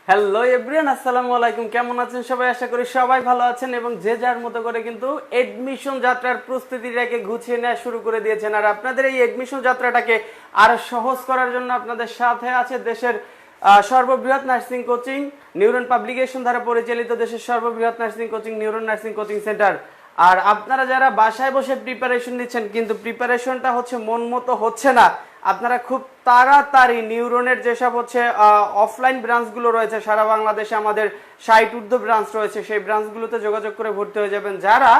Hello everyone, আসসালামু আলাইকুম। কেমন আছেন সবাই? আশা করি সবাই ভালো আছেন এবং যে যার মতো করে কিন্তু এডমিশন যাত্রার প্রস্তুতিটাকে গুছিয়ে নেওয়া শুরু করে দিয়েছেন। আর আপনাদের এই এডমিশন যাত্রাটাকে আরো সহজ করার জন্য আপনাদের সাথে আছে দেশের সর্ববৃহৎ নার্সিং কোচিং নিউরন পাবলিকেশন দ্বারা পরিচালিত দেশের সর্ববৃহৎ nursing coaching Neuron nursing coaching centre. আর আপনারা যারা বাসায় বসে প্রিপারেশন নিচ্ছেন কিন্তু প্রিপারেশনটা হচ্ছে মন মতো হচ্ছে না, আপনারা খুব তাড়াতাড়ি নিউরনের যেসব হচ্ছে অফলাইন ব্রাঞ্চগুলো রয়েছে সারা বাংলাদেশে আমাদের 60 ঊর্ধ্ব ব্রাঞ্চ রয়েছে, সেই ব্রাঞ্চগুলোতে যোগাযোগ করে ভর্তি হয়ে যাবেন। যারা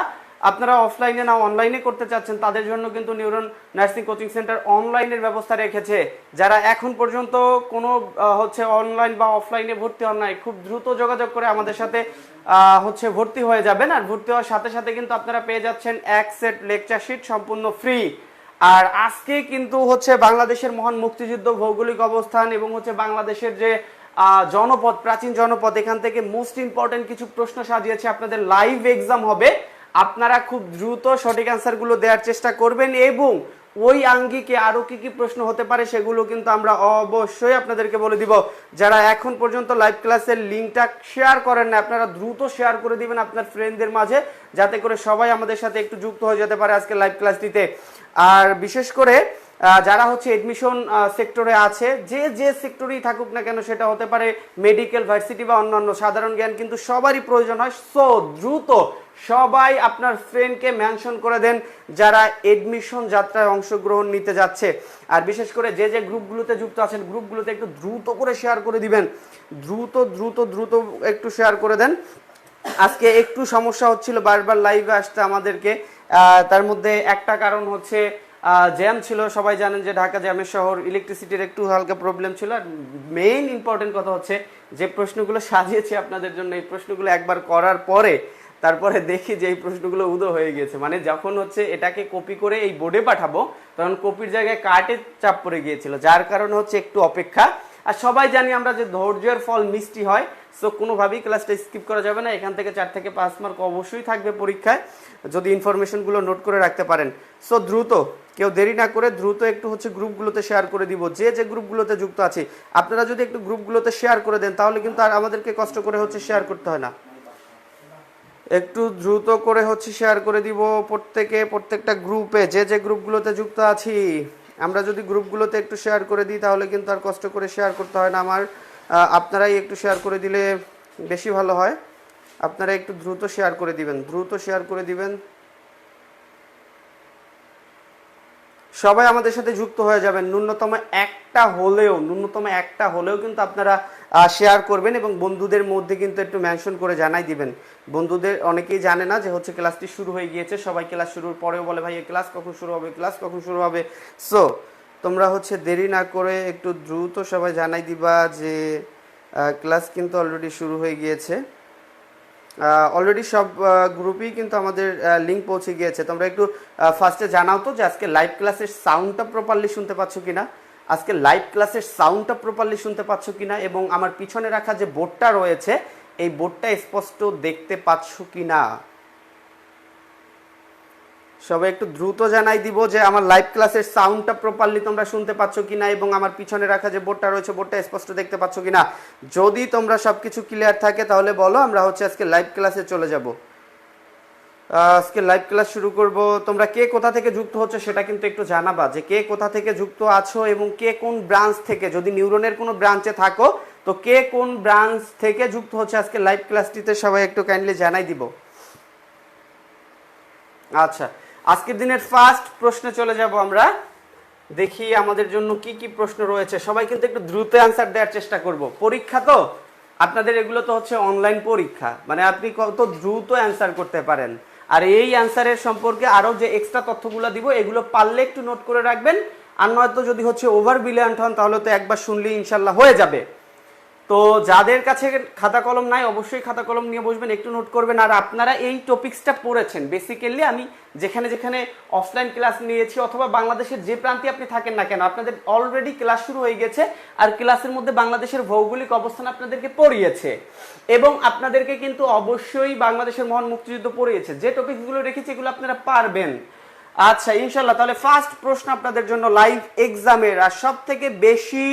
আপনারা অফলাইনে না অনলাইনে করতে চাচ্ছেন তাদের জন্য কিন্তু নিউরন নার্সিং কোচিং সেন্টার অনলাইনের ব্যবস্থা রেখেছে। যারা এখন পর্যন্ত কোনো হচ্ছে অনলাইন বা অফলাইনে ভর্তি হন নাই, খুব দ্রুত যোগাযোগ করে আমাদের সাথে হচ্ছে ভর্তি হয়ে যাবেন। আর ভর্তি হওয়ার সাথে সাথে কিন্তু আপনারা পেয়ে যাচ্ছেন এক সেট লেকচার শিট সম্পূর্ণ ফ্রি। আর আজকে কিন্তু হচ্ছে বাংলাদেশের মহান মুক্তিযুদ্ধ, ভৌগোলিক অবস্থান এবং হচ্ছে বাংলাদেশের যে জনপদ, প্রাচীন জনপদ, এখান থেকে মোস্ট ইম্পর্টেন্ট কিছু প্রশ্ন সাজিয়েছে। আপনাদের লাইভ এক্সাম হবে, আপনারা খুব দ্রুত সঠিক অ্যান্সারগুলো দেওয়ার চেষ্টা করবেন এবং ওই আঙ্গিকে আরো কি কি প্রশ্ন হতে পারে সেগুলো কিন্তু আমরা অবশ্যই আপনাদেরকে বলে দিব। যারা এখন পর্যন্ত লাইভ ক্লাসের লিঙ্কটা শেয়ার করেন না, আপনারা দ্রুত শেয়ার করে দিবেন আপনার ফ্রেন্ডদের মাঝে, যাতে করে সবাই আমাদের সাথে একটু যুক্ত হয়ে যেতে পারে আজকে লাইভ ক্লাসটিতে। আর বিশেষ করে যারা হচ্ছে এডমিশন সেক্টরে আছে, যে যে সেক্টরেই থাকুক না কেন, সেটা হতে পারে মেডিকেল, ভার্সিটি বা অন্যান্য, সাধারণ জ্ঞান কিন্তু সবারই প্রয়োজন হয়। সো দ্রুত সবাই আপনার ফ্রেন্ডকে মেনশন করে দেন যারা এডমিশন যাত্রায় অংশগ্রহণ নিতে যাচ্ছে। আর বিশেষ করে যে যে গ্রুপগুলোতে যুক্ত আছেন, গ্রুপগুলোতে একটু দ্রুত করে শেয়ার করে দিবেন, দ্রুত দ্রুত দ্রুত একটু শেয়ার করে দেন। আজকে একটু সমস্যা হচ্ছিল বারবার লাইভে আসতে আমাদেরকে, তার মধ্যে একটা কারণ হচ্ছে জ্যাম ছিল। সবাই জানেন যে ঢাকা জ্যামের শহর, ইলেকট্রিসিটির একটু হালকা প্রবলেম ছিল। আর মেইন ইম্পর্টেন্ট কথা হচ্ছে যে প্রশ্নগুলো সাজিয়েছি আপনাদের জন্য, এই প্রশ্নগুলো একবার করার পরে তারপরে দেখি যে এই প্রশ্নগুলো উদো হয়ে গেছে। মানে যখন হচ্ছে এটাকে কপি করে এই বোর্ডে পাঠাবো তখন কপির জায়গায় কার্ডের চাপ পড়ে গিয়েছিল, যার কারণে হচ্ছে একটু অপেক্ষা। আর সবাই জানি আমরা যে ধৈর্যের ফল মিষ্টি হয়, সো কোনোভাবেই ক্লাসটা স্কিপ করা যাবে না। এখান থেকে 4 থেকে 5 মার্ক অবশ্যই থাকবে পরীক্ষায় যদি ইনফরমেশনগুলো নোট করে রাখতে পারেন। সো দ্রুত, কেউ দেরি না করে দ্রুত একটু হচ্ছে গ্রুপগুলোতে শেয়ার করে দিব, যে যে গ্রুপগুলোতে যুক্ত আছে। আপনারা যদি একটু গ্রুপগুলোতে শেয়ার করে দেন তাহলে কিন্তু আর আমাদেরকে কষ্ট করে হচ্ছে শেয়ার করতে হয় না। একটু দ্রুত করে হচ্ছে শেয়ার করে দিব প্রত্যেকটা গ্রুপে, যে যে গ্রুপগুলোতে যুক্ত আছি। আমরা যদি গ্রুপগুলোতে একটু শেয়ার করে দিই তাহলে কিন্তু আর কষ্ট করে শেয়ার করতে হয় না আমার। আপনারাই একটু শেয়ার করে দিলে বেশি ভালো হয়। আপনারা একটু দ্রুত শেয়ার করে দিবেন, দ্রুত শেয়ার করে দিবেন। সবাই আমাদের সাথে যুক্ত হয়ে যাবেন। ন্যূনতম একটা হলেও কিন্তু আপনারা শেয়ার করবেন এবং বন্ধুদের মধ্যে কিন্তু একটু মেনশন করে জানাই দিবেন। বন্ধুদের অনেকেই জানে না যে হচ্ছে ক্লাসটি শুরু হয়ে গিয়েছে, সবাই ক্লাস শুরুর পরেও বলে ভাই ক্লাস কখন শুরু হবে, ক্লাস কখন শুরু হবে। সো তোমরা হচ্ছে দেরি না করে একটু দ্রুত সবাই জানাই দিবা যে ক্লাস কিন্তু অলরেডি শুরু হয়ে গিয়েছে। অলরেডি সব গ্রুপেই কিন্তু আমাদের লিঙ্ক পৌঁছে গিয়েছে। তোমরা একটু ফার্স্টে জানাও তো যে আজকে লাইভ ক্লাসের সাউন্ডটা প্রপারলি শুনতে পাচ্ছ কিনা, আজকে লাইভ ক্লাসের সাউন্ডটা প্রপারলি শুনতে পাচ্ছ কিনা, এবং আমার পিছনে রাখা যে বোর্ডটা রয়েছে এই বোর্ডটা স্পষ্ট দেখতে পাচ্ছ কিনা। সবাই একটু দ্রুত জানাই দিব যে আমার লাইভ ক্লাসের সাউন্ডটা প্রপারলি তোমরা শুনতে পাচ্ছ কিনা এবং আমার পিছনে রাখা যে বোর্ডটা রয়েছে বোর্ডটা স্পষ্ট দেখতে পাচ্ছ কিনা। যদি তোমরা সবকিছু ক্লিয়ার থাকে তাহলে বলো, আমরা হচ্ছে আজকে লাইভ ক্লাসে চলে যাব। আজকে লাইভ ক্লাস শুরু করব। তোমরা কে কোথা থেকে যুক্ত হচ্ছে সেটা কিন্তু একটু জানাবা, যে কে কোথা থেকে যুক্ত আছো এবং কে কোন ব্রাঞ্চ থেকে, যদি নিউরনের কোনো ব্রাঞ্চে থাকো তো কে কোন ব্রাঞ্চ থেকে যুক্ত হচ্ছে আজকে লাইভ ক্লাসটিতে, সবাই একটু কাইন্ডলি জানাই দিব। আচ্ছা, আজকের দিনের ফার্স্ট প্রশ্নে চলে যাব আমরা। দেখি আমাদের জন্য কি কি প্রশ্ন রয়েছে। সবাই কিন্তু একটু দ্রুত অ্যান্সার দেওয়ার চেষ্টা করব। পরীক্ষা তো আপনাদের, এগুলো তো হচ্ছে অনলাইন পরীক্ষা, মানে আপনি কত দ্রুত অ্যান্সার করতে পারেন। আর এই অ্যান্সারের সম্পর্কে আরও যে এক্সট্রা তথ্যগুলো দিব এগুলো পারলে একটু নোট করে রাখবেন। আর নয়তো যদি হচ্ছে ওভার ব্রিলিয়ান্ট হন তাহলে তো একবার শুনলেই ইনশাল্লাহ হয়ে যাবে। তো যাদের কাছে খাতা কলম নাই অবশ্যই খাতা কলম নিয়ে বসবেন, একটু নোট করবেন। আর আপনারা এই টপিক্সটা পড়েছেন, বেসিক্যালি আমি যেখানে যেখানে অফলাইন ক্লাস নিয়েছি অথবা বাংলাদেশের যে প্রান্তে আপনি থাকেন না কেন, আপনাদের অলরেডি ক্লাস শুরু হয়ে গেছে। আর ক্লাসের মধ্যে বাংলাদেশের ভৌগোলিক অবস্থান আপনাদেরকে পড়িয়েছে এবং আপনাদেরকে কিন্তু অবশ্যই বাংলাদেশের মহান মুক্তিযুদ্ধ পড়িয়েছে। যে টপিকসগুলো রেখেছি এগুলো আপনারা পারবেন। আচ্ছা ইনশাল্লাহ, তাহলে ফার্স্ট প্রশ্ন আপনাদের জন্য লাইভ এক্সামের, আর সব থেকে বেশি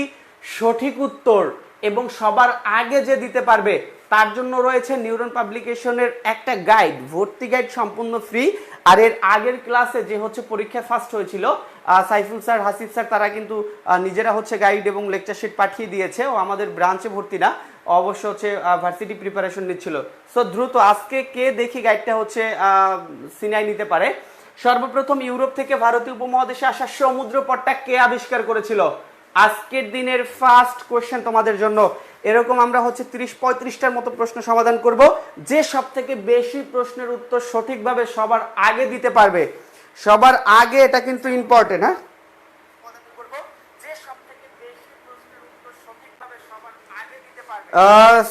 সঠিক উত্তর এবং সবার আগে যে দিতে পারবে তার জন্য রয়েছে নিউরন পাবলিকেশনের একটা গাইড, ভর্তি গাইড সম্পূর্ণ ফ্রি। আর এর আগের ক্লাসে যে হচ্ছে পরীক্ষা ফার্স্ট হয়েছিল সাইফুল স্যার, হাসিফ স্যার, তারা কিন্তু নিজেরা হচ্ছে গাইড এবং লেকচার শিট পাঠিয়ে দিয়েছে। ও আমাদের ব্রাঞ্চে ভর্তি না, অবশ্য হচ্ছে ভার্সিটি প্রিপারেশন নিচ্ছিল। সো দ্রুত আজকে কে দেখি গাইডটা হচ্ছে সিনাই নিতে পারে। সর্বপ্রথম ইউরোপ থেকে ভারতীয় উপমহাদেশে আসা সমুদ্রপথটা কে আবিষ্কার করেছিল? আজকের দিনের ফার্স্ট কোশ্চেন তোমাদের জন্য। এরকম আমরা হচ্ছে 30-35টার মতো প্রশ্ন সমাধান করব। যে সব থেকে বেশি প্রশ্নের উত্তর সঠিকভাবে সবার আগে দিতে পারবে, সবার আগে, এটা কিন্তু ইম্পর্টেন্ট, হ্যাঁ,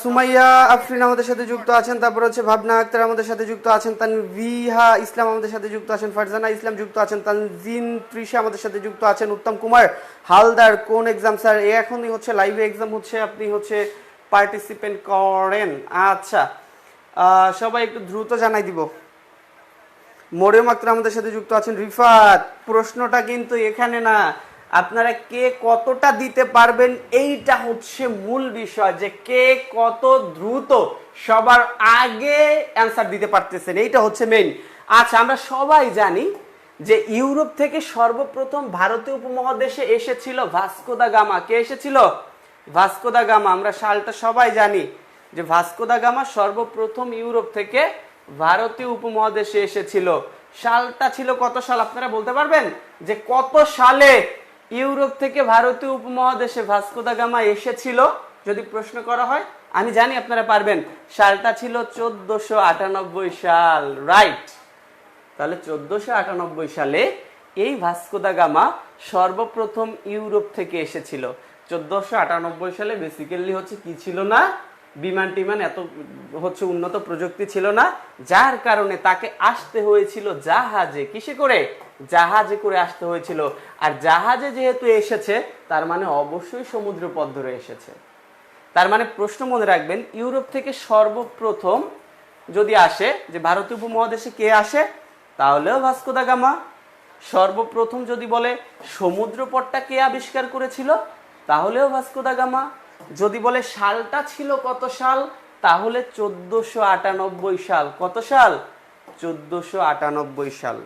সুমাইয়া আফরিন আমাদের সাথে যুক্ত আছেন, তারপর হচ্ছে ভাবনা আক্তার আমাদের সাথে যুক্ত আছেন, তানভিহা ইসলাম আমাদের সাথে যুক্ত আছেন, ফারজানা ইসলাম যুক্ত আছেন, তানজিন তৃষা আমাদের সাথে যুক্ত আছেন, উত্তম কুমার হালদার। কোন এক্সাম স্যার? এখনই হচ্ছে লাইভে এক্সাম হচ্ছে, আপনি হচ্ছে পার্টিসিপেন্ট করেন। আচ্ছা, সবাই একটু দ্রুত জানাই দিব। মরিয়ম আক্তার আমাদের সাথে যুক্ত আছেন, রিফাত। প্রশ্নটা কিন্তু এখানে না, আপনারা কে কতটা দিতে পারবেন এইটা হচ্ছে মূল বিষয়, যে কে কত দ্রুত সবার আগে অ্যান্সার দিতে পারতেছেন, এইটা হচ্ছে মেইন। আচ্ছা, আমরা সবাই জানি যে ইউরোপ থেকে সর্বপ্রথম ভারতীয় উপমহাদেশে এসেছিল ভাস্কো দা গামা। কে এসেছিল? Vasco da Gama. আমরা সালটা সবাই জানি যে ভাস্কো দা গামা সর্বপ্রথম ইউরোপ থেকে ভারতীয় উপমহাদেশে এসেছিল। সালটা ছিল কত সাল আপনারা বলতে পারবেন? যে কত সালে ইউরোপ থেকে ভারতীয় উপমহাদেশে ভাস্কো দা গামা এসেছিল যদি প্রশ্ন করা হয়? আমি জানি আপনারা পারবেন। সালটা ছিল 1498 সাল, রাইট? তাহলে 1498 সালে এই ভাস্কো দা গামা সর্বপ্রথম ইউরোপ থেকে এসেছিল। 1498 সালে বেসিক্যালি হচ্ছে কি ছিল না, বিমান টিমান এত হচ্ছে উন্নত প্রযুক্তি ছিল না, যার কারণে তাকে আসতে হয়েছিল জাহাজে। কিসে করে? জাহাজে করে আসতে হয়েছিল। আর জাহাজে যেহেতু এসেছে, তার মানে অবশ্যই সমুদ্র পথ ধরে এসেছে। তার মানে প্রশ্ন মনে রাখবেন, ইউরোপ থেকে সর্বপ্রথম যদি আসে যে ভারতীয় উপমহাদেশে কে আসে, তাহলেও ভাস্কো দা গামা। সর্বপ্রথম যদি বলে সমুদ্র পথটা কে আবিষ্কার করেছিল, তাহলেও ভাস্কো দা গামা। যদি বলে সালটা ছিল কত সাল, তাহলে 1498 সাল। কত সাল? 1498 সাল।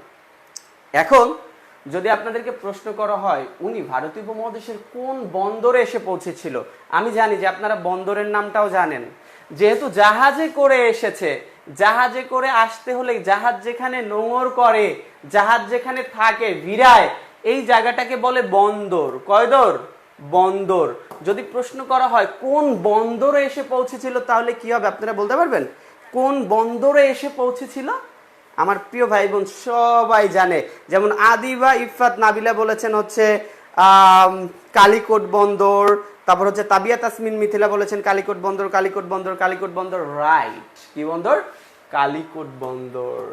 এখন যদি আপনাদেরকে প্রশ্ন করা হয় উনি ভারতীয় উপমহাদেশের কোন বন্দরে এসে পৌঁছেছিল, আমি জানি যে আপনারা বন্দরের নামটাও জানেন। যেহেতু জাহাজে করে এসেছে, জাহাজে করে আসতে হলে জাহাজ যেখানে নোঙর করে, জাহাজ যেখানে থাকে ভিড়ায়, এই জায়গাটাকে বলে বন্দর। কয়দর? বন্দর। যদি প্রশ্ন করা হয় কোন বন্দরে এসে পৌঁছেছিল, তাহলে কি হবে আপনারা বলতে পারবেন? কোন বন্দরে এসে পৌঁছেছিল? আমার প্রিয় ভাই বোন সবাই জানে। যেমন আদিবা, ইফাত, নাবিলা বলেছেন হচ্ছে কালিকোট বন্দর। তারপর হচ্ছে তাবিয়া তাসমিন মিথিলা বলেছেন কালিকোট বন্দর, কালিকোট বন্দর, কালিকোট বন্দর, রাইট। কি বন্দর? কালিকোট বন্দর,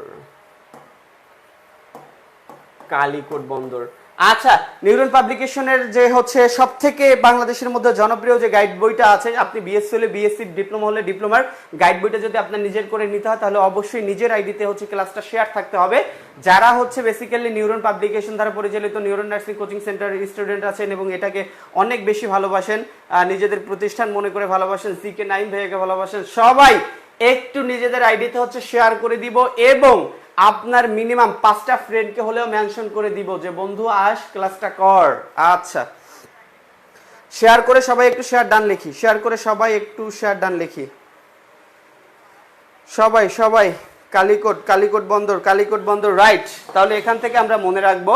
কালিকোট বন্দর। আচ্ছা, নিউরন পাবলিকেশনের যে হচ্ছে সব থেকে বাংলাদেশের মধ্যে জনপ্রিয় যে গাইড বইটা আছে, আপনি বিএসসি হলে বিএসসি, ডিপ্লোমা হলে ডিপ্লোমার গাইড বইটা যদি আপনার নিজের করে নিতে হয়, তাহলে অবশ্যই নিজের আইডিতে হচ্ছে ক্লাসটা শেয়ার থাকতে হবে। যারা হচ্ছে বেসিক্যালি নিউরন পাবলিকেশন দ্বারা পরিচালিত নিউরন নার্সিং কোচিং সেন্টারের স্টুডেন্ট আছেন এবং এটাকে অনেক বেশি ভালোবাসেন, নিজেদের প্রতিষ্ঠান মনে করে ভালোবাসেন, সিকে নাইম ভাইয়াকে ভালোবাসেন, সবাই একটু নিজেদের আইডিতে হচ্ছে শেয়ার করে দিব এবং আপনার মিনিমাম 5টা ফ্রেন্ডকে হলেও মেনশন করে দিব যে বন্ধু আস ক্লাসটা কর। আচ্ছা, শেয়ার করে সবাই একটু শেয়ার ডান লিখি, শেয়ার করে সবাই একটু শেয়ার ডান লিখি, সবাই সবাই। কালিকোট, কালিকোট বন্দর, কালিকোট বন্দর, রাইট। তাহলে এখান থেকে আমরা মনে রাখবো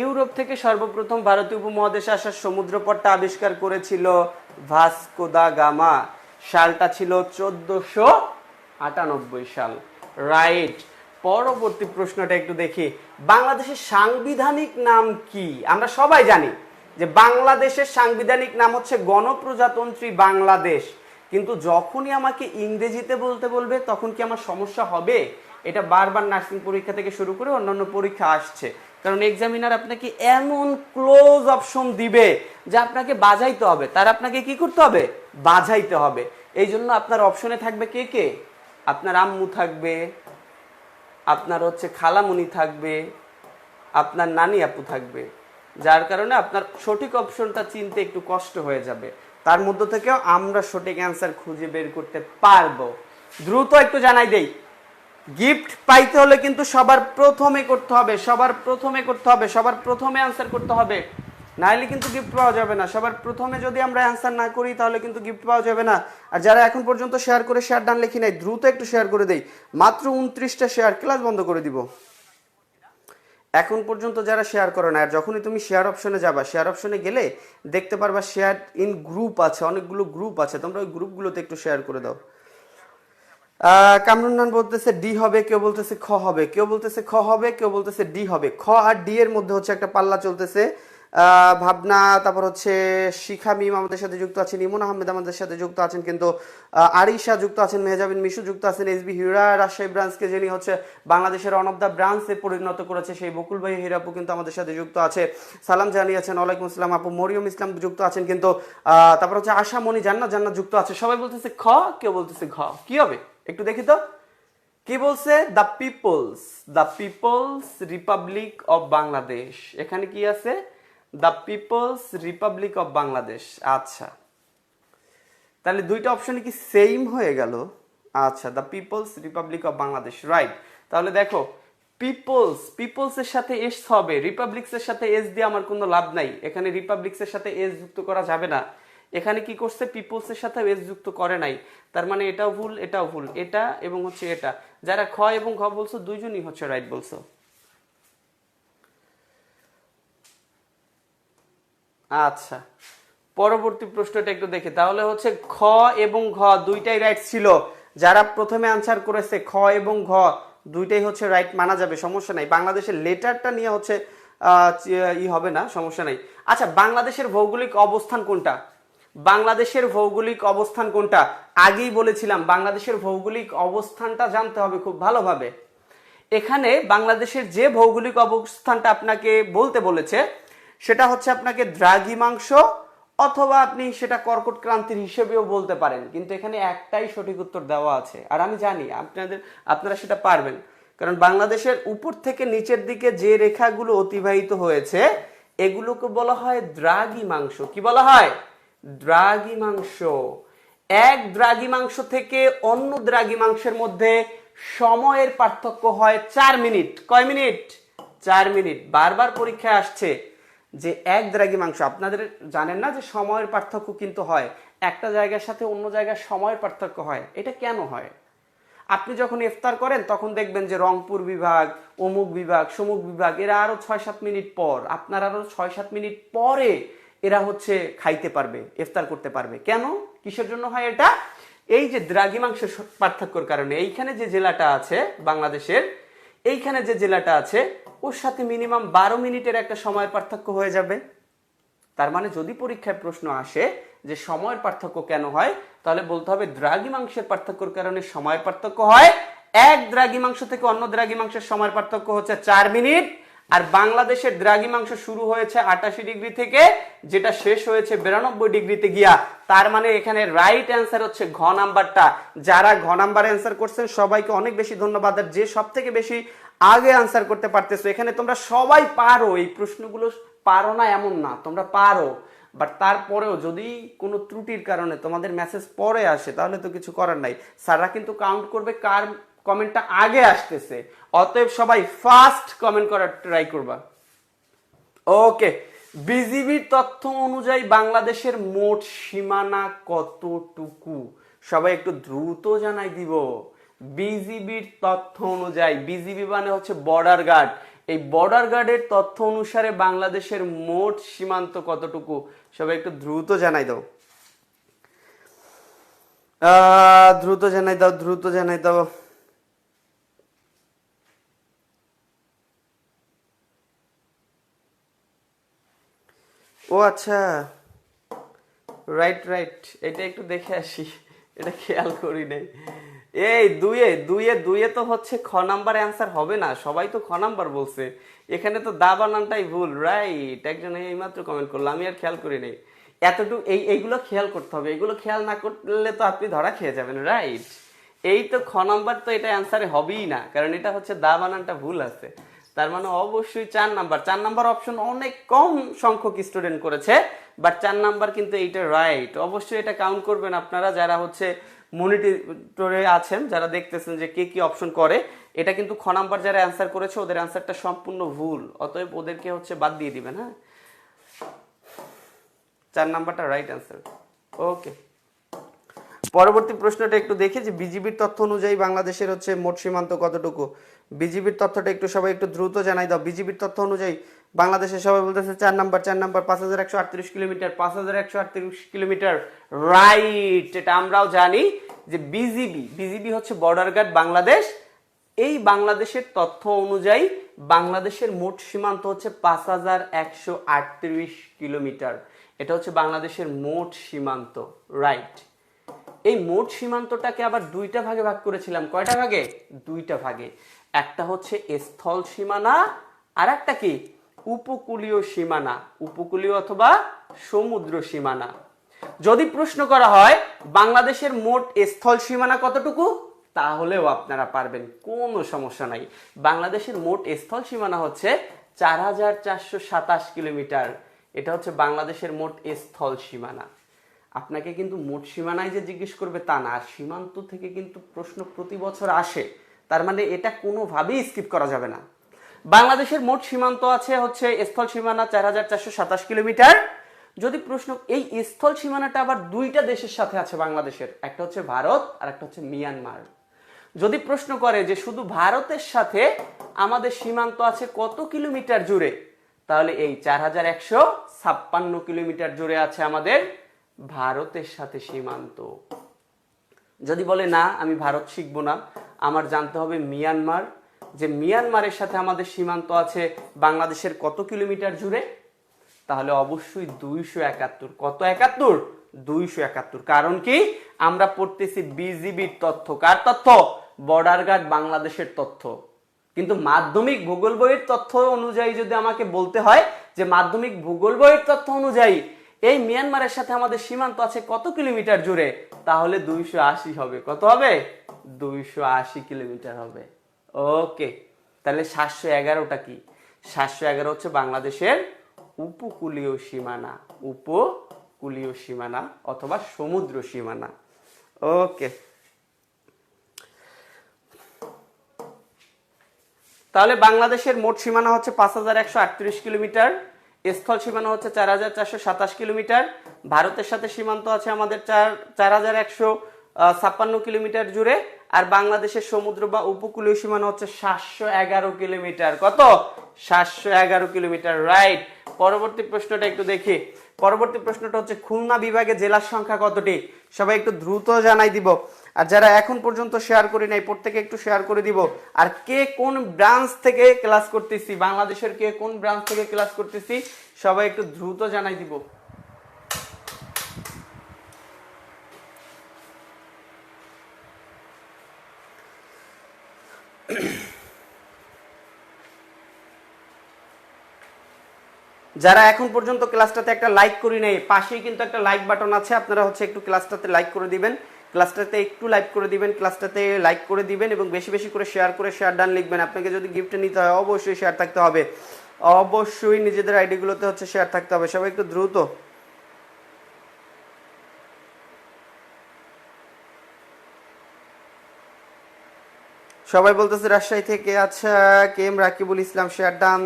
ইউরোপ থেকে সর্বপ্রথম ভারতীয় উপমহাদেশে আসার সমুদ্রপথটা আবিষ্কার করেছিল ভাস্কো দা গামা। সালটা ছিল 1498 সাল, রাইট। পরবর্তী প্রশ্নটা একটু দেখি, বাংলাদেশের সাংবিধানিক নাম কি? আমরা সবাই জানি যে বাংলাদেশের সাংবিধানিক নাম হচ্ছে গণপ্রজাতন্ত্রী বাংলাদেশ, কিন্তু যখনই আমাকে ইংরেজিতে বলতে বলবে তখন কি আমার সমস্যা হবে? এটা বারবার নার্সিং পরীক্ষা থেকে শুরু করে অন্যান্য পরীক্ষা আসছে, কারণ এক্সামিনার আপনাকে এমন ক্লোজ অপশন দিবে যে আপনাকে বাজাইতে হবে, তার আপনাকে কি করতে হবে? বাজাইতে হবে। এই জন্য আপনার অপশনে থাকবে কে কে? আপনার আম্মু থাকবে, আপনার হচ্ছে খালামুনি থাকবে, আপনার নানি আপু থাকবে, যার কারণে আপনার সঠিক অপশনটা চিনতে একটু কষ্ট হয়ে যাবে। তার মধ্য থেকেও আমরা সঠিক অ্যান্সার খুঁজে বের করতে পারবো। দ্রুত একটু জানাই দেই, গিফট পাইতে হলে কিন্তু সবার প্রথমে করতে হবে, সবার প্রথমে অ্যান্সার করতে হবে, নাইলে কিন্তু গিফট পাওয়া যাবে না। সবার প্রথমে যদি আমরা অ্যান্সার না করি তাহলে কিন্তু গিফট পাওয়া যাবে না। আর যারা এখন পর্যন্ত শেয়ার করে শেয়ার ডান লেখি নাই, দ্রুত একটু শেয়ার করে দেই, মাত্র 29টা শেয়ার, ক্লাস বন্ধ করে দিব। এখন পর্যন্ত যারা শেয়ার করো না, আর যখনই তুমি শেয়ার অপশনে যাবা, শেয়ার অপশনে গেলে দেখতে পারবা শেয়ার ইন গ্রুপ আছে, অনেকগুলো গ্রুপ আছে, তোমরা ওই গ্রুপগুলোতে একটু শেয়ার করে দাও। কামরুন খান বলতেছে ডি হবে, কেউ বলতেছে খ হবে, কেউ বলতেছে খ হবে, কেউ বলতেছে ডি হবে। খ আর ডি এর মধ্যে হচ্ছে একটা পাল্লা চলতেছে। ভাবনা, তারপর হচ্ছে শিখা মিম আমাদের সাথে যুক্ত আছেন, ইমন আহমেদ আমাদের সাথে যুক্ত আছেন, কিন্তু আরিশা যুক্ত আছেন, মেহজাবিন মিশু যুক্ত আছেন, এসবি হিরা রাজশাহী ব্রাঞ্চকে যিনি হচ্ছে বাংলাদেশের অন অফ দ্য ব্রাঞ্চে পরিণত করেছে সেই বকুল ভাই হিরাপু কিন্তু আমাদের সাথে যুক্ত আছে, সালাম জানিয়েছেন, ওয়ালাইকুম আসসালাম আপু, মরিয়ম ইসলাম যুক্ত আছেন, কিন্তু তারপর হচ্ছে আশা মনি জান্নাত যুক্ত আছে। সবাই বলতেছে খ, কেউ বলতেছে ঘ। কি হবে একটু দেখি তো, কি বলছে? The People's Republic of Bangladesh. এখানে কি আছে? The People's Republic of Bangladesh. আচ্ছা, তাহলে দুইটা অপশনে কি সেম হয়ে গেল? আচ্ছা, the People's Republic of Bangladesh, right. তাহলে দেখো, পিপলস এর সাথে এস হবে, রিপাবলিক্স এর সাথে এস দিয়ে আমার কোনো লাভ নাই, এখানে রিপাবলিক্স এর সাথে এস যুক্ত করা যাবে না। এখানে কি করছে? পিপলস এর সাথে এস যুক্ত করে নাই, তার মানে এটাও ভুল, এটাও ভুল, এটা এবং হচ্ছে এটা। যারা খ এবং ঘ বলছো দুইজনই হচ্ছে রাইট বলছো। আচ্ছা, পরবর্তী প্রশ্নটা একটু দেখে, তাহলে হচ্ছে খ এবং ঘ দুইটাই রাইট ছিল। যারা প্রথমে আনসার করেছে খ এবং ঘ দুইটাই হচ্ছে রাইট মানা যাবে, সমস্যা নাই। বাংলাদেশের লেটারটা নিয়ে হচ্ছে হবে না, সমস্যা নাই। আচ্ছা, বাংলাদেশের ভৌগোলিক অবস্থান কোনটা? বাংলাদেশের ভৌগোলিক অবস্থান কোনটা? আগেই বলেছিলাম বাংলাদেশের ভৌগোলিক অবস্থানটা জানতে হবে খুব ভালোভাবে। এখানে বাংলাদেশের যে ভৌগোলিক অবস্থানটা আপনাকে বলতে বলেছে সেটা হচ্ছে আপনাকে দ্রাঘিমাংশ, অথবা আপনি সেটা কর্কট ক্রান্তির হিসেবেও বলতে পারেন, কিন্তু এখানে একটাই সঠিক উত্তর দেওয়া আছে, আর আমি জানি আপনারা সেটা পারবেন, কারণ বাংলাদেশের উপর থেকে নিচের দিকে যে রেখাগুলো অতিবাহিত হয়েছে এগুলোকে বলা হয় দ্রাঘিমাংশ। কি বলা হয়? দ্রাঘিমাংশ। এক দ্রাঘিমাংশ থেকে অন্য দ্রাঘিমাংশের মধ্যে সময়ের পার্থক্য হয় 4 মিনিট। কয় মিনিট? 4 মিনিট। বারবার পরীক্ষায় আসছে যে এক দ্রাঘিমাংশ, আপনাদের জানেন না যে সময়ের পার্থক্য কিন্তু হয়, একটা জায়গার সাথে অন্য জায়গার সময়ের পার্থক্য হয়। এটা কেন হয়? আপনি যখন ইফতার করেন তখন দেখবেন যে রংপুর বিভাগ, অমুক বিভাগ, সমুক বিভাগ এরা আরো 6-7 মিনিট পর, আপনার আরো 6-7 মিনিট পরে এরা হচ্ছে খাইতে পারবে, ইফতার করতে পারবে। কেন? কিসের জন্য হয় এটা? এই যে দ্রাঘিমাংশের পার্থক্যের কারণে। এইখানে যে জেলাটা আছে বাংলাদেশের, এইখানে যে জেলাটা আছে ওর সাথে মিনিমাম 12 মিনিটের একটা সময়ের পার্থক্য হয়ে যাবে। তার মানে যদি পরীক্ষায় প্রশ্ন আসে যে সময়ের পার্থক্য কেন হয়, তাহলে বলতে হবে দ্রাঘিমাংশের পার্থক্যের কারণে সময়ের পার্থক্য হয়। এক দ্রাঘিমাংশ থেকে অন্য দ্রাঘিমাংশের সময়ের পার্থক্য হচ্ছে 4 মিনিট। আর বাংলাদেশের দ্রাঘিমাংশ শুরু হয়েছে 88 ডিগ্রি থেকে, যেটা শেষ হয়েছে 92 ডিগ্রিতে গিয়া। তার মানে এখানে রাইট অ্যান্সার হচ্ছে ঘ নাম্বারটা। যারা ঘ নাম্বার অ্যান্সার করছেন সবাইকে অনেক বেশি ধন্যবাদ। আর যে সব থেকে বেশি আগে অ্যান্সার করতে পারতেছো, এখানে তোমরা সবাই পারো, এই প্রশ্নগুলো পারো না এমন না, তোমরা পারো। বাট তারপরেও যদি কোনো ত্রুটির কারণে তোমাদের মেসেজ পরে আসে তাহলে তো কিছু করার নাই, স্যাররা কিন্তু কাউন্ট করবে কার কমেন্টটা আগে আসতেছে। অতএব সবাই ফার্স্ট কমেন্ট করার ট্রাই করবা। ওকে, বিজিবির তথ্য অনুযায়ী বাংলাদেশের মোট সীমানা কতটুকু? সবাই একটু দ্রুত জানাই দিব। বিজিবির তথ্য অনুযায়ী, বিজিবি মানে হচ্ছে বর্ডার গার্ড, এই বর্ডার গার্ডের তথ্য অনুসারে বাংলাদেশের মোট সীমান্ত কতটুকু? সবাই একটু দ্রুত জানাই দাও, দ্রুত জানাই দাও, দ্রুত জানাই দাও। ও আচ্ছা, রাইট রাইট, এটা একটু দেখে আসি, এটা খেয়াল করি নাই। এই দুইয়ে তো হচ্ছে খ নাম্বার অ্যান্সার হবে না, সবাই তো খ নাম্বার বলছে, এখানে তো দা বানানটাই ভুল। রাইট, একজন এইমাত্র কমেন্ট করলো, আমি আর খেয়াল করি নাই। এতটুকু এইগুলো খেয়াল করতে হবে, এগুলো খেয়াল না করলে তো আপনি ধরা খেয়ে যাবেন। রাইট, এই তো খ নাম্বার, তো এটা অ্যান্সারে হবেই না, কারণ এটা হচ্ছে দা বানানটা ভুল আছে। তার মানে অবশ্যই 4 নাম্বার অপশন অনেক কম সংখ্যক স্টুডেন্ট করেছে, বাট 4 নাম্বার কিন্তু এইটা রাইট। অবশ্যই এটা কাউন্ট করবেন আপনারা যারা হচ্ছে মনিটরে আছেন, যারা দেখতেছেন যে কে কি অপশন করে। এটা কিন্তু খ নাম্বার যারা অ্যান্সার করেছে ওদের অ্যান্সারটা সম্পূর্ণ ভুল, অতএব ওদেরকে হচ্ছে বাদ দিয়ে দিবেন। হ্যাঁ, 4 নাম্বারটা রাইট অ্যান্সার। ওকে, পরবর্তী প্রশ্নটা একটু দেখি যে বিজিবির তথ্য অনুযায়ী বাংলাদেশের হচ্ছে মোট সীমান্ত কতটুকু। বিজিবির তথ্যটা একটু সবাই একটু দ্রুত জানাই দাও। বিজিবির তথ্য অনুযায়ী বাংলাদেশের সবাই বলতেছে 4 নাম্বার 5138 কিলোমিটার, 5138 কিলোমিটার রাইট। এটা আমরাও জানি যে বিজিবি হচ্ছে বর্ডার গার্ড বাংলাদেশ। এই বাংলাদেশের তথ্য অনুযায়ী বাংলাদেশের মোট সীমান্ত হচ্ছে 5138 কিলোমিটার। এটা হচ্ছে বাংলাদেশের মোট সীমান্ত, রাইট। এই মোট সীমান্তটাকে আবার দুইটা ভাগে ভাগ করেছিলাম। কয়টা ভাগে? দুইটা ভাগে। একটা হচ্ছে স্থল সীমানা, আর একটা কি উপকূলীয় সীমানা, উপকূলীয় অথবা সমুদ্র সীমানা। যদি প্রশ্ন করা হয় বাংলাদেশের মোট স্থল সীমানা কতটুকু, তাহলেও আপনারা পারবেন, কোনো সমস্যা নাই। বাংলাদেশের মোট স্থল সীমানা হচ্ছে 4427 কিলোমিটার। এটা হচ্ছে বাংলাদেশের মোট স্থল সীমানা। আপনাকে কিন্তু মোট সীমানায় যে জিজ্ঞেস করবে তা না, আর সীমান্ত থেকে কিন্তু প্রশ্ন প্রতি বছর আসে, তার মানে এটা কোনোভাবেই স্কিপ করা যাবে না। বাংলাদেশের মোট সীমান্ত আছে হচ্ছে স্থল সীমানা 4427 কিলোমিটার। যদি প্রশ্ন, এই স্থল সীমানাটা আবার দুইটা দেশের সাথে আছে বাংলাদেশের, একটা হচ্ছে ভারত আর একটা হচ্ছে মিয়ানমার। যদি প্রশ্ন করে যে শুধু ভারতের সাথে আমাদের সীমান্ত আছে কত কিলোমিটার জুড়ে, তাহলে এই 4156 কিলোমিটার জুড়ে আছে আমাদের ভারতের সাথে সীমান্ত। যদি বলে না আমি ভারত শিখবো না, আমার জানতে হবে মিয়ানমার, যে মিয়ানমারের সাথে আমাদের সীমান্ত আছে বাংলাদেশের কত কিলোমিটার জুড়ে, তাহলে অবশ্যই 271। কত 71? 271। কারণ কি, আমরা পড়তেছি বিজিবির তথ্য। কার তথ্য? বর্ডার গার্ড বাংলাদেশের তথ্য। কিন্তু মাধ্যমিক ভূগোল বইয়ের তথ্য অনুযায়ী যদি আমাকে বলতে হয় যে মাধ্যমিক ভূগোল বইয়ের তথ্য অনুযায়ী এই মিয়ানমারের সাথে আমাদের সীমান্ত আছে কত কিলোমিটার জুড়ে, তাহলে 280 হবে। কত হবে? 280 কিলোমিটার হবে। ওকে, তাহলে 711টা কি? 711 হচ্ছে বাংলাদেশের উপকূলীয় সীমানা, উপকূলীয় সীমানা অথবা সমুদ্র সীমানা। ওকে, তাহলে বাংলাদেশের মোট সীমানা হচ্ছে 5138 কিলোমিটার, স্থল সীমানা হচ্ছে 4427 কিলোমিটার, ভারতের সাথে সীমান্ত আছে আমাদের 4156 কিলোমিটার জুড়ে, আর বাংলাদেশের সমুদ্র বা উপকূলীয় সীমানা হচ্ছে 711 কিলোমিটার। কত? 711 কিলোমিটার, রাইট। পরবর্তী প্রশ্নটা একটু দেখি। পরবর্তী প্রশ্নটা হচ্ছে খুলনা বিভাগে জেলার সংখ্যা কতটি? সবাই একটু দ্রুত জানাই দিব। আর যারা এখন পর্যন্ত শেয়ার করি নাই প্রত্যেকে একটু শেয়ার করে দিব। আর কে কোন ব্রাঞ্চ থেকে ক্লাস করতেছি, বাংলাদেশের কে কোন ব্রাঞ্চ থেকে ক্লাস করতেছি, সবাই একটু দ্রুত জানাই দিব। যারা এখন পর্যন্ত ক্লাসটাতে একটা লাইক করি নাই, পাশেই কিন্তু একটা লাইক বাটন আছে, আপনারা হচ্ছে একটু ক্লাসটাতে লাইক করে দিবেন, ক্লাসটাতে একটু লাইক করে দিবেন, ক্লাসটাতে লাইক করে দিবেন এবং বেশি বেশি করে শেয়ার ডান লিখবেন। আপনাকে যদি গিফট নিতে হয় অবশ্যই শেয়ার থাকতে হবে, অবশ্যই নিজেদের আইডিগুলোতে হচ্ছে শেয়ার থাকতে হবে। সবাই একটু দ্রুত। সবাই বলতেছে রাজশাহী থেকে। আচ্ছা, কে এম রাকিবুল ইসলাম শেয়ার ডান,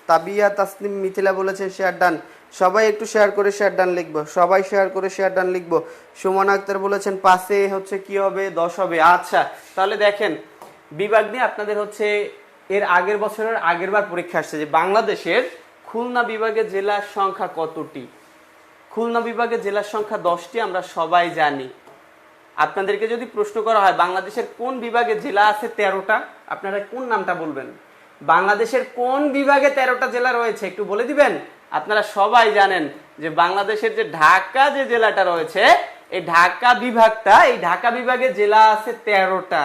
তাবিয়া তাসনিম মিথিলা বলেছেন শেয়ার ডান। সবাই একটু শেয়ার করে শেয়ার ডান লিখবো, সবাই শেয়ার করে শেয়ার ডান লিখবো। সুমন আক্তার বলেছেন 5-এ হচ্ছে কি হবে? 10 হবে। আচ্ছা, তাহলে দেখেন বিভাগ নিয়ে আপনাদের হচ্ছে এর আগের বছরের আগের বার পরীক্ষা আসছে যে বাংলাদেশের খুলনা বিভাগে জেলার সংখ্যা কতটি। খুলনা বিভাগে জেলার সংখ্যা 10টি, আমরা সবাই জানি। আপনাদেরকে যদি প্রশ্ন করা হয় বাংলাদেশের কোন বিভাগে জেলা আছে 13টা, আপনারা কোন নামটা বলবেন? বাংলাদেশের কোন বিভাগে 13টা জেলা রয়েছে একটু বলে দিবেন। আপনারা সবাই জানেন যে বাংলাদেশের যে ঢাকা যে জেলাটা রয়েছে, এই ঢাকা বিভাগটা, এই ঢাকা বিভাগে জেলা আছে 13টা।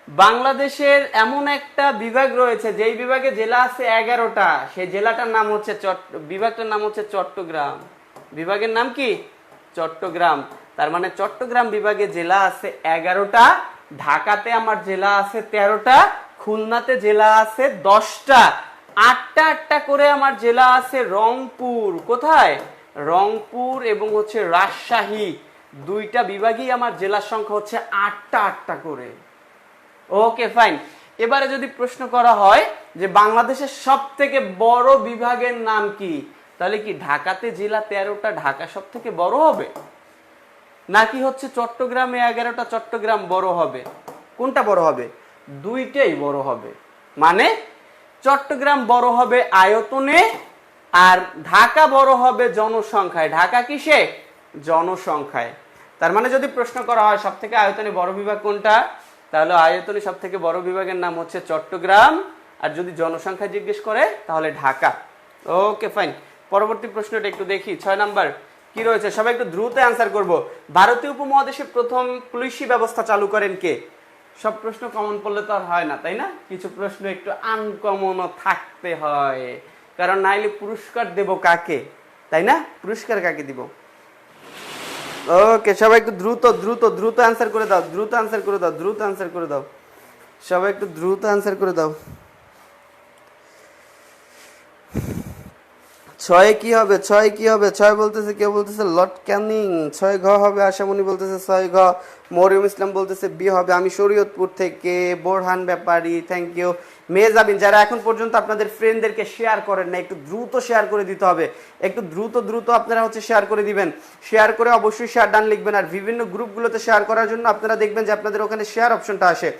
বাংলাদেশের এমন একটা বিভাগ রয়েছে যেই বিভাগে জেলা আছে 11টা, সেই জেলাটার নাম হচ্ছে বিভাগটার নাম হচ্ছে চট্টগ্রাম। বিভাগের নাম কি? চট্টগ্রাম। তার মানে চট্টগ্রাম বিভাগে জেলা আছে 11টা, ঢাকাতে আমার জেলা আছে 13টা, খুলনাতে জেলা আছে 10টা, 8টা করে আমার জেলা আছে রংপুর, কোথায়, রংপুর এবং হচ্ছে রাজশাহী, 2টা বিভাগই আমার জেলার সংখ্যা হচ্ছে 8টা করে। Okay fine. এবারে যদি প্রশ্ন করা হয় যে বাংলাদেশের সব থেকে বড় বিভাগের নাম কি, তাহলে কি ঢাকাতে জেলা 13টা, ঢাকা সব থেকে বড় হবে, নাকি হচ্ছে চট্টগ্রামে 11টা, চট্টগ্রাম বড় হবে? কোনটা বড় হবে? 2টাই বড় হবে। মানে চট্টগ্রাম বড় হবে আয়তনে আর ঢাকা বড় হবে জনসংখ্যায়। ঢাকা কিসে? জনসংখ্যায়। তার মানে যদি প্রশ্ন করা হয় সব থেকে আয়তনে বড় বিভাগ কোনটা, তাহলে আয়তনে সব থেকে বড় বিভাগের নাম হচ্ছে চট্টগ্রাম, আর যদি জনসংখ্যা জিজ্ঞেস করে তাহলে ঢাকা। Okay fine. পরবর্তী প্রশ্নটা একটু দেখি, 6 নাম্বার কি রয়েছে, সবাই একটু দ্রুত অ্যান্সার করব। ভারতীয় উপমহাদেশে প্রথম পুলিশি ব্যবস্থা চালু করেন কে? সব প্রশ্ন কমন পড়লে তো আর হয় না, তাই না? কিছু প্রশ্ন একটু আনকমনও থাকতে হয়, কারণ নাইলে পুরস্কার দেব কাকে, তাই না? পুরস্কার কাকে দিব? ওকে, সবাই একটু দ্রুত দ্রুত দ্রুত অ্যান্সার করে দাও, দ্রুত অ্যান্সার করে দাও, দ্রুত অ্যান্সার করে দাও, সবাই একটু দ্রুত অ্যান্সার করে দাও। 6 কি হবে? 6 কি হবে? 6 বলতেছে, কেউ বলতেছে লর্ড ক্যানিং। 6 ঘ হবে, আশামণি বলতেছে 6 ঘ। মরিয়ম ইসলাম বলতেছে বি হবে। আমি শরীয়তপুর থেকে, বোরহান ব্যাপারী, থ্যাংক ইউ। মেজাবিন, যারা এখন পর্যন্ত আপনাদের ফ্রেন্ডদেরকে শেয়ার করেন না, একটু দ্রুত শেয়ার করে দিতে হবে, একটু দ্রুত দ্রুত আপনারা হচ্ছে শেয়ার করে দিবেন। শেয়ার করে অবশ্যই শেয়ার ডান লিখবেন, আর বিভিন্ন গ্রুপগুলোতে শেয়ার করার জন্য আপনারা দেখবেন যে আপনাদের ওখানে শেয়ার অপশনটা আসে।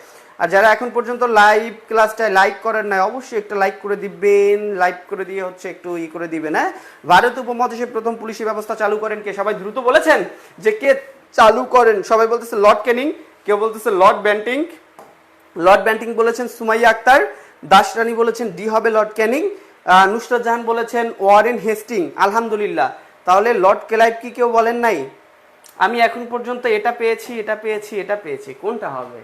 আর যারা এখন পর্যন্ত লাইভ ক্লাসটায় লাইক করেন নাই, অবশ্যই একটা লাইক করে দিবেন, লাইক করে দিয়ে হচ্ছে একটু করে দিবেন। হ্যাঁ, ভারত উপমহাদেশে প্রথম পুলিশি ব্যবস্থা চালু করেন কে? সবাই দ্রুত বলেছেন যে কে চালু করেন। সবাই বলতেছে লর্ড ক্যানিং, কেউ বলতেছে লর্ড ব্যান্টিং। লর্ড ব্যান্টিং বলেছেন সুমাইয়া আক্তার, দাসরানী বলেছেন ডি হবে লর্ড ক্যানিং, নুসরাত জাহান বলেছেন ওয়ারেন হেস্টিং। আলহামদুলিল্লাহ। তাহলে লর্ড ক্লাইভ কি কেউ বলেন নাই? আমি এখন পর্যন্ত এটা পেয়েছি, এটা পেয়েছি, এটা পেয়েছি, কোনটা হবে?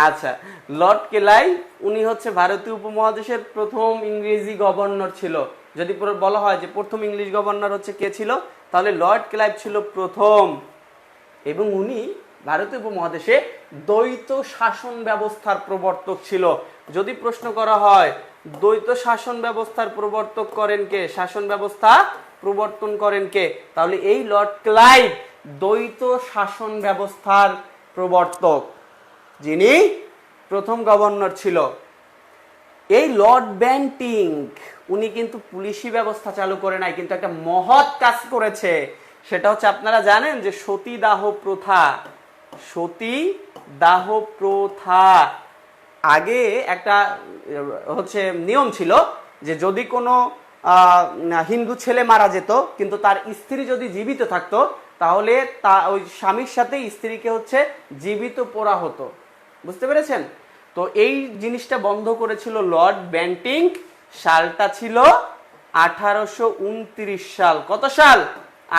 আচ্ছা, লর্ড ক্লাইভ উনি হচ্ছে ভারতীয় উপমহাদেশের প্রথম ইংরেজি গভর্নর ছিল। যদি বলা হয় যে প্রথম ইংলিশ গভর্নর হচ্ছে কে ছিল, তাহলে লর্ড ক্লাইভ ছিল প্রথম, এবং উনি ভারতীয় উপমহাদেশে দ্বৈত শাসন ব্যবস্থার প্রবর্তক ছিল। যদি প্রশ্ন করা হয় দ্বৈত শাসন ব্যবস্থার প্রবর্তক করেন কে, শাসন ব্যবস্থা প্রবর্তন করেন কে, তাহলে এই লর্ড ক্লাইভ দ্বৈত শাসন ব্যবস্থার প্রবর্তক, যিনি প্রথম গভর্নর ছিল। এই লর্ড ব্যান্টিং উনি কিন্তু পুলিশি ব্যবস্থা চালু করে নাই, কিন্তু একটা মহৎ কাজ করেছে। সেটা হচ্ছে আপনারা জানেন যে সতীদাহ প্রথা, সতীদাহ প্রথা আগে একটা হচ্ছে নিয়ম ছিল যে যদি কোনো হিন্দু ছেলে মারা যেত কিন্তু তার স্ত্রী যদি জীবিত থাকতো, তাহলে তা ওই স্বামীর সাথে স্ত্রীকে হচ্ছে জীবিত পোড়া হতো। বুঝতে পেরেছেন? তো এই জিনিসটা বন্ধ করেছিল লর্ড ব্যান্টিং। সালটা ছিল 1829 সাল। কত সাল?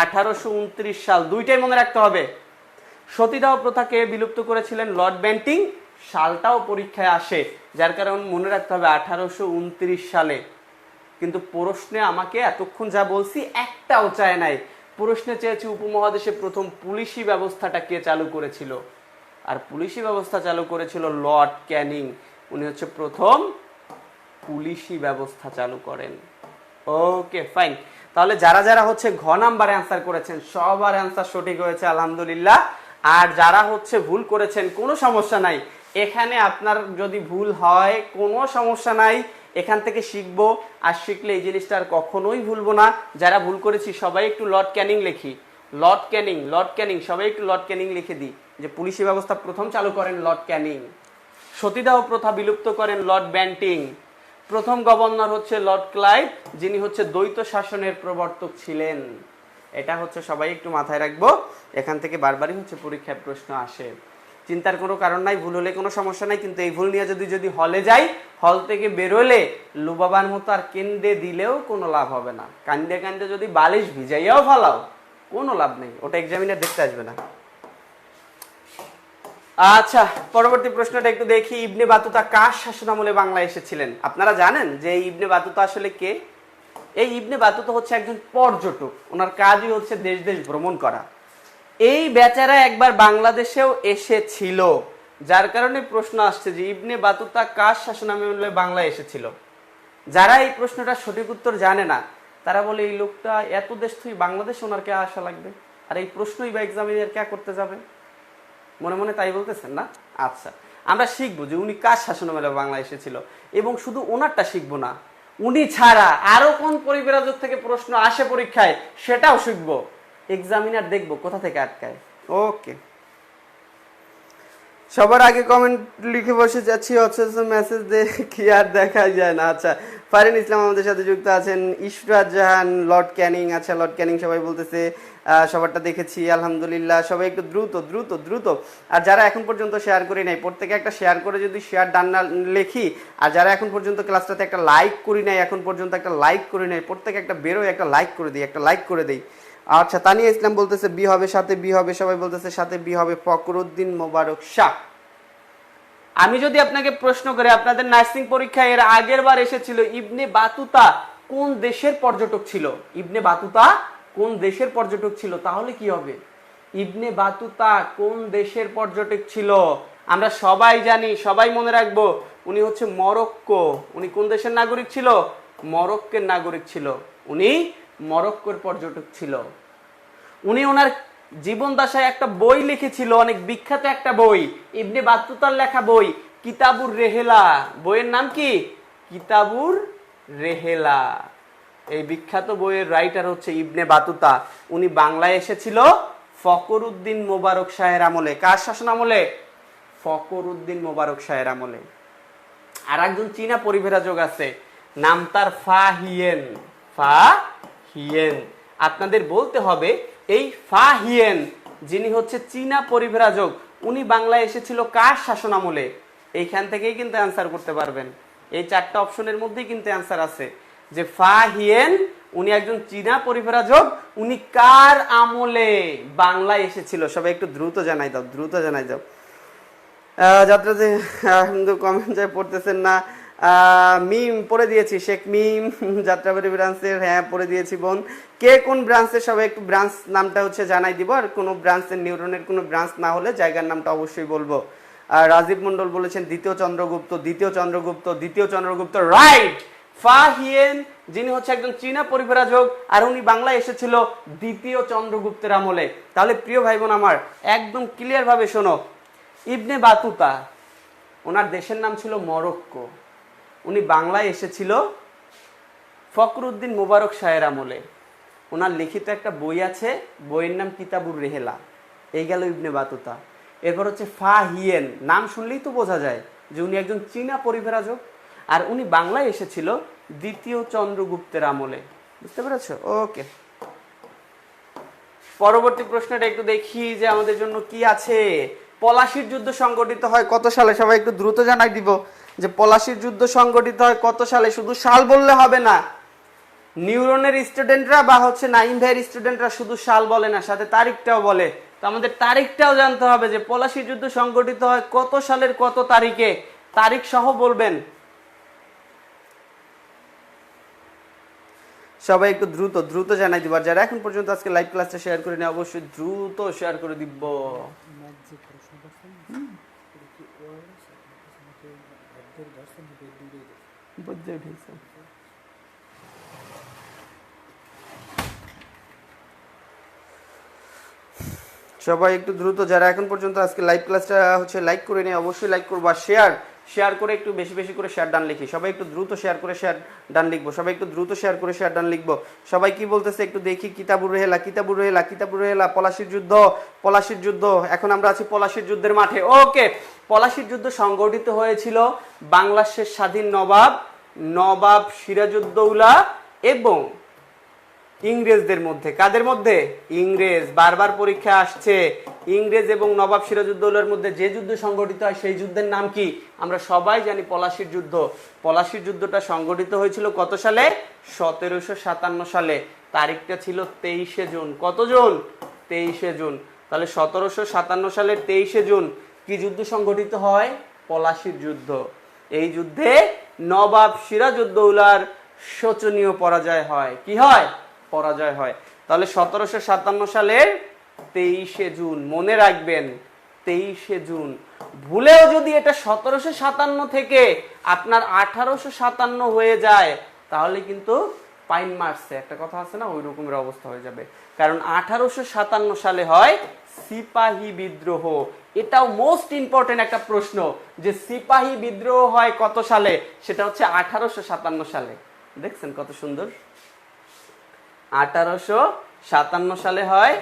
1829 সাল। দুইটাই মনে রাখতে হবে। সতীদাহ প্রথাকে বিলুপ্ত করেছিলেন লর্ড ব্যান্টিং, সালটাও পরীক্ষায় আসে, যার কারণে মনে রাখতে হবে 1829 সালে। কিন্তু প্রশ্নে আমাকে এতক্ষণ যা বলছি একটাও চায় নাই। প্রশ্নে চেয়েছি উপমহাদেশে প্রথম পুলিশি ব্যবস্থাটা কে চালু করেছিল, আর পুলিশি ব্যবস্থা চালু করেছিল লর্ড ক্যানিং। উনি হচ্ছে প্রথম পুলিশি ব্যবস্থা চালু করেন। Okay fine. তাহলে যারা যারা হচ্ছে ঘ নাম্বার অ্যান্সার করেছেন সবার অ্যান্সার সঠিক হয়েছে, আলহামদুলিল্লাহ। আর যারা হচ্ছে ভুল করেছেন কোনো সমস্যা নাই, এখানে আপনার যদি ভুল হয় কোনো সমস্যা নাই, এখান থেকে শিখবো, আর শিখলে এই জিনিসটা আর কখনোই ভুলবো না। যারা ভুল করেছি সবাই একটু লর্ড ক্যানিং লিখি, লর্ড ক্যানিং, লর্ড ক্যানিং, সবাই একটু লর্ড ক্যানিং লিখে দিই যে পুলিশি ব্যবস্থা প্রথম চালু করেন লর্ড ক্যানিং, সতীদাহ প্রথা বিলুপ্ত করেন লর্ড ব্যান্টিং, প্রথম গভর্নর হচ্ছে লর্ড ক্লাইভ, যিনি হচ্ছে দ্বৈত শাসনের প্রবর্তক ছিলেন। এটা হচ্ছে সবাই একটু মাথায় রাখবো, এখান থেকে বারবারই হচ্ছে পরীক্ষায় প্রশ্ন আসে। চিন্তার কোনো কারণ নাই, ভুল হলে কোনো সমস্যা নাই, কিন্তু এই ভুল নিয়ে যদি হলে যাই, হল থেকে বেরোলে লুবাবার মতো আর কেন্দে দিলেও কোনো লাভ হবে না। কান্দে কান্দে যদি বালিশ ভিজাইয়াও ফালাও কোনো লাভ নেই, ওটা এক্সামিনার দেখতে আসবে না। আচ্ছা, পরবর্তী প্রশ্নটা একটু দেখি। ইবনে বাতুতা কার শাসনামলে বাংলায় এসেছিলেন? আপনারা জানেন যে ইবনে বাতুতা আসলে কে? এই ইবনে বাতুতা হচ্ছে একজন পর্যটক, ওনার কাজই হচ্ছে দেশ দেশ ভ্রমণ করা। এই বেচারা একবার বাংলাদেশেও এসেছিল, যার কারণে প্রশ্ন আসছে যে ইবনে বাতুতা কার শাসনামলে বাংলায় এসেছিল। যারা এই প্রশ্নটা সঠিক উত্তর জানে না তারা বলে এই লোকটা এত দেশ থেকে বাংলাদেশ ওনার কে আসা লাগবে, আর এই প্রশ্নই বা এক্সামিনার কে করতে যাবে, মনে মনে তাই বলতেছেন না? আচ্ছা, আমরা শিখবো যে উনি কার শাসনামলে বাংলায় এসেছিল, এবং শুধু ওনারটা শিখবো না, উনি ছাড়া আরো কোন পরিব্রাজক থেকে প্রশ্ন আসে পরীক্ষায় সেটাও শিখবো। এক্সামিনার দেখবো কোথা থেকে আটকায়। ওকে, সবার আগে কমেন্ট লিখে বসে যাচ্ছি, অথচ মেসেজ কি আর দেখা যায় না। আচ্ছা, ফারিন ইসলাম আমাদের সাথে যুক্ত আছেন, ইশরাত জাহান, লর্ড ক্যানিং। আচ্ছা, লর্ড ক্যানিং সবাই বলতেছে সবারটা দেখেছি, আলহামদুলিল্লাহ। সবাই একটু দ্রুত দ্রুত দ্রুত। আর যারা এখন পর্যন্ত শেয়ার করি নাই, প্রত্যেকে একটা শেয়ার করে যদি শেয়ার ডান না লেখি, আর যারা এখন পর্যন্ত ক্লাসটাতে একটা লাইক করি নাই, এখন পর্যন্ত একটা লাইক করি নাই, প্রত্যেকে একটা বেরোয় একটা লাইক করে দিই, একটা লাইক করে দিই। আচ্ছা, তানিয়া ইসলাম বলতেছে বি হবে, সাথে বি হবে। সবাই বলতেছে সাথে বি হবে। ফকরুদ্দিন মোবারক শাহ। আমি যদি আপনাকে প্রশ্ন করি, আপনাদের নার্সিং পরীক্ষায় এর আগের বার এসেছিল ইবনে বাতুতা কোন দেশের পর্যটক ছিল, ইবনে বাতুতা কোন দেশের পর্যটক ছিল, তাহলে কি হবে? ইবনে বাতুতা কোন দেশের পর্যটক ছিল? আমরা সবাই জানি, সবাই মনে রাখবো, উনি হচ্ছে মরক্কো। উনি কোন দেশের নাগরিক ছিল? মরক্কোর নাগরিক ছিল। উনি মরক্কোর পর্যটক ছিল। উনি ওনার জীবন দশায় একটা বই লিখেছিল, অনেক বিখ্যাত একটা বই, ইবনে বাতুতার লেখা বই, কিতাবুর রেহেলা। বইয়ের নাম কি? কিতাবুর রেহেলা। এই বিখ্যাত বইয়ের রাইটার হচ্ছে ইবনে বাতুতা। উনি বাংলায় এসেছিল ফখরুদ্দিন মোবারক শাহের আমলে। কার শাসন আমলে? ফখরুদ্দিন মোবারক শাহের আমলে। আর একজন চীনা পরিব্রাজক আছে, নাম তার ফাহিয়েন। ফাহিয়েন। আপনাদের বলতে হবে এই ফাহিয়েন যিনি হচ্ছে চীনা পরিব্রাজক, উনি বাংলায় এসেছিল কার শাসন আমলে? এইখান থেকেই কিন্তু অ্যান্সার করতে পারবেন। এই চারটা অপশনের মধ্যেই কিন্তু অ্যান্সার আছে যে ফাহিয়েন উনি একজন চীনা পরিব্রাজক, উনি কার আমলে বাংলায় এসেছিল। সবাই একটু দ্রুত জানাই দাও, দ্রুত জানাই দাও। যাত্রাতে কমেন্ট যায় পড়তেছেন না। মিম পড়ে দিয়েছি, শেখ মিম যাত্রাবাড়ি ব্রাঞ্চের, হ্যাঁ পড়ে দিয়েছি বোন। কে কোন ব্রাঞ্চের সবাই একটু ব্রাঞ্চ নামটা হচ্ছে জানাই দিব, আর কোনো ব্রাঞ্চের নিউরনের কোনো ব্রাঞ্চ না হলে জায়গার নামটা অবশ্যই বলবো। আর রাজীব মন্ডল বলেছেন দ্বিতীয় চন্দ্রগুপ্ত, দ্বিতীয় চন্দ্রগুপ্ত, দ্বিতীয় চন্দ্রগুপ্ত, রাইট। ফাহিয়েন যিনি হচ্ছে একজন চীনা পরিব্রাজক, আর উনি বাংলায় এসেছিল দ্বিতীয় চন্দ্রগুপ্তের আমলে। তাহলে প্রিয় ভাই বোন আমার, একদম ক্লিয়ার ভাবে শোনো, ইবনে বাতুতা ওনার দেশের নাম ছিল মরক্কো, উনি বাংলায় এসেছিল ফখরুদ্দিন মোবারক শাহের আমলে। ওনার লিখিত একটা বই আছে, বইয়ের নাম কিতাবুর রেহেলা। এই গেল ইবনে বাতুতা। এরপর হচ্ছে ফাহিয়েন, নাম শুনলেই তো বোঝা যায় যে উনি একজন চীনা পরিব্রাজক, আর উনি বাংলায় এসেছিল দ্বিতীয় চন্দ্রগুপ্তের আমলে। বুঝতে পেরেছো? ওকে, পরবর্তী প্রশ্নটা একটু দেখি যে আমাদের জন্য কি আছে। পলাশির যুদ্ধ সংগঠিত হয় কত সালে? সবাই একটু দ্রুত জানাই দিব যে পলাশির যুদ্ধ সংগঠিত হয় কত সালে। শুধু সাল বললে হবে না, নিউরনের স্টুডেন্টরা বা হচ্ছে নাইম ভাইয়ের স্টুডেন্টরা শুধু সাল বলে না, সাথে তারিখটাও বলে। তো আমাদের তারিখটাও জানতে হবে যে পলাশির যুদ্ধ সংগঠিত হয় কত সালের কত তারিখে, তারিখ সহ বলবেন। সবাই একটু দ্রুত দ্রুত জানাই দিব। আর যারা এখন পর্যন্ত আজকে লাইভ ক্লাসটা শেয়ার করে নেয় অবশ্যই দ্রুত শেয়ার করে দিব। সবাই একটু দ্রুত, যারা এখন পর্যন্ত আজকে লাইভ ক্লাসটা হচ্ছে লাইক করে নেয় অবশ্যই লাইক করবো, আর শেয়ার করে একটু বেশি বেশি করে শেয়ার ডান লিখি। সবাই একটু দ্রুত শেয়ার করে শেয়ার ডান লিখবো, সবাই একটু দ্রুত শেয়ার করে শেয়ার ডান লিখবো। সবাই কি বলতেছে একটু দেখি। কিতাবুর রেহেলা, কিতাবুর রেহেলা, কিতাবুর রেহেলা, পলাশির যুদ্ধ, পলাশির যুদ্ধ। এখন আমরা আছি পলাশির যুদ্ধের মাঠে। ওকে, পলাশির যুদ্ধ সংগঠিত হয়েছিল বাংলাদেশের স্বাধীন নবাব সিরাজউদ্দৌলা এবং ইংরেজদের মধ্যে। কাদের মধ্যে? ইংরেজ। বারবার পরীক্ষা আসছে, ইংরেজ এবং নবাব সিরাজউদ্দৌলার মধ্যে যে যুদ্ধ সংগঠিত হয় সেই যুদ্ধের নাম কি? আমরা সবাই জানি পলাশির যুদ্ধ। পলাশির যুদ্ধটা সংগঠিত হয়েছিল কত সালে? 1757 সালে। তারিখটা ছিল 23শে জুন। কত জুন? 23শে জুন। তাহলে 1757 সালের 23শে জুন কি যুদ্ধ সংগঠিত হয়? পলাশির যুদ্ধ। এই যুদ্ধে নবাব সিরাজউদ্দৌলার শোচনীয় পরাজয় হয়। কি হয়? পরাজয় হয়। তাহলে 1757 সালের 23শে জুন মনে রাখবেন, 23 জুন। ভুলেও যদি এটা 1757 থেকে আপনার 1857 হয়ে যায় তাহলে কিন্তু পাইন মারছে, একটা কথা আছে না, ওই রকমের অবস্থা হয়ে যাবে। কারণ 1857 সালে হয় সিপাহী বিদ্রোহ। এটাও মোস্ট ইম্পর্টেন্ট একটা প্রশ্ন যে সিপাহী বিদ্রোহ হয় কত সালে, সেটা হচ্ছে 1857 সালে। দেখছেন কত সুন্দর, 1857 সালে হয়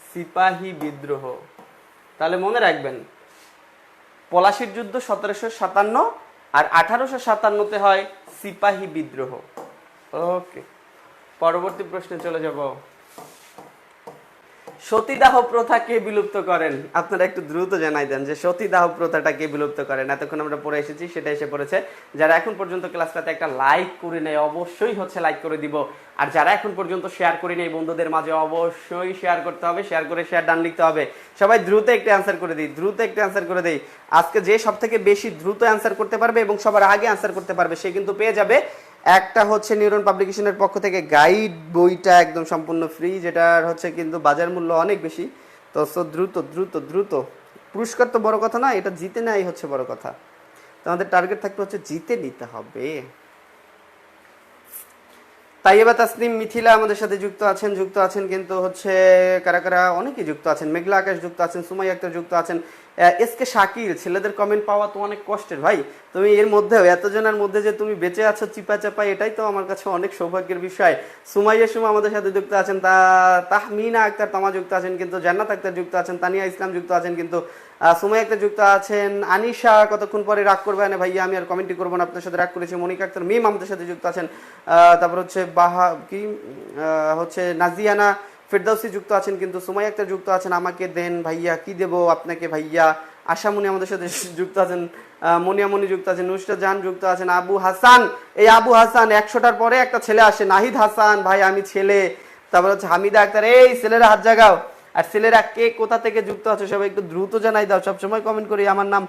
সিপাহী বিদ্রোহ। তাহলে মনে রাখবেন পলাশির যুদ্ধ 1757 আর 1857 হয় সিপাহী বিদ্রোহ। ওকে, পরবর্তী প্রশ্নে চলে যাব। সতীদাহ প্রথা কে বিলুপ্ত করেন? আপনারা একটু দ্রুত জানাই দেন যে সতীদাহ প্রথাটা কে বিলুপ্ত করেন। এতক্ষণ আমরা পড়ে এসেছি, সেটা এসে পড়েছে। যারা এখন পর্যন্ত ক্লাসটাতে একটা লাইক করে নেয় অবশ্যই হচ্ছে লাইক করে দিব, আর যারা এখন পর্যন্ত শেয়ার করে নেই বন্ধুদের মাঝে অবশ্যই শেয়ার করতে হবে, শেয়ার করে শেয়ার ডান লিখতে হবে। সবাই দ্রুত একটু অ্যান্সার করে দিই, দ্রুত একটু অ্যান্সার করে দিই। আজকে যে সব থেকে বেশি দ্রুত অ্যান্সার করতে পারবে এবং সবার আগে অ্যান্সার করতে পারবে সে কিন্তু পেয়ে যাবে একটা হচ্ছে নিউরন পাবলিকেশনের পক্ষ থেকে গাইড বইটা একদম সম্পূর্ণ ফ্রি, যেটার হচ্ছে কিন্তু বাজার মূল্য অনেক বেশি। তো দ্রুত দ্রুত দ্রুত, পুরস্কার তো বড় কথা না, এটা জিতে নেওয়াই হচ্ছে বড় কথা। তো আমাদের টার্গেট থাকতে হচ্ছে জিতে নিতে হবে। তাইয়েবা তাসনিম মিথিলা আমাদের সাথে যুক্ত আছেন কিন্তু হচ্ছে কারা কারা, অনেকেই যুক্ত আছেন। মেঘলা আকাশ যুক্ত আছেন, সুমাই আক্তার যুক্ত আছেন, এস কে শাকিল। ছেলেদের কমেন্ট পাওয়া তো অনেক কষ্টের ভাই, তুমি এর মধ্যেও এতজনের মধ্যে যে তুমি বেঁচে আছো চিপা চাপা, এটাই তো আমার কাছে অনেক সৌভাগ্যের বিষয়। সুমাইয়া সুমা আমাদের সাথে যুক্ত আছেন, তাহমিনা আক্তার তামা যুক্ত আছেন কিন্তু, জান্নাত আক্তার যুক্ত আছেন, তানিয়া ইসলাম যুক্ত আছেন কিন্তু, সুমাই আক্তার যুক্ত আছেন, আনিশা কতক্ষণ পরে রাগ করবে না ভাইয়া, আমি আর কমেন্টই করবো না, আপনার সাথে রাগ করেছি। মনিকা আক্তার মিম আমাদের সাথে যুক্ত আছেন, তারপর হচ্ছে হচ্ছে নাজিয়ানা ফেরদাউসি যুক্ত আছেন কিন্তু, সুমাই আক্তার যুক্ত আছেন, আমাকে দেন ভাইয়া, কি দেবো আপনাকে ভাইয়া। আশামণি আমাদের সাথে যুক্ত আছেন, মনিয়ামণি যুক্ত আছেন, নুসরাত জাহান যুক্ত আছেন, আবু হাসান। এই আবু হাসান 100টার পরে একটা ছেলে আসে, নাহিদ হাসান ভাই আমি ছেলে। তারপর হচ্ছে হামিদা আক্তার, এই ছেলেরা হাত জাগাও। আর ছেলেরা কে কোথা থেকে যুক্ত আছে সবাই একটু দ্রুত জানাই দাও, সবসময় কমেন্ট করি আমার নাম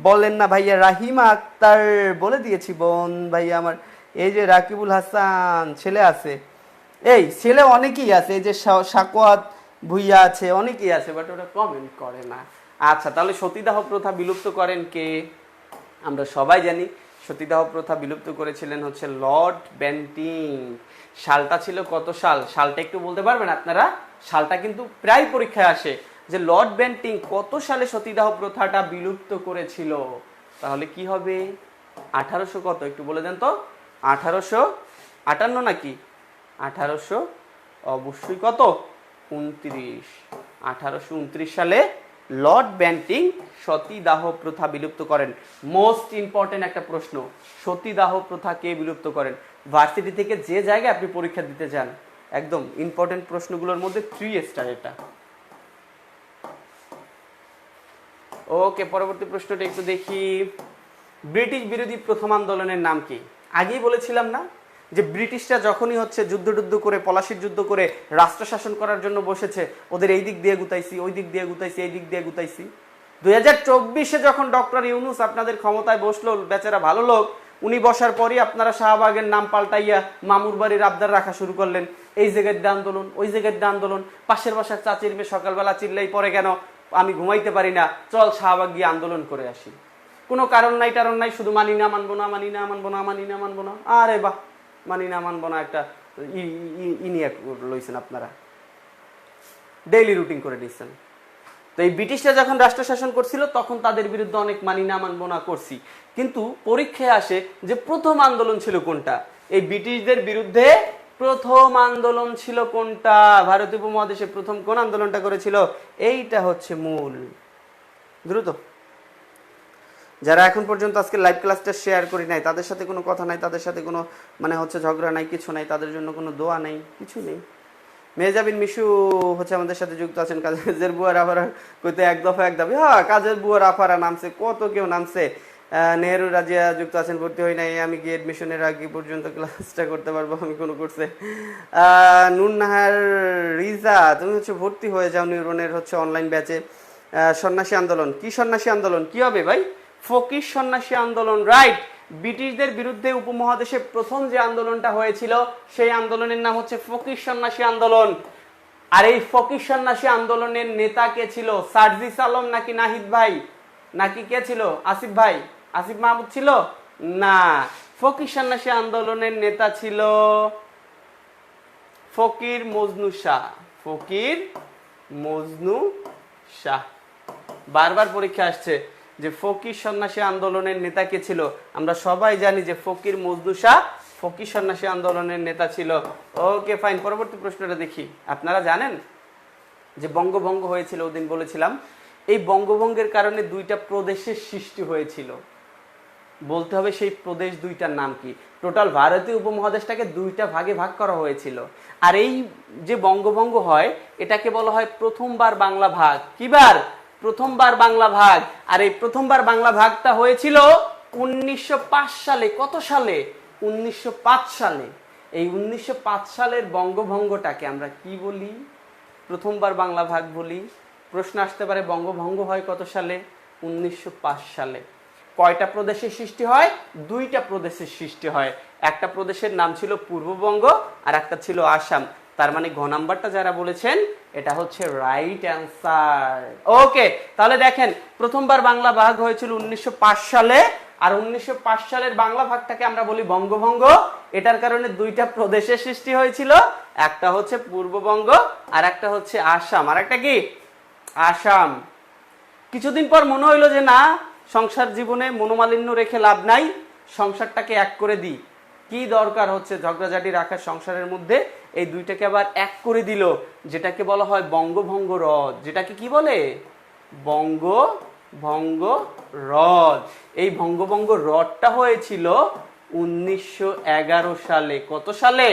বলেন না ভাইয়া। রাহিমা আক্তার বলে দিয়েছি বোন ভাইয়া আমার। এই যে রাকিবুল হাসান ছেলে আছে, এই ছেলে অনেকেই আছে, এই যে সাকোয়াত ভুইয়া আছে, অনেকেই আছে, বাট ওরা কমেন্ট করে না। আচ্ছা, তাহলে সতীদাহ প্রথা বিলুপ্ত করেন কে? আমরা সবাই জানি সতীদাহ প্রথা বিলুপ্ত করেছিলেন হচ্ছে লর্ড বেন্টিং। সালটা ছিল কত সাল? সালটা একটু বলতে পারবেন আপনারা? সালটা কিন্তু প্রায় পরীক্ষায় আসে যে লর্ড বেন্টিং কত সালে সতীদাহ প্রথাটা বিলুপ্ত করেছিল। তাহলে কি হবে? 1800 কত একটু বলে দেন তো? 1858 নাকি 1800? অবশ্যই কত? 29। 1829 সালে লর্ড বেন্টিং সতীদাহ প্রথা বিলুপ্ত করেন। মোস্ট ইম্পর্টেন্ট একটা প্রশ্ন, সতীদাহ প্রথা কে বিলুপ্ত করেন? ভার্সিটি থেকে যে জায়গায় আপনি পরীক্ষা দিতে যান, একদম ইম্পর্টেন্ট প্রশ্নগুলোর মধ্যে 3 স্টার এটা। ওকে, পরবর্তী প্রশ্নটা একটু দেখি। ব্রিটিশ বিরোধী প্রথম আন্দোলনের নাম কি? আগেই বলেছিলাম না যে ব্রিটিশরা যখনই হচ্ছে যুদ্ধ করে পলাশির যুদ্ধ করে রাষ্ট্র শাসন করার জন্য বসেছে, ওদের এই দিক দিয়ে গুতাইছি, ওই দিক দিয়ে গুতাইছি, এই দিক দিয়ে গুতাইছি। 2024-এ যখন ডক্টর ইউনূস আপনাদের ক্ষমতায় বসলো, বেচারা ভালো লোক, উনি বসার পরই আপনারা শাহবাগের নাম পাল্টাইয়া মামুর বাড়ির আবদার রাখা শুরু করলেন। এই জায়গায় দিয়ে আন্দোলন, ওই জায়গায় দিয়ে আন্দোলন, পাশের বাসার চাচির মেয়ে সকালবেলা চিল্লাই পরে কেন আমি ঘুমাইতে পারি না, চল শাহবাগ গিয়ে আন্দোলন করে আসি। কোনো কারণ নাই টারণ নাই, শুধু মানি না মানবো না, মানি না মানবো না, মানি না মানবো না। আরে বাহ, মানি না মানবো না একটা নিয়ে লইছেন আপনারা, ডেইলি রুটিন করে নিচ্ছেন। তো এই ব্রিটিশরা যখন রাষ্ট্র শাসন করছিল তখন তাদের বিরুদ্ধে অনেক মানি না মানবো না করছি, কিন্তু পরীক্ষায় আসে যে প্রথম আন্দোলন ছিল কোনটা? এই ব্রিটিশদের বিরুদ্ধে প্রথম আন্দোলন ছিল কোনটা? ভারতীয় উপমহাদেশে প্রথম কোন আন্দোলনটা করেছিল? এইটা হচ্ছে মূল। দ্রুত, যারা এখন পর্যন্ত আজকে লাইভ ক্লাসটা শেয়ার করি নাই, তাদের সাথে কোনো কথা নাই, তাদের সাথে কোনো মানে হচ্ছে ঝগড়া নাই, কিছু নাই, তাদের জন্য কোনো দোয়া নেই, কিছু নেই। মেজাবিন মিশু হচ্ছে আমাদের সাথে যুক্ত আছেন। কাজের বুয়ার আফারা কইতে এক দফা হ্যাঁ, কাজের বুয়ার আফারা নামছে, কত কেউ নামছে। নেহরু রাজিয়া যুক্ত আছেন, ভর্তি হই নাই, আমি কি এডমিশনের আগে পর্যন্ত ক্লাসটা করতে পারবো? আমি কোনো করছে। নুননাহার রিজা, তুমি হচ্ছে ভর্তি হয়ে যাও নিউরনের হচ্ছে অনলাইন ব্যাচে। সন্ন্যাসী আন্দোলন, কি সন্ন্যাসী আন্দোলন? কি হবে ভাই? ফকির সন্ন্যাসী আন্দোলন, রাইট। ব্রিটিশদের বিরুদ্ধে উপমহাদেশে প্রথম যে আন্দোলনটা হয়েছিল সেই আন্দোলনের নাম হচ্ছে ফকির সন্ন্যাসী আন্দোলন। আর এই ফকির সন্ন্যাসী আন্দোলনের নেতা কে ছিল? সার্জিস আলম নাকি নাহিদ ভাই নাকি কে ছিল? আসিফ ভাই, আসিফ মাহমুদ ছিল না। ফকির সন্ন্যাসী আন্দোলনের নেতা ছিল ফকির মজনু শাহ। ফকির মজনু শাহ। বারবার পরীক্ষা আসছে যে ফকির সন্ন্যাসী আন্দোলনের নেতা কে ছিল? আমরা সবাই জানি যে ফকির মজনু শাহ ফকির সন্ন্যাসী আন্দোলনের নেতা ছিল। ওকে ফাইন, পরবর্তী প্রশ্নটা দেখি। আপনারা জানেন যে বঙ্গভঙ্গ হয়েছিল, ওদিন বলেছিলাম এই বঙ্গভঙ্গের কারণে দুইটা প্রদেশের সৃষ্টি হয়েছিল। বলতে হবে সেই প্রদেশ দুইটার নাম কি। টোটাল ভারতীয় উপমহাদেশটাকে দুইটা ভাগে ভাগ করা হয়েছিল। আর এই যে বঙ্গভঙ্গ হয় এটাকে বলা হয় প্রথমবার বাংলা ভাগ। কিবার? প্রথমবার বাংলা ভাগ। আর এই প্রথমবার বাংলা ভাগটা হয়েছিল 1905 সালে। কত সালে? 1905 সালে। এই 1905 সালের বঙ্গভঙ্গটাকে আমরা কি বলি? প্রথমবার বাংলা ভাগ বলি। প্রশ্ন আসতে পারে বঙ্গভঙ্গ হয় কত সালে? 1905 সালে। কয়টা প্রদেশের সৃষ্টি হয়? দুইটা প্রদেশের সৃষ্টি হয়। একটা প্রদেশের নাম ছিল পূর্ববঙ্গ আর একটা ছিল আসাম। তার মানে ঘ নাম্বারটা যারা বলেছেন এটা হচ্ছে রাইট অ্যান্সার। ওকে, তাহলে দেখেন প্রথমবার বাংলা ভাগ হয়েছিল 1905 সালে। আর 1905 সালের বাংলা ভাগটাকে আমরা বলি বঙ্গভঙ্গ। এটার কারণে দুইটা প্রদেশের সৃষ্টি হয়েছিল, একটা হচ্ছে পূর্ববঙ্গ আর একটা হচ্ছে আসাম। আর একটা কি? আসাম। কিছুদিন পর মনে হইলো যে না, সংসার জীবনে মনোমালিন্য রেখে লাভ নাই, সংসারটাকে এক করে দিই। কি দরকার হচ্ছে ঝগড়াঝাটি রাখার সংসারের মধ্যে? এই দুইটাকে আবার এক করে দিল, যেটাকে বলা হয় বঙ্গভঙ্গ রদ। যেটাকে কি বলে? বঙ্গভঙ্গ রদ। এই বঙ্গভঙ্গ রদটা হয়েছিল 1911 সালে। কত সালে?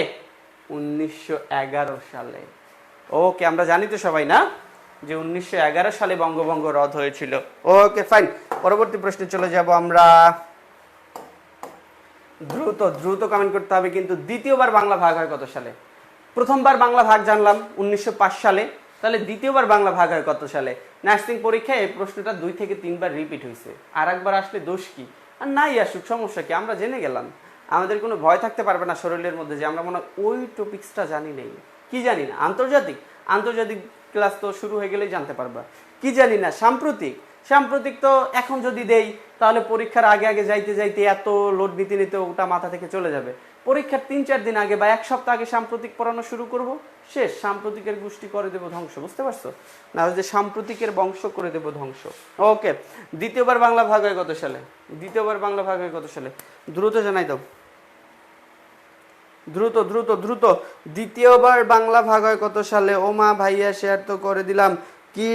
1911 সালে। ওকে, আমরা জানি তো সবাই না যে 1911 সালে বঙ্গভঙ্গ রদ হয়েছিল। ওকে ফাইন, পরবর্তী প্রশ্নে চলে যাব আমরা। দ্রুত দ্রুত কমেন্ট করতে হবে কিন্তু। দ্বিতীয়বার বাংলা ভাগ হয় কত সালে? প্রথমবার বাংলা ভাগ জানলাম 1905 সালে, তাহলে দ্বিতীয়বার বাংলা ভাগ হয় কত সালে? নার্সিং পরীক্ষায় এই প্রশ্নটা 2 থেকে 3 বার রিপিট হয়েছে। আর একবার আসলে দোষ কি? আর নাই আসুক, সমস্যা কি? আমরা জেনে গেলাম। আমাদের কোনো ভয় থাকতে পারবে না শরীরের মধ্যে যে আমরা মনে হয় ওই টপিক্সটা জানি নেই। কি জানি না? আন্তর্জাতিক আন্তর্জাতিক ক্লাস তো শুরু হয়ে গেলেই জানতে পারবা। কি জানি না? সাম্প্রতিক সাম্প্রতিক তো এখন যদি দেই তাহলে পরীক্ষার আগে আগে যাইতে যাইতে এত লোড নিতে নিতে ওটা মাথা থেকে চলে যাবে। পরীক্ষার 3-4 দিন আগে বা 1 সপ্তাহ আগে সাম্প্রতিক পড়ানো শুরু করব, শেষ। সাম্প্রতিকের গোষ্ঠী করে দেব ধ্বংস। বুঝতে পারছো না? যে সাম্প্রতিকের বংশ করে দেব ধ্বংস। ওকে, দ্বিতীয়বার বাংলা ভাগ হয় কত সালে? দ্বিতীয়বার বাংলা ভাগ হয় কত সালে? দ্রুত জানাই দাও, দ্রুত দ্রুত দ্রুত। দ্বিতীয়বার বাংলা ভাগ হয় কত সালে? ও মা ভাইয়া, শেয়ার তো করে দিলাম। কি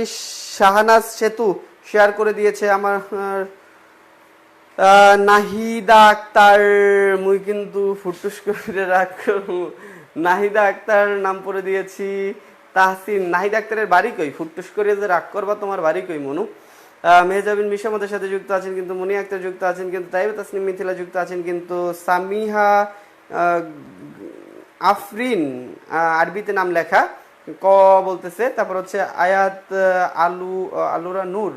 শাহানাজ সেতু শেয়ার করে দিয়েছে আমার নাহিদা আক্তার। মুই কিন্তু ফুটুস করে রাখো। নাহিদা আক্তার নাম পড়ে দিয়েছি। তাহসিন, নাহিদা আক্তারের বাড়ি কই? ফুটুস করে যে রাগ করবা, তোমার বাড়ি কই মনু? মেহজাবিন মিশা আমাদের সাথে যুক্ত আছেন কিন্তু। মনি আক্তার যুক্ত আছেন কিন্তু। তাইবা তাসনিম মিথিলা যুক্ত আছেন কিন্তু। সামিহা আফরিন, আরবিতে নাম লেখা, ক বলতেছে। তারপর হচ্ছে আয়াত আলুরা নূর।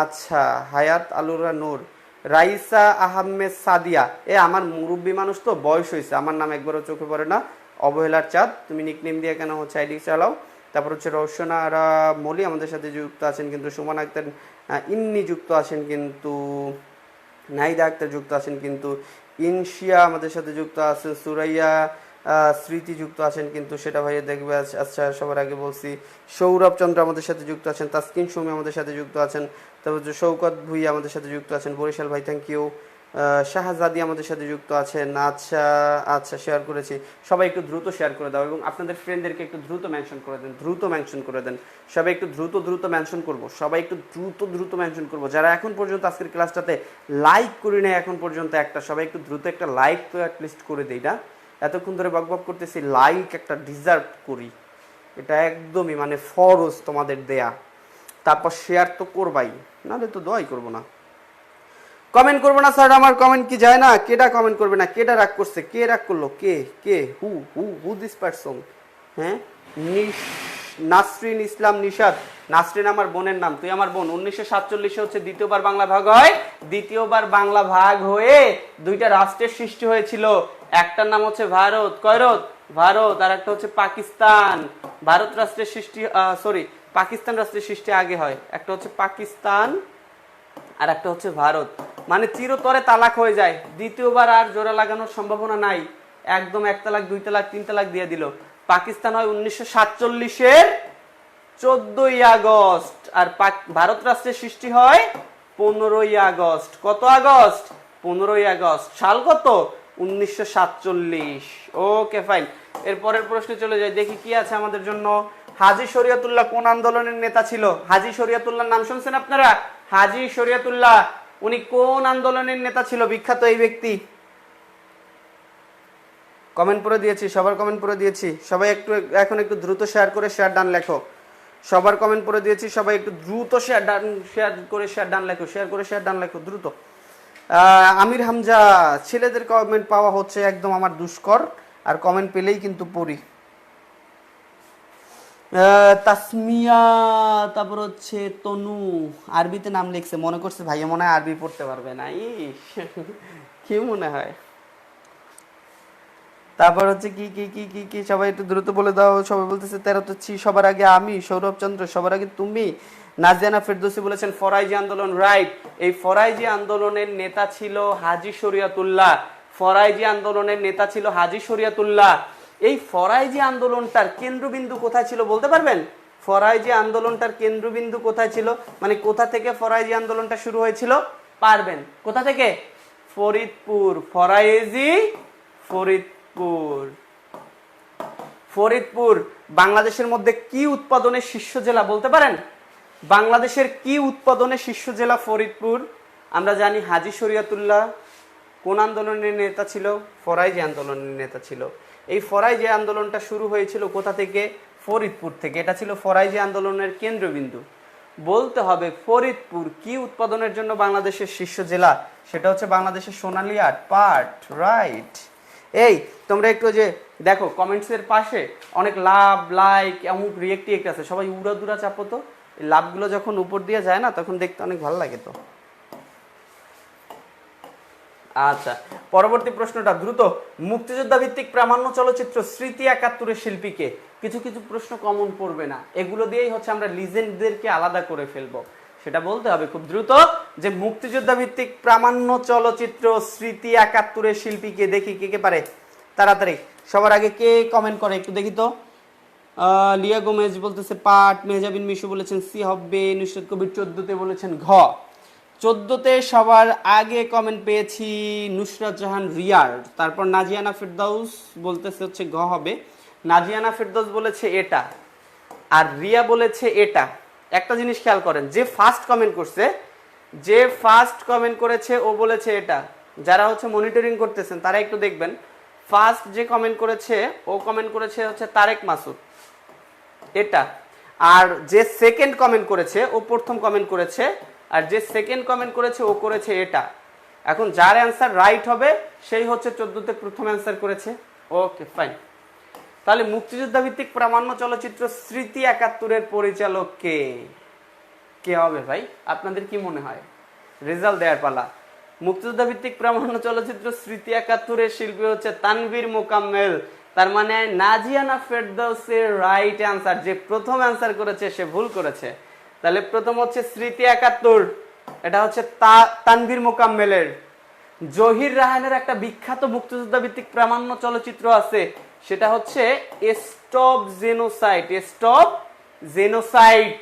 আচ্ছা, হায়াত আলুরা নূর। রাইসা আহমেদ সাদিয়া, আমার মুরব্বী মানুষ তো, বয়স হয়েছে, আমার নাম একবারও চোখে পড়ে না। অবহেলার চাঁদ, তুমি নিকনেম দিয়ে কেন হচ্ছে আইডি চালাও। তারপর হচ্ছে রওশনারা মলি আমাদের সাথে যুক্ত আছেন কিন্তু। সুমান আক্তার ইন্নি যুক্ত আছেন কিন্তু। নাহিদা আক্তার যুক্ত আছেন কিন্তু। ইনশিয়া আমাদের সাথে যুক্ত আছেন। সুরাইয়া স্মৃতি যুক্ত আছেন কিন্তু, সেটা ভাইয়া দেখবে। আচ্ছা, সবার আগে বলছি সৌরভ চন্দ্র আমাদের সাথে যুক্ত আছেন। তাসকিন সুমি আমাদের সাথে যুক্ত আছেন। তারপর শৌকত ভুইয়া আমাদের সাথে যুক্ত আছেন। বরিশাল ভাই, থ্যাংক ইউ। শাহজাদি আমাদের সাথে যুক্ত আছেন। আচ্ছা আচ্ছা, শেয়ার করেছি। সবাই একটু দ্রুত শেয়ার করে দাও এবং আপনাদের ফ্রেন্ডদেরকে একটু দ্রুত মেনশন করে দেন। দ্রুত মেনশন করে দেন। সবাই একটু দ্রুত দ্রুত মেনশন করবো। সবাই একটু দ্রুত দ্রুত মেনশন করবো। যারা এখন পর্যন্ত আজকের ক্লাসটাতে লাইক করি না এখন পর্যন্ত একটা, সবাই একটু দ্রুত একটা লাইক তো অ্যাটলিস্ট করে দিই না? এতক্ষণ ধরে বকবক করতেছি, লাইক একটা ডিজার্ভ করি, এটা একদমই মানে ফরজ তোমাদের দেয়া। তারপর শেয়ার তো করবাই, নাহলে তো দোয়াই করবো না। কমেন্ট করবো না স্যার, আমার কমেন্ট কি যায় না? কেডা কমেন্ট করবে না? কেডা রাগ করছে? কে রাগ করলো? কে কে হু হু হু দিস পারসন? হ্যাঁ, নাসরিন ইসলাম নিশাদ। নাসরিন আমার বোনের নাম, তুই আমার বোন। 1947 হচ্ছে দ্বিতীয়বার বাংলা ভাগ হয়। দ্বিতীয়বার বাংলা ভাগ হয়ে দুইটা রাষ্ট্রের সৃষ্টি হয়েছিল। একটার নাম হচ্ছে ভারত। কয় রোদ? ভারত, আর একটা হচ্ছে পাকিস্তান। ভারত রাষ্ট্রের সৃষ্টি পাকিস্তান রাষ্ট্রের সৃষ্টি আগে হয়। একটা হচ্ছে পাকিস্তান আর একটা হচ্ছে ভারত। মানে চিরতরে তালাক হয়ে যায়, দ্বিতীয়বার আর জোড়া লাগানোর সম্ভাবনা নাই, একদম 1 তালাক 2 তালাক 3 তালাক দিয়ে দিল। পাকিস্তান হয় 1947-এর 14ই আগস্ট, আর ভারত রাষ্ট্রের সৃষ্টি হয় 15ই আগস্ট। কত আগস্ট? 15ই আগস্ট। সাল কত? 1947। Okay fine. এরপরের প্রশ্নে চলে যাই, দেখি কি আছে আমাদের জন্য। হাজী শরিয়তুল্লাহ কোন আন্দোলনের নেতা ছিল? হাজী শরিয়তুল্লাহর নাম শুনছেন আপনারা? হাজী শরিয়তুল্লাহ, উনি কোন আন্দোলনের নেতা ছিল? বিখ্যাত এই ব্যক্তি। কমেন্ট করে দিয়েছি, সবার কমেন্ট করে দিয়েছি। সবাই একটু এখন একটু দ্রুত শেয়ার করে শেয়ার ডান লেখো। সবার কমেন্ট করে দিয়েছি, সবাই একটু দ্রুত শেয়ার ডান লেখো, শেয়ার করে শেয়ার ডান লেখো দ্রুত। আমির হামজা, ছেলেদের কমেন্ট পাওয়া হচ্ছে একদম আমার দুষ্কর, আর কমেন্ট পেলেই কিন্তু পড়ি। তাসমিয়া, তারপর হচ্ছে তনু, আরবিতে নাম লিখছে, মনে করছে ভাইয়া মনে হয় আরবি পড়তে পারবে না। কি মনে হয়? তারপর হচ্ছে কি কি কি কি কি সবাই একটু দ্রুত বলে দাও। সবাই বলতেছে 13 সবার আগে আমি, সৌরভ চন্দ্র সবার আগে তুমি, নাজিয়ানা ফেরদৌসী বলেছেন ফরাইজি আন্দোলন, রাইট। এই ফরাইজি আন্দোলনের নেতা ছিল হাজী শরিয়তুল্লাহ। ফরাইজি আন্দোলনের নেতা ছিল হাজী শরিয়তুল্লাহ। এই ফরাইজি আন্দোলনটার কেন্দ্রবিন্দু কোথায় ছিল বলতে পারবেন? ফরাইজি আন্দোলনটার কেন্দ্রবিন্দু কোথায় ছিল, মানে কোথা থেকে ফরাইজি আন্দোলনটা শুরু হয়েছিল? পারবেন? কোথা থেকে? ফরিদপুর। ফরাইজি ফরিদপুর। ফরিদপুর বাংলাদেশের মধ্যে কি উৎপাদনের শীর্ষ জেলা বলতে পারেন? বাংলাদেশের কি উৎপাদনের শীর্ষ জেলা? ফরিদপুর। আমরা জানি হাজী শরিয়তুল্লাহ কোন আন্দোলনের নেতা ছিল? ফরাইজি আন্দোলনের নেতা ছিল। এই ফরাইজি আন্দোলনটা শুরু হয়েছিল কোথা থেকে? ফরিদপুর থেকে। এটা ছিল ফরাইজি আন্দোলনের কেন্দ্রবিন্দু। বলতে হবে ফরিদপুর কি উৎপাদনের জন্য বাংলাদেশের শীর্ষ জেলা? সেটা হচ্ছে বাংলাদেশের সোনালী আট, পাট, রাইট। এই তোমরা একটু যে দেখো কমেন্টসের পাশে অনেক লাভ, লাইক, অমুক রিয়েক্ট আছে, সবাই উড়া দুরা চাপো তো। এই লাভগুলো যখন উপর দিয়ে যায় না, তখন দেখতে অনেক ভালো লাগে তো। আচ্ছা, পরবর্তী প্রশ্নটা দ্রুত। মুক্তিযোদ্ধা ভিত্তিক প্রামাণ্য চলচ্চিত্র স্মৃতি 71-এর শিল্পীকে? কিছু কিছু প্রশ্ন কমন পড়বে না, এগুলো দিয়েই হচ্ছে আমরা লিজেন্ডদেরকে আলাদা করে ফেলবো। সেটা বলতে হবে খুব দ্রুত, যে মুক্তিযোদ্ধা ভিত্তিক প্রামাণ্য চলচ্চিত্র স্মৃতি 71-এর শিল্পীকে? দেখি কে কে পারে তাড়াতাড়ি। সবার আগে কে কমেন্ট করে একটু দেখি তো। লিয়া গোমেজ বলতেছে পাট, মেহজাবিন মিশু বলেছেন সি হবে, নুসরাত কবির 14তে বলেছেন ঘ। 14তে সবার আগে কমেন্ট পেয়েছি নুসরাত জাহান রিয়ার। তারপর নাজিয়ানা ফেরদৌস বলতেছে হচ্ছে ঘ হবে। নাজিয়ানা ফেরদৌস বলেছে এটা, আর রিয়া বলেছে এটা। একটা জিনিস খেয়াল করেন, যে ফার্স্ট কমেন্ট করেছে ও বলেছে এটা। যারা হচ্ছে মনিটরিং করতেছেন তারা একটু দেখবেন, ফার্স্ট যে কমেন্ট করেছে ও কমেন্ট করেছে হচ্ছে তারেক মাসুদ, এটা। আর যে সেকেন্ড কমেন্ট করেছে ও প্রথম কমেন্ট করেছে, আর যে সেকেন্ড কমেন্ট করেছে ও করেছে এটা। এখন যার অ্যান্সার রাইট হবে সেই হচ্ছে 14তে প্রথম অ্যান্সার করেছে। Okay fine. তাহলে মুক্তিযোদ্ধা ভিত্তিক প্রামাণ্য চলচ্চিত্র স্মৃতি 71-এর পরিচালক কে? কে হবে ভাই? আপনাদের কি মনে হয়? রেজাল্ট দেওয়ার পালা। মুক্তিযোদ্ধা ভিত্তিক প্রামাণ্য চলচ্চিত্র স্মৃতি 71-এর শিল্পী হচ্ছে তানভীর মোকাম্মেল। তার মানে নাজিয়ানা ফেরদৌসের রাইট অ্যান্সার। যে প্রথম অ্যান্সার করেছে সে ভুল করেছে। তাহলে প্রথম হচ্ছে স্মৃতি 71, এটা হচ্ছে তানভীর মোকাম্মেলের। জহির রায়হানের একটা বিখ্যাত মুক্তিযোদ্ধা ভিত্তিক প্রামাণ্য চলচ্চিত্র আছে, সেটা হচ্ছে স্টপ জেনোসাইড। স্টপ জেনোসাইড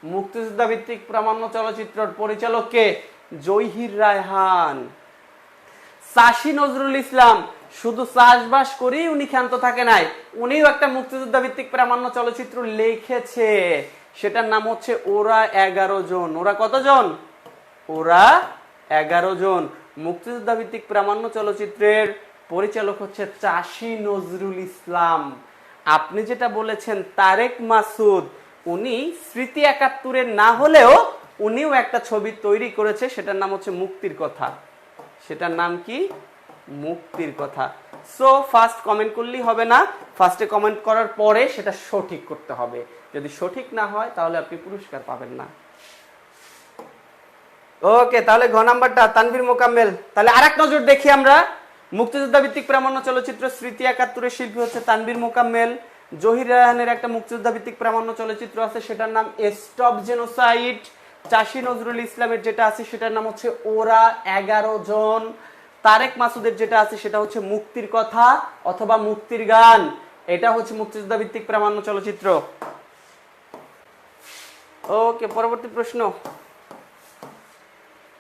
মুক্তিযোদ্ধা ভিত্তিক প্রামাণ্য চলচ্চিত্রের পরিচালক কে? জহির রায়হান। চাষী নজরুল ইসলাম শুধু চাষবাস করেই উনি ক্ষান্ত থাকে নাই, উনিও একটা মুক্তিযোদ্ধা ভিত্তিক প্রামাণ্য চলচ্চিত্র লিখেছে, সেটার নাম হচ্ছে ওরা 11 জন। ওরা কতজন? ওরা 11 জন। মুক্তিযোদ্ধা ভিত্তিক প্রামাণ্য চলচ্চিত্রের পরিচালক হচ্ছে চাষী নজরুল ইসলাম। আপনি যেটা বলেছেন তারেক মাসুদ, উনি স্মৃতি 71-এর না হলেও উনিও একটা ছবি তৈরি করেছে, সেটার নাম হচ্ছে মুক্তির কথা। সেটার নাম কি? মুক্তির কথা। সো ফার্স্ট কমেন্ট করলেই হবে না, ফার্স্টে কমেন্ট করার পরে সেটা সঠিক করতে হবে। যদি সঠিক না হয় তাহলে আপনি পুরস্কার পাবেন না। ওকে, তাহলে ঘ নাম্বারটা তানভীর মোকাম্মেল। তাহলে আরেক নজর দেখি আমরা, মুক্তিযোদ্ধা ভিত্তিক প্রামাণ্য চলচ্চিত্র স্মৃতি ৭১-এর শিল্পী হচ্ছে তানভীর মোকাম্মেল। জহির রায়হানের একটা মুক্তিযোদ্ধা ভিত্তিক প্রামাণ্য চলচ্চিত্র আছে, সেটার নাম স্টপ জেনোসাইড। চাষী নজরুল ইসলামের যেটা আছে সেটার নাম হচ্ছে ওরা 11 জন। তারেক মাসুদের যেটা আছে সেটা হচ্ছে মুক্তির কথা অথবা মুক্তির গান, এটা হচ্ছে মুক্তিযোদ্ধা ভিত্তিক প্রামাণ্য চলচ্চিত্র। ওকে, পরবর্তী প্রশ্ন।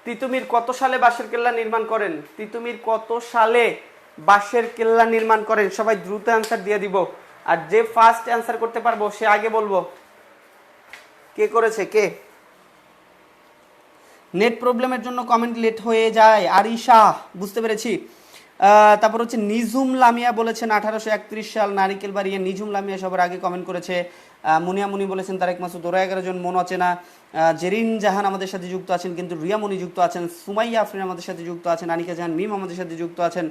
তিতুমির কত সালে বাঁশের কেল্লা নির্মাণ করেন? তিতুমির কত সালে বাঁশের কেল্লা নির্মাণ করেন? সবাই দ্রুত অ্যান্সার দিয়ে দিব, আর যে ফার্স্ট অ্যান্সার করতে পারবো সে আগে বলবো কে করেছে। কে? নেট প্রবলেমের জন্য কমেন্ট লেট হয়ে যায়। আরিশা, বুঝতে পেরেছি। তারপর হচ্ছে নিঝুম লামিয়া বলেছেন 1831 সাল নারিকেল বাড়িয়ে। নিঝুম লামিয়া সবার আগে কমেন্ট করেছে। মুনিয়া মুনি বলেছেন তারেক মাসুদ ওরা 11 জন। মন অচেনা জেরিন জাহান আমাদের সাথে যুক্ত আছেন, কিন্তু রিয়া মনি যুক্ত আছেন। সুমাইয়া আফরিন আমাদের সাথে যুক্ত আছেন। আনিকা জাহান মিম আমাদের সাথে যুক্ত আছেন।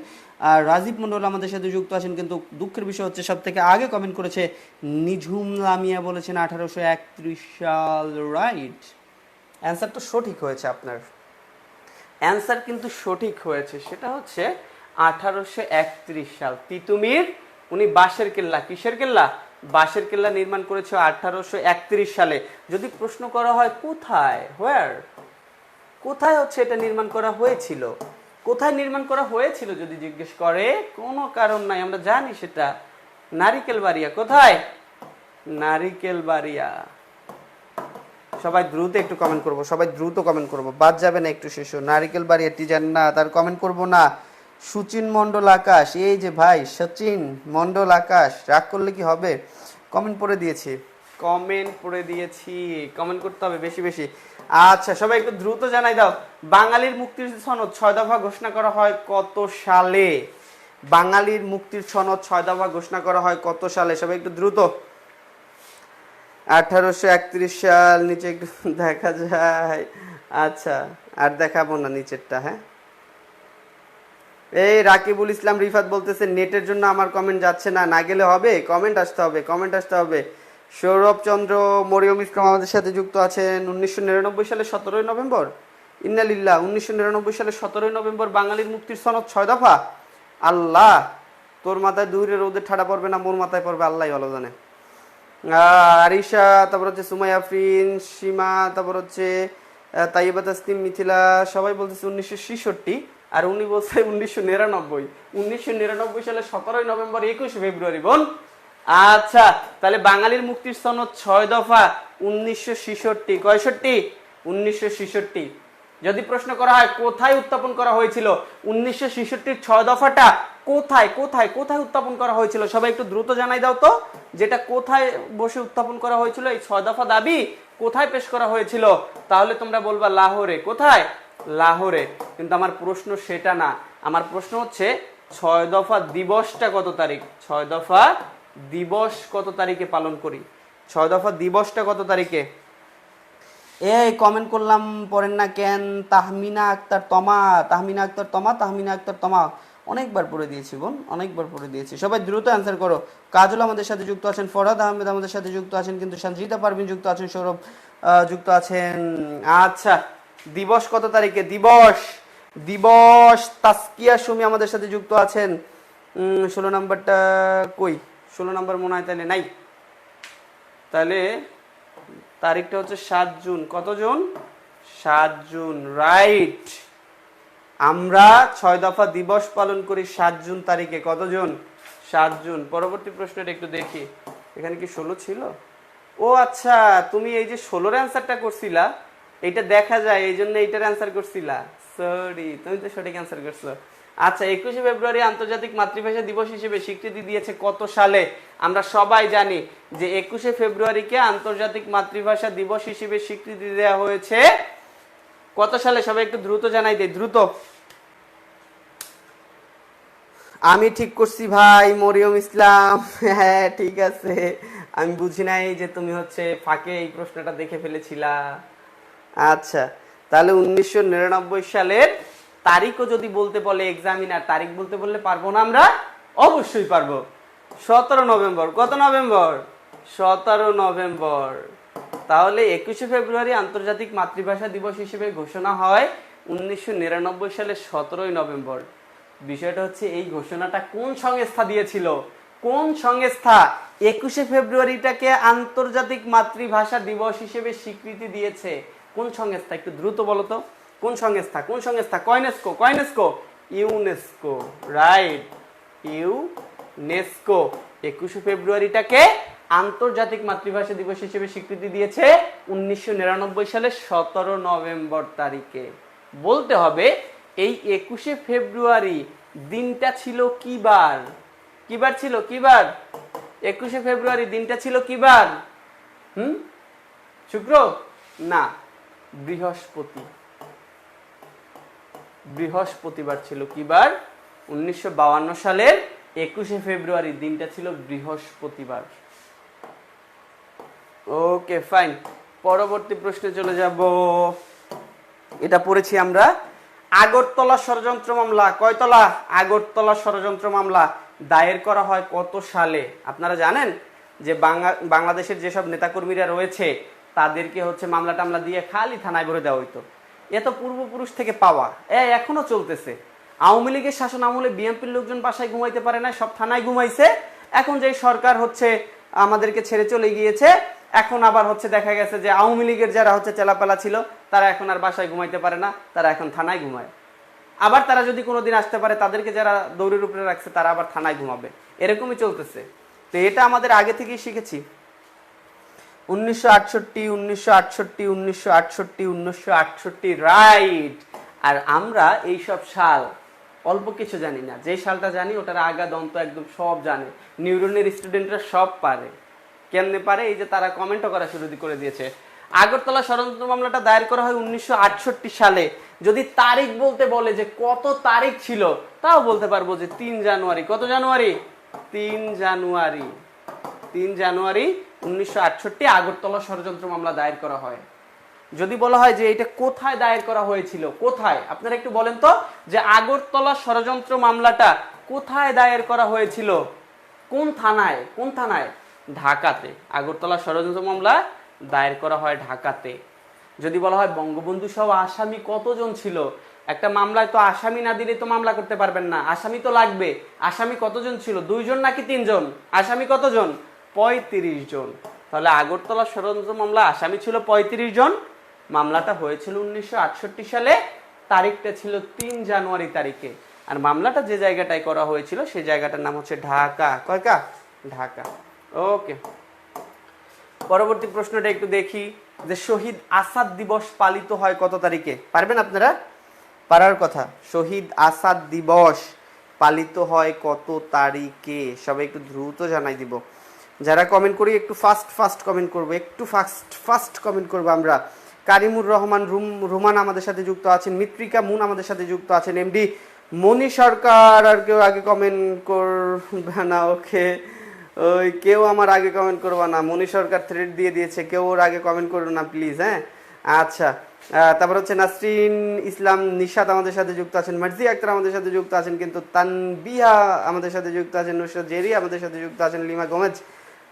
আর রাজীব মন্ডল আমাদের সাথে যুক্ত আছেন, কিন্তু দুঃখের বিষয় হচ্ছে সব থেকে আগে কমেন্ট করেছে নিঝুম লামিয়া, বলেছেন 1831 সাল। রাইট, অ্যান্সার তো সঠিক হয়েছে আপনার। অ্যান্সার কিন্তু সঠিক হয়েছে, সেটা হচ্ছে 1831 সাল। তিতুমির উনি বাঁশের কেল্লা, কিসের কেল্লা? বাঁশের কেল্লা নির্মাণ করেছে 1831 সালে। যদি প্রশ্ন করা হয় কোথায়, হোয়ার, কোথায় হচ্ছে এটা নির্মাণ করা হয়েছিল, কোথায় নির্মাণ করা হয়েছিল যদি জিজ্ঞেস করে, কোনো কারণ নাই, আমরা জানি সেটা নারিকেল বাড়িয়া। কোথায়? নারিকেল বাড়িয়া। সবাই দ্রুত একটু কমেন্ট করবো, সবাই দ্রুত কমেন্ট করবো, বাদ যাবে না একটু শেষ। নারিকেল বাড়িয়া টিজার না, তার কমেন্ট করবো না। সুচিন মন্ডল আকাশ, এই যে ভাই সচিন মন্ডল আকাশ, রাগ করলে কি হবে? কমেন্ট পড়ে দিয়েছি, কমেন্ট পড়ে দিয়েছি, কমেন্ট করতে হবে বেশি বেশি। আচ্ছা, সবাই একটু দ্রুত জানাই দাও, বাঙালির মুক্তির সনদ 6 দফা ঘোষণা করা হয় কত সালে? বাঙালির মুক্তির সনদ 6 দফা ঘোষণা করা হয় কত সালে? সবাই একটু দ্রুত। 1831 সাল, নিচে একটু দেখা যায়। আচ্ছা, আর দেখাবো না নিচেরটা। হ্যাঁ, এই রাকিবুল ইসলাম রিফাত বলতেছে নেটের জন্য আমার কমেন্ট যাচ্ছে না। না গেলে হবে, কমেন্ট আসতে হবে, কমেন্ট আসতে হবে। সৌরভ চন্দ্র মরিয়ম ইসলাম আমাদের সাথে যুক্ত আছেন। 1999 সালে 17 নভেম্বর, ইন্নালিল্লাহ, 1999 সালে 17 নভেম্বর বাঙালির মুক্তির সনদ 6 দফা। আল্লাহ, তোর মাথায় দূরে রোদের ঠাডা পড়বে না মোর মাথায় পড়বে, আল্লাহ ভালো জানে। আরিশা, তারপর হচ্ছে সুমাই আফরিন, সীমা, তারপর হচ্ছে তাইবা তাসনিম, মিথিলা, সবাই বলতেছে 1966, আর উনি বলছে 1999। 1999 সালে 17 নভেম্বর, 21 ফেব্রুয়ারি। বোন, আচ্ছা, তাহলে বাঙালির মুক্তির সনদ 6 দফা 1966। কয়ষট্টি? 1966। যদি প্রশ্ন করা হয় কোথায় উত্থাপন করা হয়েছিল 1966 6 দফাটা, কোথায় কোথায় কোথায় উত্থাপন করা হয়েছিল? সবাই একটু দ্রুত জানাই দাও তো, যেটা কোথায় বসে উত্থাপন করা হয়েছিল, এই 6 দফা দাবি কোথায় পেশ করা হয়েছিল? তাহলে তোমরা বলবা লাহোরে। কোথায়? লাহোরে। কিন্তু আমার প্রশ্ন সেটা না, আমার প্রশ্ন হচ্ছে 6 দফা দিবসটা কত তারিখ? 6 দফা দিবস কত তারিখে পালন করি? 6 দফা দিবসটা কত তারিখে? এই কমেন্ট করলাম পড়েন না কেন? তাহমিনা আক্তার তমা, তাহমিনা আক্তার তমা, তাহমিনা আক্তার তমা, অনেকবার পড়ে দিয়েছি বোন, অনেকবার পড়ে দিয়েছি। সবাই দ্রুত অ্যান্সার করো। কাজল আমাদের সাথে যুক্ত আছেন, ফরহাদ আহমেদ আমাদের সাথে যুক্ত আছেন, কিন্তু সঞ্জিতা পারভিন যুক্ত আছেন, সৌরভ যুক্ত আছেন। আচ্ছা, দিবস কত তারিখে? দিবস দিবস তাসকিয়া সুমি আমাদের সাথে যুক্ত আছেন। 16 নাম্বারটা কই? 16 নাম্বার মনে হয় তাহলে নাই, তাহলে তারিখটা হচ্ছে 7 জুন। কত জুন? 7 জুন। রাইট, আমরা 6 দফা দিবস পালন করি 7 জুন তারিখে। কত জুন? 7 জুন। পরবর্তী প্রশ্নটা একটু দেখি, এখানে কি 16 ছিল? ও আচ্ছা, তুমি এই যে 16-র অ্যান্সারটা করছিলা, এটা দেখা যায়, এই জন্য এইটার অ্যান্সার করছিলা। সরি, তুমি তো সঠিক অ্যান্সার করছো। আচ্ছা, 21 ফেব্রুয়ারি আন্তর্জাতিক মাতৃভাষা দিবস হিসেবে স্বীকৃতি দিয়েছে কত সালে? আমরা সবাই জানি যে 21 ফেব্রুয়ারিকে আন্তর্জাতিক মাতৃভাষা দিবস হিসেবে স্বীকৃতি দেওয়া হয়েছে কত সালে? সবাই একটু দ্রুত জানাই দেয়, দ্রুত। আমি ঠিক করছি ভাই, মরিয়ম ইসলাম। হ্যাঁ ঠিক আছে, আমি বুঝি নাই যে তুমি হচ্ছে ফাঁকে এই প্রশ্নটা দেখে ফেলেছিলা। আচ্ছা, তাহলে 1999 সালের তারিখও যদি বলতে বলে এক্সামিনার, তারিখ বলতে বললে পারবো না আমরা? অবশ্যই পারবো। 17 নভেম্বর। কত নভেম্বর? 17 নভেম্বর। তাহলে 21 ফেব্রুয়ারি আন্তর্জাতিক মাতৃভাষা দিবস হিসেবে ঘোষণা হয় 1999 সালের 17 নভেম্বর। বিষয়টা হচ্ছে এই ঘোষণাটা কোন সংস্থা দিয়েছিল? কোন সংস্থা 21শে ফেব্রুয়ারিটাকে আন্তর্জাতিক মাতৃভাষা দিবস হিসেবে স্বীকৃতি দিয়েছে? কোন সংস্থা? একটু দ্রুত বলো তো, কোন সংস্থা? কোন সংস্থা? কয়নেস্কো, কয়নেস্কো, ইউনেস্কো, রাইট, ইউনেস্কো 21শে ফেব্রুয়ারিটাকে আন্তর্জাতিক মাতৃভাষা দিবস হিসেবে স্বীকৃতি দিয়েছে 1999 সালের 17 নভেম্বর তারিখে। বলতে হবে এই 21শে ফেব্রুয়ারি দিনটা ছিল কি বার? কি বার ছিল? কি বার? 21শে ফেব্রুয়ারি দিনটা ছিল কি বার? শুক্র না, বৃহস্পতি। বৃহস্পতিবার ছিল। কি বার? 1952 সালের 21শে ফেব্রুয়ারি দিনটা ছিল বৃহস্পতিবার। ওকে ফাইন, পরবর্তী প্রশ্নে চলে যাব। এটা পড়েছি আমরা, আগরতলা ষড়যন্ত্র মামলা। কয়তলা? আগরতলা ষড়যন্ত্র মামলা দায়ের করা হয় কত সালে? আপনারা জানেন যে বাংলাদেশের যেসব নেতাকর্মীরা রয়েছে তাদেরকে হচ্ছে মামলা টামলা দিয়ে খালি থানায় ভরে দেওয়া হইতো। এ তো পূর্বপুরুষ থেকে পাওয়া, এখনো চলতেছে। আওয়ামী লীগের শাসন আমলে বিএনপির লোকজন বাসায় ঘুমাইতে পারে না, সব থানায় ঘুমাইছে। এখন যে সরকার হচ্ছে আমাদেরকে ছেড়ে চলে গিয়েছে, এখন আবার হচ্ছে দেখা গেছে যে আওয়ামী লীগের যারা হচ্ছে চেলাপেলা ছিল তারা এখন আর বাসায় ঘুমাইতে পারে না, তারা এখন থানায় ঘুমায়। আবার তারা যদি কোনোদিন আসতে পারে, তাদেরকে যারা দৌড়ের উপরে রাখছে তারা আবার থানায় ঘুমাবে। এরকমই চলতেছে। তো এটা আমাদের আগে থেকেই শিখেছি। 1968, 1968, 1968, 1968, রাইট। আর আমরা এইসব সাল অল্প কিছু জানি না, যে সালটা জানি ওটার আগা দন্ত একদম সব জানে। নিউরনের স্টুডেন্টরা সব পারে। কেমনে পারে? এই যে তারা কমেন্টও করা শুরু করে দিয়েছে। আগরতলা ষড়যন্ত্র মামলাটা দায়ের করা হয় 1968 সালে। যদি তারিখ বলতে বলে যে কত তারিখ ছিল, তাও বলতে পারবো যে 3 জানুয়ারি। কত জানুয়ারি? 3 জানুয়ারি। 3 জানুয়ারি 1968 আগরতলা ষড়যন্ত্র মামলা দায়ের করা হয়। যদি বলা হয় যে এটা কোথায় দায়ের করা হয়েছিল, কোথায়? আপনারা একটু বলেন তো যে আগরতলা ষড়যন্ত্র মামলাটা কোথায় দায়ের করা হয়েছিল? কোন থানায়? কোন থানায়? ঢাকাতে। আগরতলা ষড়যন্ত্র মামলা দায়ের করা হয় ঢাকাতে। যদি বলা হয় বঙ্গবন্ধু সহ আসামি কতজন ছিল, একটা মামলায় তো আসামি না দিলে তো মামলা করতে পারবেন না, আসামি তো লাগবে। আসামি কতজন ছিল? 2 জন নাকি 3 জন? আসামি কতজন? 35 জন। তাহলে আগরতলা ষড়যন্ত্র মামলা আসামি ছিল 35 জন। মামলাটা হয়েছিল 1968 সালে, তারিখটা ছিল 3 জানুয়ারি তারিখে। আর মামলাটা যে জায়গাটায় করা হয়েছিল সেই জায়গাটার নাম হচ্ছে ঢাকা। কয়কা? ঢাকা। ওকে, পরবর্তী প্রশ্নটা একটু দেখি যে শহীদ আসাদ দিবস পালিত হয় কত তারিখে? পারবেন আপনারা? পারার কথা। শহীদ আসাদ দিবস পালিত হয় কত তারিখে? সবাই একটু দ্রুত জানাই দিব। যারা কমেন্ট করি একটু ফাস্ট কমেন্ট করবো, একটু ফাস্ট কমেন্ট করবো আমরা। কারিমুর রহমান রুমান আমাদের সাথে যুক্ত আছেন, মিত্রিকা মুন আমাদের সাথে যুক্ত আছেন, এমডি মনি সরকার। আর কেউ আগে কমেন্ট করবে না? ওকে, ওই কেউ আমার আগে কমেন্ট করবা না। মনি সরকার থ্রেড দিয়ে দিয়েছে, কেউ ওর আগে কমেন্ট করো না প্লিজ। হ্যাঁ, আচ্ছা। তারপর হচ্ছে নাসরিন ইসলাম নিশাদ আমাদের সাথে যুক্ত আছেন, মার্জি আক্তার আমাদের সাথে যুক্ত আছেন, কিন্তু তানবিহা আমাদের সাথে যুক্ত আছেন, নুসরাত জেরি আমাদের সাথে যুক্ত আছেন, লিমা গোমেজ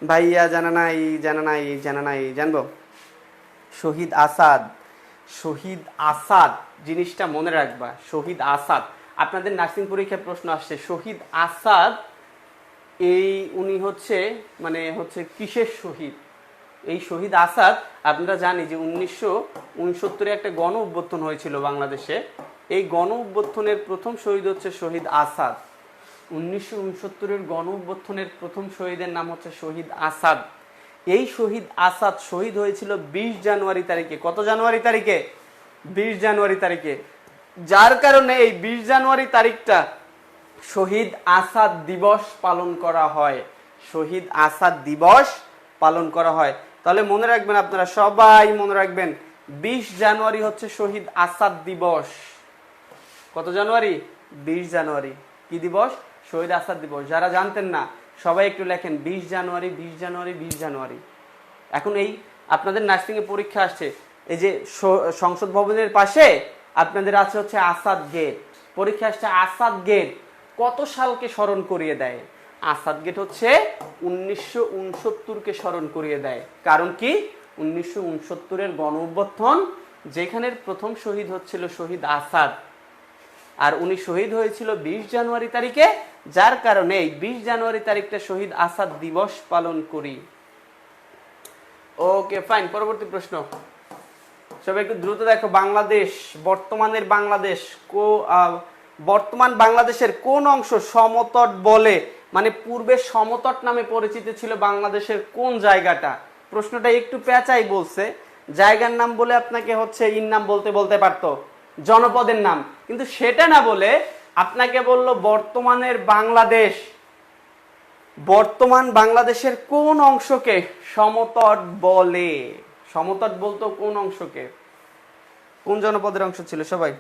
ভাইয়া জানা নাই জানবো। শহীদ আসাদ, শহীদ আসাদ জিনিসটা মনে রাখবা। শহীদ আসাদ, আপনাদের নার্সিং পরীক্ষায় প্রশ্ন আসছে শহীদ আসাদ উনি হচ্ছে কিসের শহীদ? এই শহীদ আসাদ আপনারা জানি যে 1969 একটা গণ অভ্যুত্থান হয়েছিল বাংলাদেশে। এই গণ অভ্যুত্থানের প্রথম শহীদ হচ্ছে শহীদ আসাদ। 1969 গণ অভ্যুত্থানের প্রথম শহীদের নাম হচ্ছে শহীদ আসাদ। এই শহীদ আসাদ শহীদ হয়েছিল 20 জানুয়ারি তারিখে। কত জানুয়ারি তারিখে? 20 জানুয়ারি তারিখে। যার কারণে এই 20 জানুয়ারি তারিখটা শহীদ আসাদ দিবস পালন করা হয়। শহীদ আসাদ দিবস পালন করা হয়। তাহলে মনে রাখবেন, আপনারা সবাই মনে রাখবেন, 20 জানুয়ারি হচ্ছে শহীদ আসাদ দিবস। কত জানুয়ারি? 20 জানুয়ারি। কি দিবস? শহীদ আসাদ দিবস। যারা জানতেন না সবাই একটু লেখেন 20 জানুয়ারি, 20 জানুয়ারি, 20 জানুয়ারি। এখন এই আপনাদের নার্সিং এ পরীক্ষা আসছে, এই যে সংসদ ভবনের পাশে আপনাদের আছে হচ্ছে আসাদ গেট। পরীক্ষা আসছে আসাদ গেট কত সালকে স্মরণ করিয়ে দেয়? আসাদ গেট হচ্ছে 1969 কে স্মরণ করিয়ে দেয়। কারণ কি? 1969 গণ অভ্যুত্থান, যেখানের প্রথম শহীদ হচ্ছিল শহীদ আসাদ। আর উনি শহীদ হয়েছিল 20 জানুয়ারি তারিখে, যার কারণে এই 20 জানুয়ারি তারিখটা শহীদ আসাদ দিবস পালন করি। ওকে ফাইন, পরবর্তী প্রশ্ন। সবাই একটু দ্রুত দেখো, বাংলাদেশ, বর্তমানের বাংলাদেশ বর্তমান বাংলাদেশের কোন অংশ সমতট বলে, মানে পূর্বে সমতট নামে পরিচিত ছিল বাংলাদেশের কোন জায়গাটা? প্রশ্নটা একটু পেঁচাই বলছে, জায়গার নাম বলে আপনাকে হচ্ছে ইন নাম বলতে পারতো, জনপদের নাম, কিন্তু সেটা না বলে আপনাকে বলল বর্তমানের বাংলাদেশ, বর্তমান বাংলাদেশের কোন অংশকে সমতট বলে? সমতট বলতো কোন অংশকে? কোন জনপদের অংশ ছিল সবাই?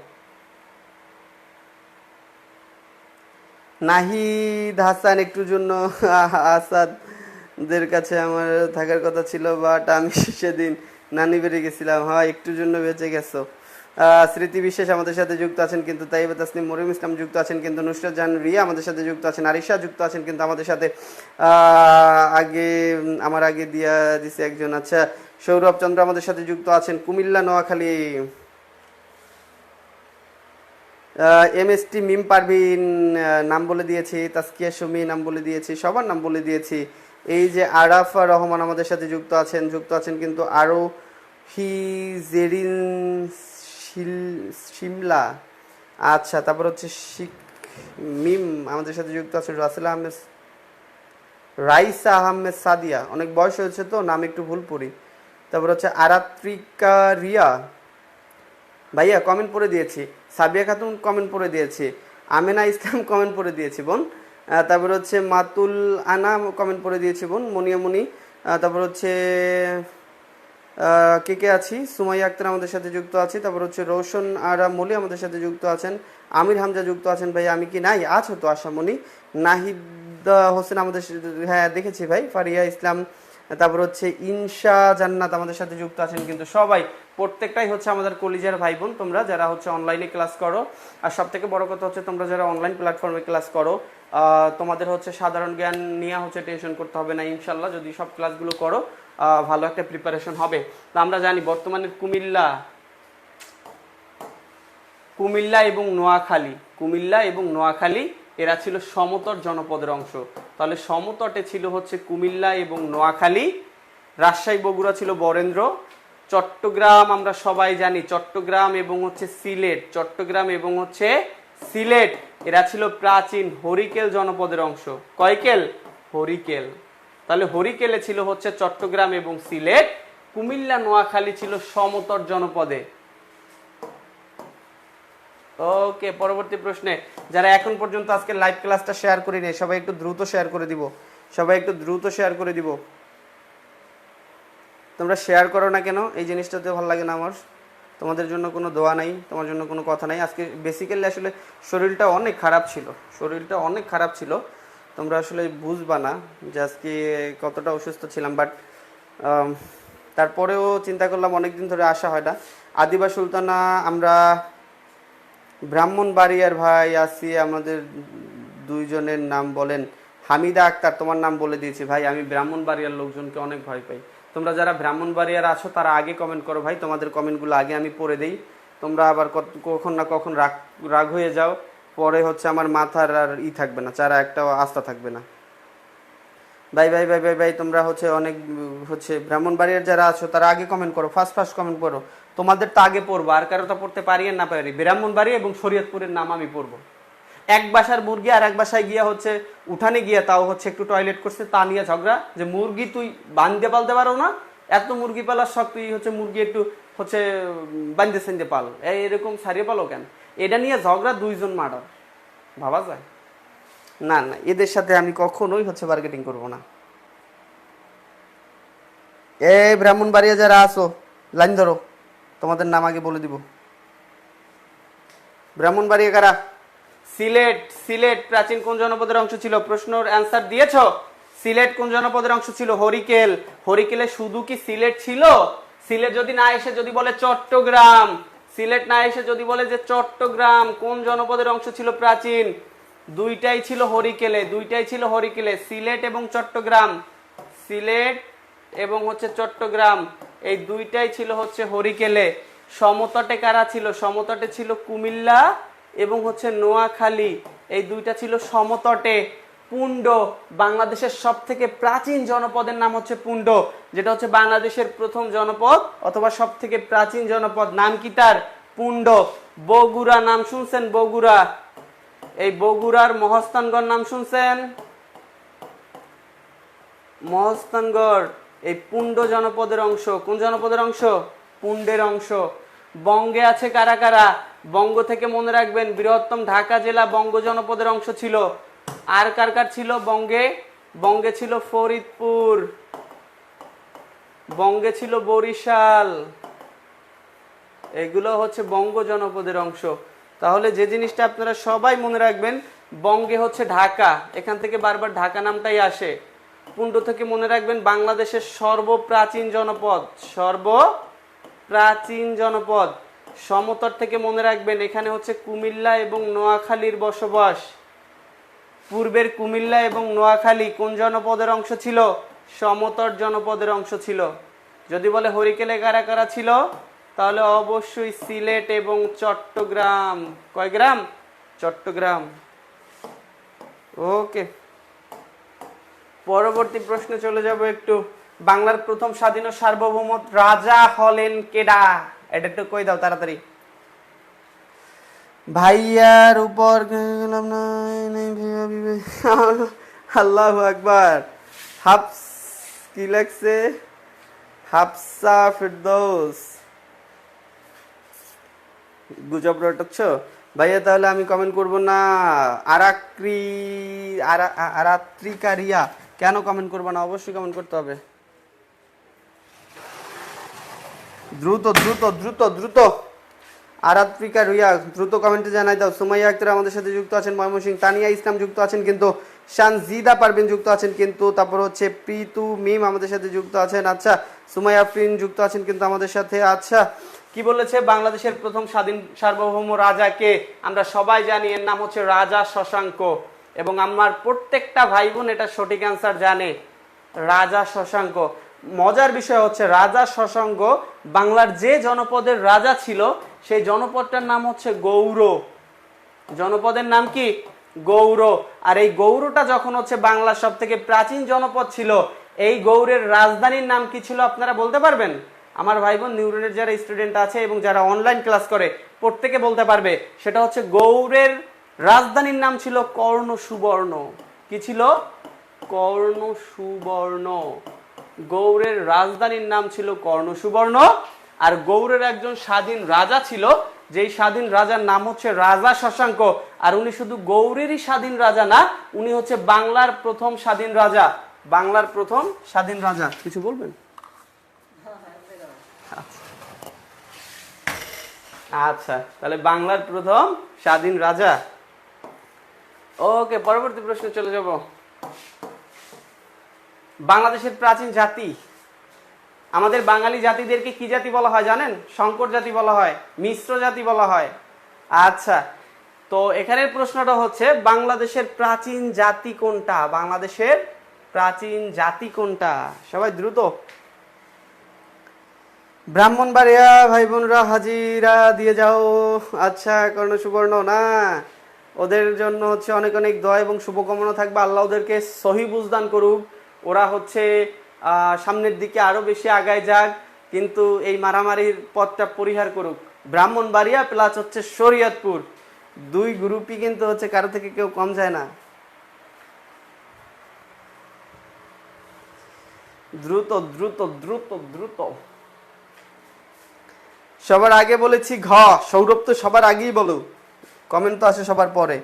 নাহিদ হাসান, একটুর জন্য আসাদদের কাছে আমার থাকার কথা ছিল, বাট আমি সেদিন নানি বেড়ে গেছিলাম। হ্যাঁ, একটুর জন্য বেঁচে গেছো। স্মৃতি বিশ্বাস আমাদের সাথে যুক্ত আছেন কিন্তু, তাইবা তাসনিম, মরিয়ম ইসলাম যুক্ত আছেন কিন্তু, নুসরাত জাহান রিয়া আমাদের সাথে যুক্ত আছেন, আরিশা যুক্ত আছেন কিন্তু আমাদের সাথে, আমার আগে দিয়া দিছে একজন। আচ্ছা, সৌরভ চন্দ্র আমাদের সাথে যুক্ত আছেন, কুমিল্লা নোয়াখালী। MST মিম পারভিন নাম বলে দিয়েছি, তাসকিয়া সুমি নাম বলে দিয়েছি, সবার নাম বলে দিয়েছি। এই যে আরাফা রহমান আমাদের সাথে যুক্ত আছেন কিন্তু আরো জেরিন শিমলা। আচ্ছা, তারপর হচ্ছে মিম আমাদের সাথে যুক্ত আছেন, রাসেল আহমেদ, রাইসা আহমেদ সাদিয়া, অনেক বয়স হয়েছে তো নাম একটু ভুল পড়ি। তারপর হচ্ছে আরাত্রিকা রিয়া ভাইয়া কমেন্ট পড়ে দিয়েছি, সাবিয়া খাতুন কমেন্ট পড়ে দিয়েছি, আমেনা ইসলাম কমেন্ট পড়ে দিয়েছি বোন। তারপর হচ্ছে মাতুল আনা কমেন্ট পড়ে দিয়েছি বোন, মনিয়ামণি। তারপর হচ্ছে কে আছি, সুমাইয়া আক্তার আমাদের সাথে যুক্ত আছি। তারপর হচ্ছে রোশন আরা মলি আমাদের সাথে যুক্ত আছেন, আমির হামজা যুক্ত আছেন। ভাই আমি কি নাই? আছো তো আশামণি। নাহিদ হোসেন আমাদের, হ্যাঁ দেখেছি ভাই। ফারিয়া ইসলাম, তারপর হচ্ছে ইনশা জান্নাত আমাদের সাথে যুক্ত আছেন কিন্তু সবাই, প্রত্যেকটাই হচ্ছে আমাদের কলিজার ভাই বোন, তোমরা যারা হচ্ছে অনলাইনে ক্লাস করো। আর সব থেকে বড় কথা হচ্ছে তোমরা যারা অনলাইন প্ল্যাটফর্মে ক্লাস করো, তোমাদের হচ্ছে সাধারণ জ্ঞান নিয়ে হচ্ছে টেনশন করতে হবে না ইনশাল্লাহ, যদি সব ক্লাসগুলো করো ভালো একটা প্রিপারেশন হবে। তো আমরা জানি বর্তমানে কুমিল্লা এবং নোয়াখালী এরা ছিল সমতট জনপদের অংশ। তাহলে সমতটে ছিল হচ্ছে কুমিল্লা এবং নোয়াখালী, রাজশাহী বগুড়া ছিল বরেন্দ্র, চট্টগ্রাম আমরা সবাই জানি, চট্টগ্রাম এবং হচ্ছে সিলেট এরা ছিল প্রাচীন হরিকেল জনপদের অংশ। কয়কেল? হরিকেল। তাহলে হরিকেলে ছিল হচ্ছে চট্টগ্রাম এবং সিলেট, কুমিল্লা নোয়াখালী ছিল সমতট জনপদে। ওকে, পরবর্তী প্রশ্নে যারা এখন পর্যন্ত আজকে লাইভ ক্লাসটা শেয়ার করে নেই, সবাই একটু দ্রুত শেয়ার করে দিব। তোমরা শেয়ার করো না কেন? এই জিনিসটাতে ভালো লাগে না আমার। তোমাদের জন্য কোনো দোয়া নাই, তোমার জন্য কোনো কথা নাই। আজকে বেসিক্যালি আসলে শরীরটা অনেক খারাপ ছিল, তোমরা আসলে বুঝবা না যে আজকে কতটা অসুস্থ ছিলাম, বাট তারপরেও চিন্তা করলাম অনেকদিন ধরে আসা হয় না। আদিবা সুলতানা, আমরা ব্রাহ্মণবাড়িয়ার ভাই আছি, আমাদের দুইজনের নাম বলেন। হামিদা আক্তার, তোমার নাম বলে দিয়েছি ভাই, আমি ব্রাহ্মণবাড়িয়ার লোকজনকে অনেক ভয় পাই। তোমরা যারা ব্রাহ্মণবাড়িয়ার আছো তারা আগে কমেন্ট করো ভাই, তোমাদের কমেন্টগুলো আগে আমি পড়ে দেই। তোমরা আবার কখন না কখন রাগ হয়ে যাও, পরে হচ্ছে আমার মাথার আর থাকবে না, চারা একটাও আস্থা থাকবে না। ভাই তোমরা হচ্ছে অনেক হচ্ছে ব্রাহ্মণবাড়িয়ার যারা আছো তারা আগে কমেন্ট করো, ফার্স্ট কমেন্ট করো। তোমাদের তো আগে পড়বো, আর কারো তো পড়তে পারি আর না পারি। ব্রাহ্মণবাড়ি এবং শরীয়তপুরের নাম আমি পড়বো। এক বাসার মুরগি আর এক বাসায় গিয়া হচ্ছে উঠানে গিয়া, তাও হচ্ছে একটু টয়লেট করছে, তা নিয়ে ঝগড়া, যে মুরগি তুই বান্ধে পালতে পারো না, এত মুরগি পালার শখ, তুই হচ্ছে মুরগি একটু হচ্ছে বান্ধে সেন্ধে পাল, এরকম সারিয়ে পালো কেন? এটা নিয়ে ঝগড়া, দুইজন মার্ডার, ভাবা যায়? না, এদের সাথে আমি কখনোই হচ্ছে বার্গেটিং করবো না। ব্রাহ্মণবাড়িয়া যারা আসো লাইন ধরো, তোমাদের নাম আগে বলে দিব। ব্রাহ্মণবাড়িয়া কারা? সিলেট প্রাচীন কোন জনপদের অংশ ছিল? প্রশ্নের অ্যান্সার দিয়েছ। সিলেট কোন জনপদের অংশ ছিল? হরিকেলে শুধু কি সিলেট ছিল? সিলেট যদি না এসে যদি বলে চট্টগ্রাম, যে চট্টগ্রাম কোন জনপদের অংশ ছিল প্রাচীন? দুইটাই ছিল হরিকেলে, সিলেট এবং চট্টগ্রাম এই দুইটাই ছিল হচ্ছে হরিকেলে। সমতটে কারা ছিল? সমতটে ছিল কুমিল্লা এবং হচ্ছে নোয়াখালী, এই দুইটা ছিল সমতটে। পুণ্ড, বাংলাদেশের সব থেকে প্রাচীন জনপদের নাম হচ্ছে পুণ্ড, যেটা হচ্ছে বাংলাদেশের প্রথম জনপদ অথবা সব থেকে প্রাচীন জনপদ, নাম কি তার? পুণ্ড। বগুড়া, নাম শুনছেন? বগুড়া, এই বগুড়ার মহস্থানগড় নাম শুনছেন? মহস্থানগড় এই পুণ্ড জনপদের অংশ। কোন জনপদের অংশ? পুণ্ডের অংশ। বঙ্গে আছে কারা কারা? বঙ্গ থেকে মনে রাখবেন, বৃহত্তম ঢাকা জেলা বঙ্গ জনপদের অংশ ছিল। আর কার কার ছিল বঙ্গে? বঙ্গে ছিল ফরিদপুর, বঙ্গে ছিল বরিশাল, এগুলো হচ্ছে বঙ্গ জনপদের অংশ। তাহলে যে জিনিসটা আপনারা সবাই মনে রাখবেন, বঙ্গে হচ্ছে ঢাকা, এখান থেকে বারবার ঢাকা নামটাই আসে। পুণ্ড থেকে মনে রাখবেন বাংলাদেশের সর্বপ্রাচীন জনপদ, সর্বপ্রাচীন জনপদ। সমতট থেকে মনে রাখবেন এখানে হচ্ছে কুমিল্লা এবং নোয়াখালীর বসবাস। পূর্বের কুমিল্লা এবং নোয়াখালী কোন জনপদের অংশ ছিল? সমতট জনপদের অংশ ছিল। যদি বলে হরিকেলে কারা কারা ছিল, তাহলে অবশ্যই সিলেট এবং চট্টগ্রাম। কয় গ্রাম? চট্টগ্রাম। ওকে, পরবর্তী প্রশ্নে চলে যাব একটু। বাংলার প্রথম স্বাধীন ও সার্বভৌম রাজা হলেন কেডা? এটা একটু কই দাও তাড়াতাড়ি। ভাইয়ার উপর গেলাম না, আল্লাহু আকবার। হাফস কি লাগছে? হাফসা ফিরদৌস, গুজব রটাচ্ছ ভাইয়া? তাহলে আমি কমেন্ট করব না। আরাত্রিকারিয়া, কেন কমেন্ট করবো না? অবশ্যই কমেন্ট করতে হবে। দ্রুত দ্রুত দ্রুত দ্রুত আরাত্রিকা রিয়া দ্রুত কমেন্টে জানাই দাও। সুমাইয়া আক্তার আমাদের সাথে যুক্ত আছেন ময়মনসিংহ। তানিয়া ইসলাম যুক্ত আছেন কিন্তু। শানজিদা পারভিন যুক্ত আছেন কিন্তু। তারপর হচ্ছে প্রীতু মিম আমাদের সাথে যুক্ত আছেন। আচ্ছা, সুমাইয়া আফরিন যুক্ত আছেন কিন্তু আমাদের সাথে। আচ্ছা, কি বলেছে? বাংলাদেশের প্রথম স্বাধীন সার্বভৌম রাজাকে আমরা সবাই জানি, এর নাম হচ্ছে রাজা শশাঙ্ক। এবং আমার প্রত্যেকটা ভাই বোন এটা সঠিক অ্যান্সার জানে, রাজা শশাঙ্ক। মজার বিষয় হচ্ছে রাজা শশাঙ্ক বাংলার যে জনপদের রাজা ছিল সেই জনপদটার নাম হচ্ছে গৌড়। জনপদের নাম কি? গৌড়। আর এই গৌড়টা যখন হচ্ছে বাংলার সব থেকে প্রাচীন জনপদ ছিল, এই গৌড়ের রাজধানীর নাম কি ছিল আপনারা বলতে পারবেন? আমার ভাই বোন নিউরনের যারা স্টুডেন্ট আছে এবং যারা অনলাইন ক্লাস করে প্রত্যেকে বলতে পারবে। সেটা হচ্ছে গৌড়ের রাজধানীর নাম ছিল কর্ণ সুবর্ণ। কি ছিল? কর্ণ সুবর্ণ। গৌড়ের রাজধানীর নাম ছিল কর্ণ সুবর্ণ। আর গৌড়ের একজন স্বাধীন রাজা ছিল, যেই স্বাধীন রাজার নাম হচ্ছে রাজা শশাঙ্ক। আর উনি শুধু গৌড়েরই স্বাধীন রাজা না, উনি হচ্ছে বাংলার প্রথম স্বাধীন রাজা। বাংলার প্রথম স্বাধীন রাজা। কিছু বলবেন? আচ্ছা, তাহলে বাংলার প্রথম স্বাধীন রাজা। ওকে, পরবর্তী প্রশ্নে চলে যাব। বাংলাদেশের প্রাচীন জাতি, আমাদের বাঙালি জাতিদেরকে কি জাতি বলা হয় জানেন? সংকর জাতি বলা হয়, মিশ্র জাতি বলা হয়। আচ্ছা, তো এখানের প্রশ্নটা হচ্ছে বাংলাদেশের প্রাচীন জাতি কোনটা? বাংলাদেশের প্রাচীন জাতি কোনটা? সবাই দ্রুত। ব্রাহ্মণবাড়িয়া ভাই বোনরা হাজিরা দিয়ে যাও। আচ্ছা, কর্ণ সুবর্ণ না, ওদের জন্য হচ্ছে অনেক অনেক দোয়া এবং শুভকামনা থাকবে। আল্লাহ ওদেরকে সহি বুঝদান করুক, ওরা হচ্ছে সামনের দিকে আরো বেশি আগায় যাক, কিন্তু এই মারামারির পথটা পরিহার করুক। ব্রাহ্মণবাড়িয়া প্লাস হচ্ছে শরীয়তপুর, দুই গ্রুপই কিন্তু হচ্ছে কারো থেকে কেউ কম যায় না। দ্রুত দ্রুত দ্রুত দ্রুত। সবার আগে বলেছি ঘ, সৌরভ তো সবার আগেই বলো, কমেন্ট তো আসে সবার পরে।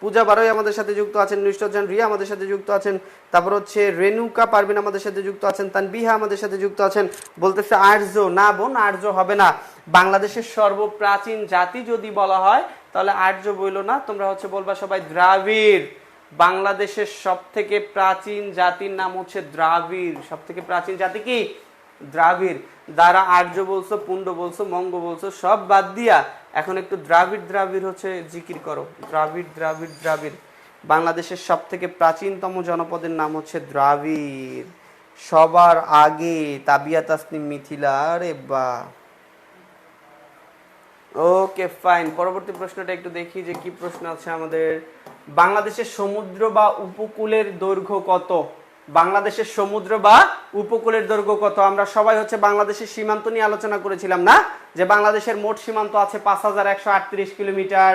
পূজা বারোই আমাদের সাথে যুক্ত আছেন, নিষ্ঠজন রিয়া আমাদের সাথে যুক্ত আছেন, তারপর হচ্ছে রেণুকা পারভিন আমাদের সাথে যুক্ত আছেন, তানবিহা আমাদের সাথে যুক্ত আছেন। বলতেছে আর্য, না বোন আর্য হবে না। বাংলাদেশের সর্বপ্রাচীন জাতি যদি বলা হয় তাহলে আর্য বইলো না, তোমরা হচ্ছে বলবা সবাই দ্রাবিড়। বাংলাদেশের সব থেকে প্রাচীন জাতির নাম হচ্ছে দ্রাবিড়। সব থেকে প্রাচীন জাতি কি? দ্রাবিড়। দ্বারা আর্য বলছো, পুণ্ড বলছো, মঙ্গ বলছো, সব বাদ দিয়া এখন একটু দ্রাবিড় দ্রাবিড় হচ্ছে জিকির করো। দ্রাবিড় দ্রাবিড় দ্রাবিড়। বাংলাদেশের সব থেকে প্রাচীনতম জনপদের নাম হচ্ছে দ্রাবিড়। সবার আগে তাবিয়া তাসনিম মিথিলা। আরে বা, ওকে ফাইন, পরবর্তী প্রশ্নটা একটু দেখি যে কি প্রশ্ন আছে আমাদের। বাংলাদেশের সমুদ্র বা উপকূলের দৈর্ঘ্য কত? বাংলাদেশের সমুদ্র বা উপকূলের দৈর্ঘ্য কত? আমরা সবাই হচ্ছে বাংলাদেশের সীমান্ত নিয়ে আলোচনা করেছিলাম না, যে বাংলাদেশের মোট সীমান্ত আছে 5138 কিলোমিটার।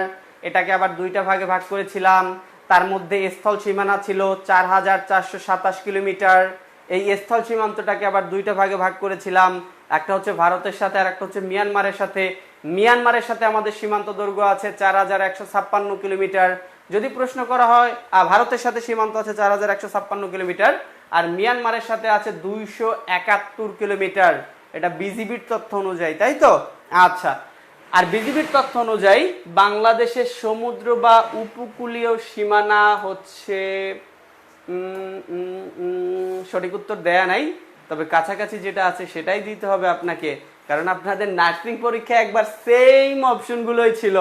এটাকে আবার দুইটা ভাগে ভাগ করেছিলাম। তার মধ্যে স্থল সীমানা ছিল 4427 কিলোমিটার। এই স্থল সীমান্তটাকে আবার দুইটা ভাগে ভাগ করেছিলাম, একটা হচ্ছে ভারতের সাথে আর একটা হচ্ছে মিয়ানমারের সাথে। মিয়ানমারের সাথে আমাদের সীমান্ত দৈর্ঘ্য আছে 4156 কিলোমিটার। যদি প্রশ্ন করা হয় ভারতের সাথে সীমান্ত আছে 4156 কিলোমিটার, আর মিয়ানমারের সাথে আছে 271 কিলোমিটার। এটা বিজিবির তথ্য অনুযায়ী, তাই তো? আচ্ছা, আর বিজিবির তথ্য অনুযায়ী বাংলাদেশের সমুদ্র বা উপকূলীয় সীমানা হচ্ছে সঠিক উত্তর দেয়া নাই, তবে কাছাকাছি যেটা আছে সেটাই দিতে হবে আপনাকে, কারণ আপনাদের নার্সিং পরীক্ষা একবার সেম অপশনগুলোই ছিল,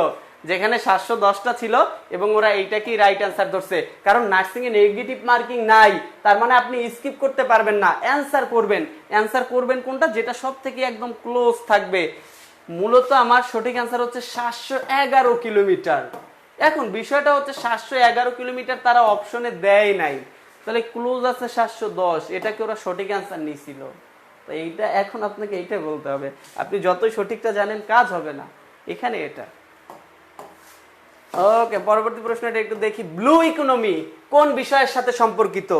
যেখানে 710টা ছিল এবং ওরা এইটাকেই রাইট অ্যান্সার ধরছে। কারণ নার্সিং এ নেগেটিভ মার্কিং নাই, তার মানে আপনি স্কিপ করতে পারবেন না, অ্যান্সার করবেন। অ্যান্সার করবেন কোনটা? যেটা সব থেকে একদম ক্লোজ থাকবে। মূলত আমার সঠিক অ্যান্সার হচ্ছে 711 কিলোমিটার। এখন বিষয়টা হচ্ছে 711 কিলোমিটার তারা অপশনে দেয় নাই, তাহলে ক্লোজ আছে 710, এটাকে ওরা সঠিক অ্যান্সার নিয়েছিল। তো এইটা এখন আপনাকে এইটা বলতে হবে, আপনি যতই সঠিকটা জানেন কাজ হবে না এখানে এটা। ওকে, পরবর্তী প্রশ্নটা একটু দেখি। ব্লু ইকোনমি কোন বিষয়ের সাথে সম্পর্কিত?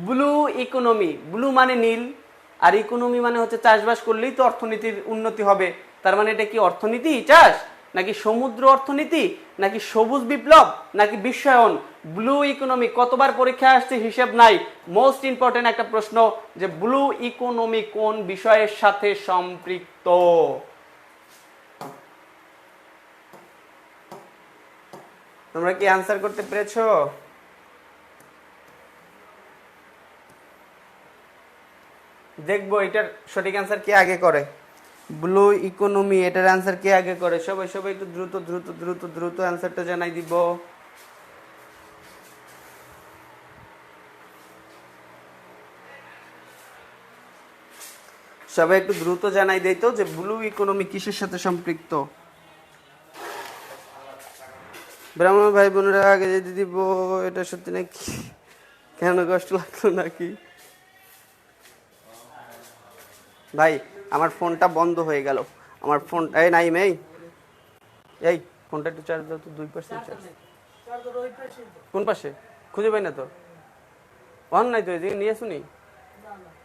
ব্লু ইকোনমি, ব্লু মানে নীল, আর ইকোনমি মানে হচ্ছে চাষবাস করলেই তো অর্থনীতির উন্নতি হবে। তার মানে এটা কি অর্থনীতি, চাষ, নাকি সমুদ্র অর্থনীতি, নাকি সবুজ বিপ্লব, নাকি বিশ্বায়ন? ব্লু ইকোনমি কতবার পরীক্ষা আসছে হিসেব নাই, মোস্ট ইম্পর্টেন্ট একটা প্রশ্ন, যে ব্লু ইকোনমি কোন বিষয়ের সাথে সম্পৃক্ত? তোমরা কি অ্যান্সার করতে পেরেছো? দেখবো এটার সঠিক অ্যান্সার কে আগে করে। ব্লু ইকোনমি, এটার অ্যান্সার কে আগে করে? সবাই সবাই একটু দ্রুত দ্রুত দ্রুত দ্রুত অ্যান্সারটা জানাই দিব। সবাই একটু দ্রুত জানাই দেই তো যে ব্লু ইকোনমি কিসের সাথে সম্পৃক্ত। ব্রাহ্মণ ভাই বোনেরা আগে যদি দিব, এটা সত্যি নাকি? কেন কষ্ট লাগলো নাকি ভাই? আমার ফোনটা বন্ধ হয়ে গেল, আমার ফোন এই নাই মেই, এই ফোনটা একটু চার্জ দাও তো, 2% চার্জ। কোন পাশে খুঁজে পাই না তো, অন নাই তো, এদিকে নিয়ে শুনি।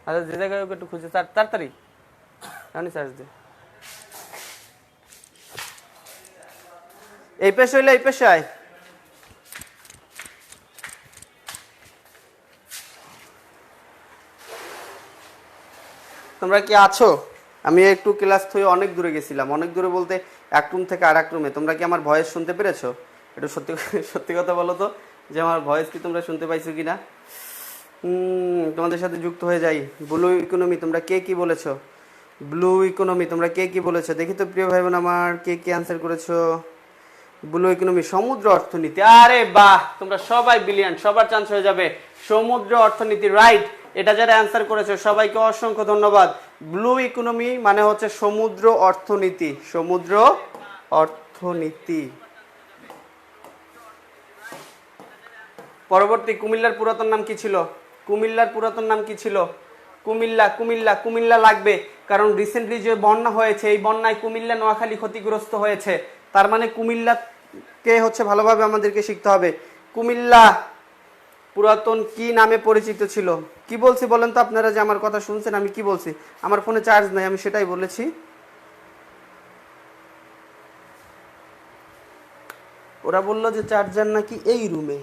আচ্ছা, যে জায়গায় একটু খুঁজে তাড়াতাড়ি আমি চার্জ দে। এই পেশে হইলে এই পেশে আয়। তোমরা কি আছো? আমি একটু ক্লাস থেকে অনেক দূরে গেছিলাম, অনেক দূরে বলতে এক রুম থেকে আর এক রুমে। তোমরা কি আমার ভয়েস শুনতে পেরেছো? একটু সত্যি সত্যি কথা বলো তো, যে আমার ভয়েস কি তোমরা শুনতে পাইছো কিনা। তোমাদের সাথে যুক্ত হয়ে যাই। ব্লু ইকোনমি তোমরা কে কি বলেছো? ব্লু ইকোনমি তোমরা কে কি বলেছো দেখি তো প্রিয় ভাই বোন আমার, কে কি অ্যান্সার করেছো? ব্লু ইকোনমি সমুদ্র অর্থনীতি। আরে বাহ, তোমরা সবাই ব্রিলিয়ান্ট, সবার চান্স হয়ে যাবে। সমুদ্র অর্থনীতি রাইট, এটা যারা অ্যান্সার করেছে সবাইকে অসংখ্য ধন্যবাদ। ব্লু ইকোনমি মানে হচ্ছে সমুদ্র অর্থনীতি, সমুদ্র অর্থনীতি। পরবর্তী, কুমিল্লার পুরাতন নাম কি ছিল? কুমিল্লার পুরাতন নাম কি ছিল? কুমিল্লা, কুমিল্লা, কুমিল্লা লাগবে, কারণ রিসেন্টলি যে বন্যা হয়েছে, এই বন্যায় কুমিল্লা নোয়াখালী ক্ষতিগ্রস্ত হয়েছে। তার মানে কুমিল্লাকে হচ্ছে ভালোভাবে আমাদেরকে শিখতে হবে। কুমিল্লা পুরাতন কি নামে পরিচিত ছিল? কি বলছি বলেন তো আপনারা, যে আমার কথা শুনছেন আমি কি বলছি? আমার ফোনে চার্জ নাই, আমি সেটাই বলেছি। ওরা বললো যে চার্জার নাকি এই রুমে,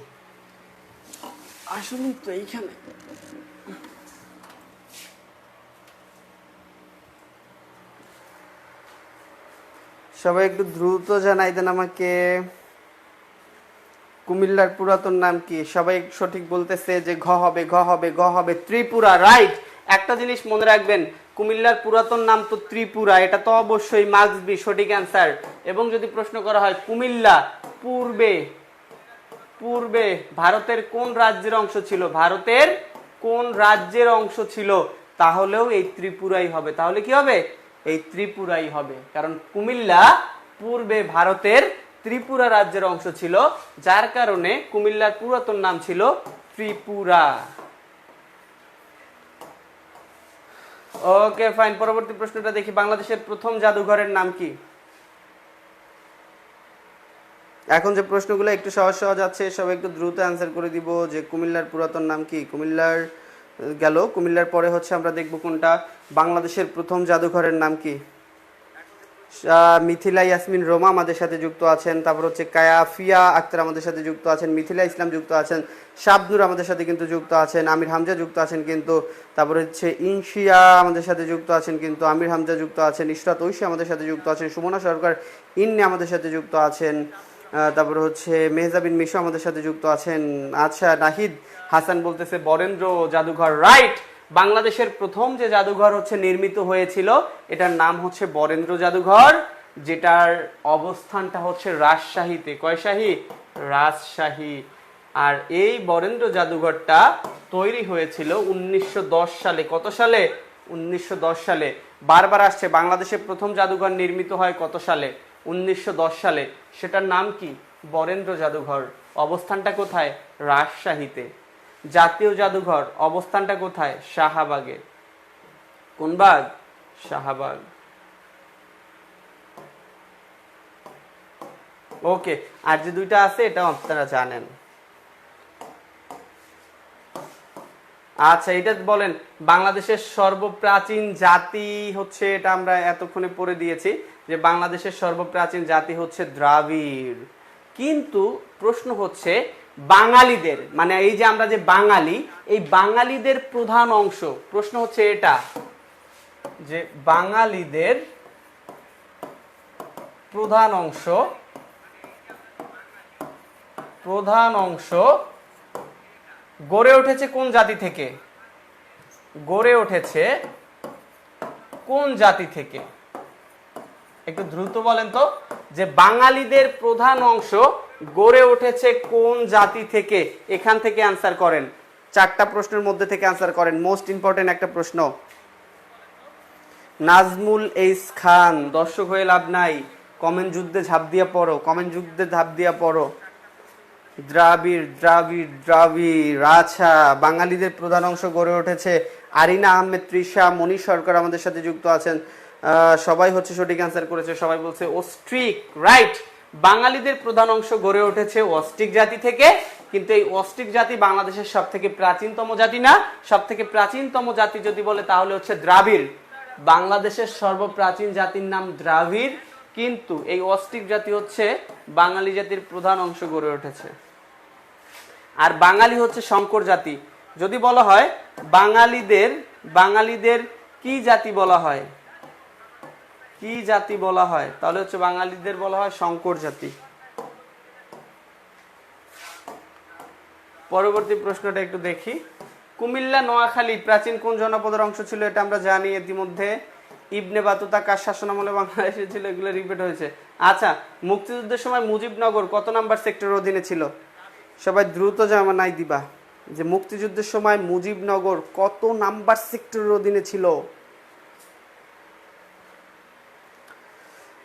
আসলে তো এইখানে। সবাই একটু দ্রুত জানাই দেন আমাকে, কুমিল্লার পুরাতন নাম কি? সবাই সঠিক বলতেছে যে ঘ হবে, ঘ হবে, ঘ হবে, ত্রিপুরা। রাইট। একটা জিনিস মনে রাখবেন, কুমিল্লার পুরাতন নাম তো ত্রিপুরা, এটা তো অবশ্যই মাস্ট বি সঠিক অ্যান্সার। এবং যদি প্রশ্ন করা হয় কুমিল্লা পূর্বে পূর্বে ভারতের কোন রাজ্যের অংশ ছিল, ভারতের কোন রাজ্যের অংশ ছিল, তাহলেও এই ত্রিপুরাই হবে। তাহলে কি হবে? এই ত্রিপুরাই হবে, কারণ কুমিল্লা পূর্বে ভারতের ত্রিপুরা রাজ্যের অংশ ছিল, যার কারণে কুমিল্লার পুরাতন নাম ছিল ত্রিপুরা। ওকে ফাইন, পরবর্তী প্রশ্নটা দেখি, বাংলাদেশের প্রথম জাদুঘরের নাম কি? এখন যে প্রশ্নগুলো একটু সহজ সহজ আছে, সবাই একটু দ্রুত অ্যান্সার করে দিব যে কুমিল্লার পুরাতন নাম কি। কুমিল্লার গেল, কুমিল্লার পরে হচ্ছে আমরা দেখব কোনটা, বাংলাদেশের প্রথম জাদুঘরের নাম কি? মিথিলা ইয়াসমিন রোমা আমাদের সাথে যুক্ত আছেন, তারপর হচ্ছে কায়াফিয়া আক্তার আমাদের সাথে যুক্ত আছেন, মিথিলা ইসলাম যুক্ত আছেন, শাবনুর আমাদের সাথে কিন্তু যুক্ত আছেন, আমির হামজা যুক্ত আছেন কিন্তু, তারপর হচ্ছে ইনশিয়া আমাদের সাথে যুক্ত আছেন কিন্তু, আমির হামজা যুক্ত আছেন, ইশরাত ঐশী আমাদের সাথে যুক্ত আছেন, সুমনা সরকার ইন্নে আমাদের সাথে যুক্ত আছেন, তারপর হচ্ছে মেহজাবিন মিশু আমাদের সাথে যুক্ত আছেন। আচ্ছা, নাহিদ হাসান বলতেছে বরেন্দ্র জাদুঘর, রাইট। বাংলাদেশের প্রথম যে জাদুঘর হচ্ছে নির্মিত হয়েছিল এটার নাম হচ্ছে বরেন্দ্র জাদুঘর, যেটার অবস্থানটা হচ্ছে রাজশাহীতে। কয় শাহী? রাজশাহী। আর এই বরেন্দ্র জাদুঘরটা তৈরি হয়েছিল 1910 সালে। কত সালে? 1910 সালে। বারবার আসছে, বাংলাদেশের প্রথম জাদুঘর নির্মিত হয় কত সালে? 1910 সালে। সেটার নাম কি? বরেন্দ্র জাদুঘর। অবস্থানটা কোথায়? রাজশাহীতে। জাতীয় জাদুঘর অবস্থানটা কোথায়? শাহবাগে। কোন বাগ? শাহবাগ। ওকে, আর যে দুইটা আছে এটা আপনারা জানেন। আচ্ছা, এটা বলেন বাংলাদেশের সর্বপ্রাচীন জাতি হচ্ছে, এটা আমরা এতক্ষণে পড়ে দিয়েছি যে বাংলাদেশের সর্বপ্রাচীন জাতি হচ্ছে দ্রাবিড়। কিন্তু প্রশ্ন হচ্ছে বাঙালিদের, মানে এই যে আমরা যে বাঙালি, এই বাঙালিদের প্রধান অংশ, প্রশ্ন হচ্ছে এটা যে বাঙালিদের প্রধান অংশ গড়ে উঠেছে কোন জাতি থেকে? গড়ে উঠেছে কোন জাতি থেকে? একটু দ্রুত বলেন তো, যে বাঙালিদের প্রধান অংশ গড়ে উঠেছে কোন জাতি থেকে? এখান থেকে অ্যান্সার করেন, চারটা প্রশ্নের মধ্যে থেকে অ্যান্সার করেন, মোস্ট ইম্পর্টেন্ট একটা প্রশ্ন। নাজমুল এইস খান, দর্শক হয়ে লাভ নাই, কমেন্ট যুদ্ধে ঝাঁপ দিয়া পড়ো, কমেন্ট যুদ্ধে ঝাঁপ দিয়া পড়ো। দ্রাবিড় দ্রাবিড় দ্রাবিড়। আচ্ছা, বাঙালিদের প্রধান অংশ গড়ে উঠেছে। আরিনা আহমেদ, তৃষা, মনীষ সরকার আমাদের সাথে যুক্ত আছেন, সবাই হচ্ছে সঠিক অ্যান্সার করেছে। সবাই বলছে অস্ট্রিক, রাইট। বাঙালিদের প্রধান অংশ গড়ে উঠেছে অস্ট্রিক জাতি থেকে, কিন্তু এই অস্ট্রিক জাতি বাংলাদেশের সব থেকে প্রাচীনতম জাতি না। সব থেকে প্রাচীনতম জাতি যদি বলে তাহলে হচ্ছে দ্রাবিড়। বাংলাদেশের সর্বপ্রাচীন জাতির নাম দ্রাবিড়, কিন্তু এই অস্ট্রিক জাতি হচ্ছে বাঙালি জাতির প্রধান অংশ গড়ে উঠেছে। আর বাঙালি হচ্ছে সংকর জাতি। যদি বলা হয় বাঙালিদের কি জাতি বলা হয়, কি জাতি বলা হয়, তাহলে হচ্ছে বাঙালিদের বলা হয় সংকর জাতি। পরবর্তী প্রশ্নটা একটু দেখি, কুমিল্লা নোয়াখালী প্রাচীন কোন জনপদের অংশ ছিল? এটা আমরা জানি ইতিমধ্যে। ইবনে বাতুতা কার শাসনামলে বাংলাদেশে ছিল? এগুলো রিপিট হয়েছে। আচ্ছা, মুক্তিযুদ্ধের সময় মুজিবনগর কত নাম্বার সেক্টরের অধীনে ছিল? সবাই দ্রুত জানাই দিবা যে মুক্তিযুদ্ধের সময় মুজিবনগর কত নাম্বার সেক্টরের অধীনে ছিল?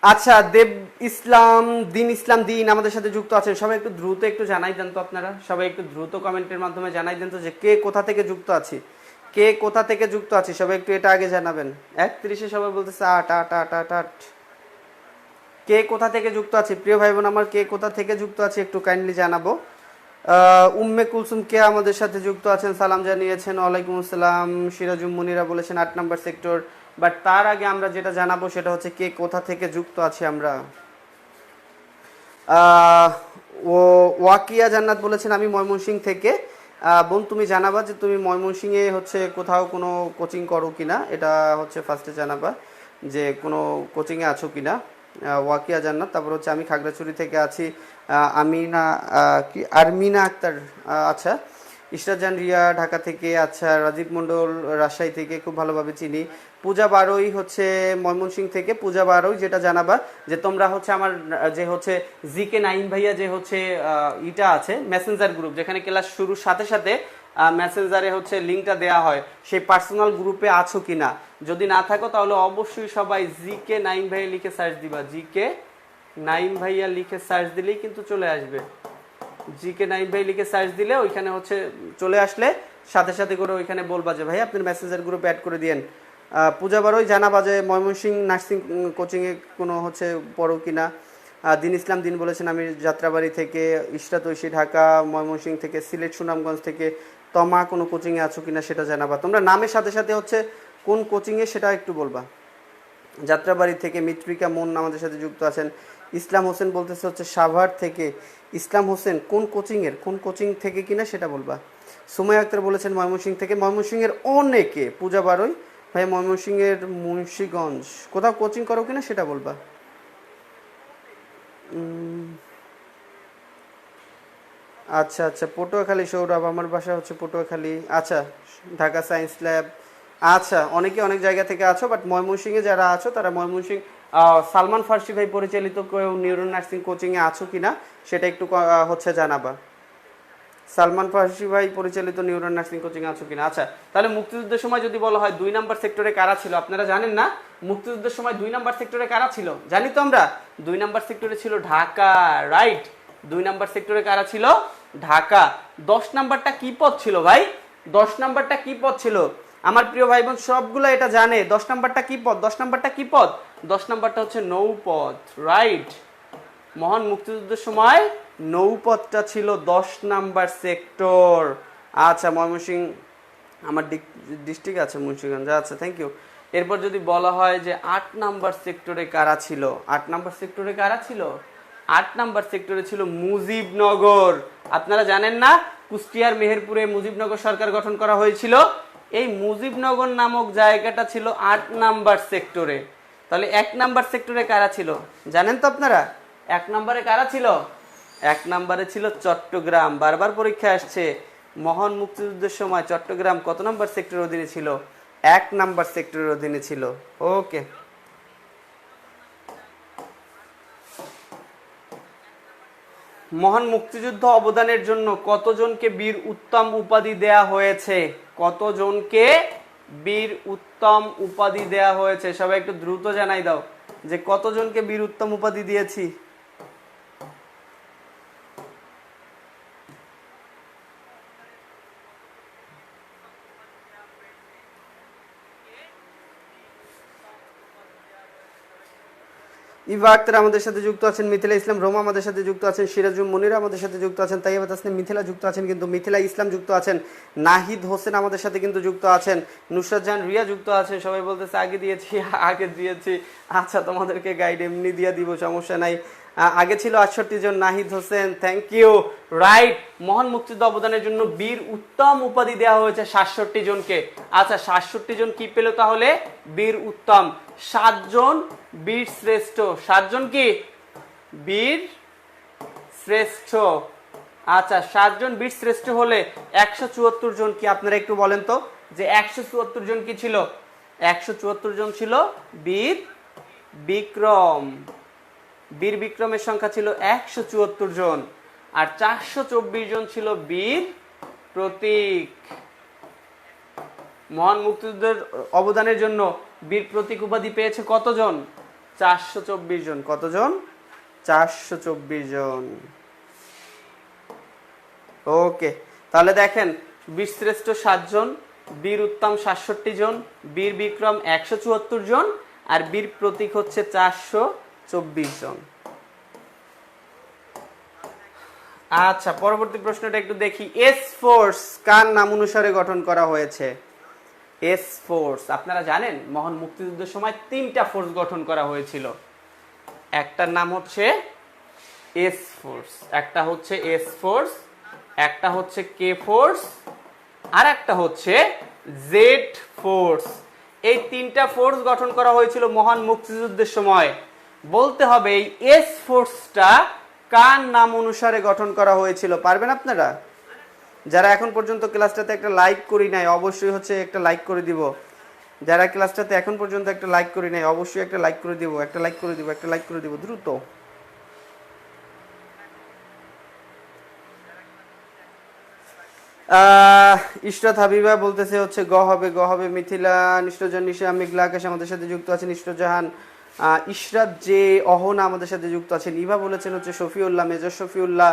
আচ্ছা, দেব ইসলাম দিন আমাদের সাথে যুক্ত আছেন, সবাই একটু দ্রুত একটু জানাই দেন তো, আপনারা সবাই একটু দ্রুত কমেন্টের মাধ্যমে জানাই দেন তো যে কে কোথা থেকে যুক্ত আছি, কে কোথা থেকে যুক্ত আছি, সবাই একটু এটা আগে জানাবেন। 31-এ সবাই বলতেছে 8 কে কোথা থেকে যুক্ত আছে? প্রিয় ভাই বোন আমার, কে কোথা থেকে যুক্ত আছে একটু কাইন্ডলি জানাবো। উম্মে কুলসুম কে আমাদের সাথে যুক্ত আছেন, সালাম জানিয়েছেন, ওয়ালাইকুম আসসালাম। সিরাজুম মুনিরা বলেছেন 8 নাম্বার সেক্টর। বাট তার আগে আমরা যেটা জানাবো সেটা হচ্ছে কে কোথা থেকে যুক্ত আছি আমরা। ওয়াকিয়া জান্নাত বলেছেন আমি ময়মনসিংহ থেকে। বোন, তুমি জানাবা যে তুমি ময়মনসিংহে হচ্ছে কোথাও কোনো কোচিং করো কিনা, এটা হচ্ছে ফার্স্টে জানাবা যে কোনো কোচিংয়ে আছো কিনা। ওয়াকিয়া জান্নাত। তারপর হচ্ছে আমি খাগড়াছড়ি থেকে আছি। আরমিনা আক্তার, আচ্ছা। ইশরাজান রিয়া ঢাকা থেকে, আচ্ছা। রাজীব মণ্ডল রাজশাহী থেকে, খুব ভালোভাবে চিনি। পূজা বারোই হচ্ছে ময়মনসিংহ থেকে। পূজা বারোই যেটা জানাবা যে তোমরা হচ্ছে আমার যে হচ্ছে জিকে নাইম ভাইয়া যে হচ্ছে ইটা আছে মেসেঞ্জার গ্রুপ, যেখানে ক্লাস শুরুর সাথে সাথে মেসেঞ্জারে হচ্ছে লিঙ্কটা দেওয়া হয়, সেই পার্সোনাল গ্রুপে আছো কিনা। যদি না থাকো তাহলে অবশ্যই সবাই জিকে নাইম ভাইয়া লিখে সার্চ দিবা, জিকে নাইম ভাইয়া লিখে সার্চ দিলেই কিন্তু চলে আসবে। জিকে নাইম ভাই লিখে সার্চ দিলে ওইখানে হচ্ছে চলে আসলে সাথে সাথে করে ওইখানে বলবা যে ভাই আপনি মেসেঞ্জার গ্রুপে অ্যাড করে দিয়েন। পূজা বারোই জানাবা যে ময়মনসিংহ নার্সিং কোচিংয়ে কোনো হচ্ছে পড়ো কিনা। দিন ইসলাম দিন বলেছেন আমি যাত্রাবাড়ি থেকে, ইশরাত ঐশী ঢাকা, ময়মনসিংহ থেকে, সিলেট সুনামগঞ্জ থেকে, তমা কোনো কোচিংয়ে আছো কিনা সেটা জানাবা। তোমরা নামের সাথে সাথে হচ্ছে কোন কোচিংয়ে সেটা একটু বলবা। যাত্রাবাড়ি থেকে মিত্রিকা মন আমাদের সাথে যুক্ত আছেন। ইসলাম হোসেন বলতেছে হচ্ছে সাভার থেকে। ইসলাম হোসেন কোন কোচিংয়ের, কোন কোচিং থেকে কিনা সেটা বলবা। সুমাইয়া আক্তার বলেছেন ময়মনসিংহ থেকে। ময়মনসিংহের অনেকে, পূজা বারোই ভাই ময়মনসিংহের মুন্সিগঞ্জ কোথাও কোচিং করো কিনা সেটা বলবা। আচ্ছা আচ্ছা, পটুয়াখালী সৌরভ, আমার বাসা হচ্ছে পটুয়াখালী। আচ্ছা, ঢাকা সায়েন্স ল্যাব। আচ্ছা, অনেকে অনেক জায়গা থেকে আছো, বাট ময়মনসিংহে যারা আছো তারা ময়মনসিংহ সালমান ফার্সি ভাই পরিচালিত কেউ নিউরো নার্সিং কোচিংয়ে আছো কিনা সেটা একটু হচ্ছে জানাবা। সালমান ফার্সি ভাই পরিচালিত নিউরো নার্সিং কোচিংয়ে আছো কিনা। আচ্ছা, তাহলে মুক্তিযুদ্ধের সময় যদি বলা হয় 2 নাম্বার সেক্টরে কারা ছিল, আপনারা জানেন না মুক্তিযুদ্ধের সময় 2 নাম্বার সেক্টরে কারা ছিল? জানি তো আমরা 2 নাম্বার সেক্টরে ছিল ঢাকা, রাইট। 2 নাম্বার সেক্টরে কারা ছিল? ঢাকা। 10 নাম্বারটা কি পদ ছিল ভাই? 10 নাম্বারটা কি পদ ছিল? আমার প্রিয় ভাই বোন সবগুলো এটা জানে। 10 নাম্বারটা কি পদ? 10 নাম্বারটা কি পদ? 10 নাম্বারটা হচ্ছে নৌপদ, রাইট। মহান মুক্তিযুদ্ধের সময় নৌপথটা ছিল 10 নাম্বার সেক্টর। আচ্ছা, ময়মনসিংহ আমার ডিস্ট্রিক্ট আছে মুন্সিগঞ্জ। আচ্ছা, থ্যাংক ইউ। এরপর যদি বলা হয় যে 8 নাম্বার সেক্টরে কারা ছিল, 8 নাম্বার সেক্টরে কারা ছিল? 8 নাম্বার সেক্টরে ছিল মুজিবনগর। আপনারা জানেন না কুষ্টিয়ার মেহেরপুরে মুজিবনগর সরকার গঠন করা হয়েছিল? এই মুজিবনগর নামক জায়গাটা ছিল 8 নাম্বার সেক্টরে। তাহলে 1 নাম্বার সেক্টরে কারা ছিল জানেন তো আপনারা? 1 নম্বরে কারা ছিল? 1 নম্বরে ছিল চট্টগ্রাম। বারবার পরীক্ষা আসছে, মহান মুক্তিযুদ্ধের সময় চট্টগ্রাম কত নম্বর সেক্টরের অধীনে ছিল? 1 নাম্বার সেক্টরের অধীনে ছিল। ওকে, মহান মুক্তিযুদ্ধ অবদানের জন্য কতজনকে বীর উত্তম উপাধি দেয়া হয়েছে? কতজনকে বীর উত্তম উপাধি দেয়া হয়েছে? সবাই একটু দ্রুত জানাই দাও যে কতজনকে বীর উত্তম উপাধি দিয়েছি। ইভা আক্তার আমাদের সাথে যুক্ত আছেন, মিথিলা ইসলাম রোমা আমাদের সাথে যুক্ত আছেন, সিরাজুল মনিরা আমাদের সাথে যুক্ত আছেন, তাইবা তাসনিম মিথিলা যুক্ত আছেন, কিন্তু মিথিলা ইসলাম যুক্ত আছেন, নাহিদ হোসেন আমাদের সাথে কিন্তু যুক্ত আছেন, নুসরাত জাহান রিয়া যুক্ত আছেন। সবাই বলতেছে আগে দিয়েছি, আগে দিয়েছি। আচ্ছা, তোমাদেরকে গাইড এমনি দিয়ে দিব, সমস্যা নাই। আগে ছিল 68 জন। Nahid Hossain, thank you, right. মহান মুক্তিযুদ্ধ অবদানের জন্য বীর উত্তম উপাধি দেওয়া হয়েছে 67 জনকে। আচ্ছা, 67 জন কি পেল তাহলে? বীর উত্তম। 7 জন বীর শ্রেষ্ঠ। 7 জন কি? বীর শ্রেষ্ঠ। আচ্ছা, 7 জন বীর শ্রেষ্ঠ হলে 174 জন কি? আপনারা একটু বলেন তো যে 174 জন কি ছিল? 174 জন ছিল বীর বিক্রম। বীর বিক্রমের সংখ্যা ছিল 174 জন। আর 424 জন ছিল বীর প্রতীক। মহান মুক্তিযুদ্ধের অবদানের জন্য বীর প্রতীক উপাধি পেয়েছে কতজন? 424 জন। কতজন? 424 জন। ওকে, তাহলে দেখেন বীরশ্রেষ্ঠ 7 জন, বীর উত্তম 67 জন, বীর বিক্রম 174 জন, আর বীর প্রতীক হচ্ছে 424 জন। আচ্ছা, পরবর্তী প্রশ্নটা একটু দেখি। এস ফোর্স কার নাম অনুসারে গঠন করা হয়েছে? এস ফোর্স, আপনারা জানেন মহান মুক্তিযুদ্ধের সময় 3টা ফোর্স গঠন করা হয়েছিল। একটার নাম হচ্ছে এস ফোর্স, একটা হচ্ছে এস ফোর্স, একটা হচ্ছে কে ফোর্স, আর একটা হচ্ছে জেড ফোর্স। এই 3টা ফোর্স গঠন করা হয়েছিল মহান মুক্তিযুদ্ধের সময়। বলতে হবে এই এস ফোর্সটা কার নাম অনুসারে গঠন করা হয়েছিল? পারবেন আপনারা? যারা এখন পর্যন্ত ক্লাসটাতে একটা লাইক করি নাই অবশ্যই হচ্ছে একটা লাইক করে দিব। যারা ক্লাসটাতে এখন পর্যন্ত একটা লাইক করি নাই অবশ্যই একটা লাইক করে দিব, একটা লাইক করে দিব, একটা লাইক করে দিব দ্রুত। ইশরাত হাবিবা বলতেছে হচ্ছে গ হবে, গ হবে। মিথিলা, নিষ্ঠজাহান, নিশা, মেঘলা আকাশ আমাদের সাথে যুক্ত আছেন, নিষ্ঠজাহান, ইশরাত যে অহনা আমাদের সাথে যুক্ত আছেন। ইভা বলেছেন হচ্ছে শফিউল্লাহ, মেজর শফিউল্লাহ।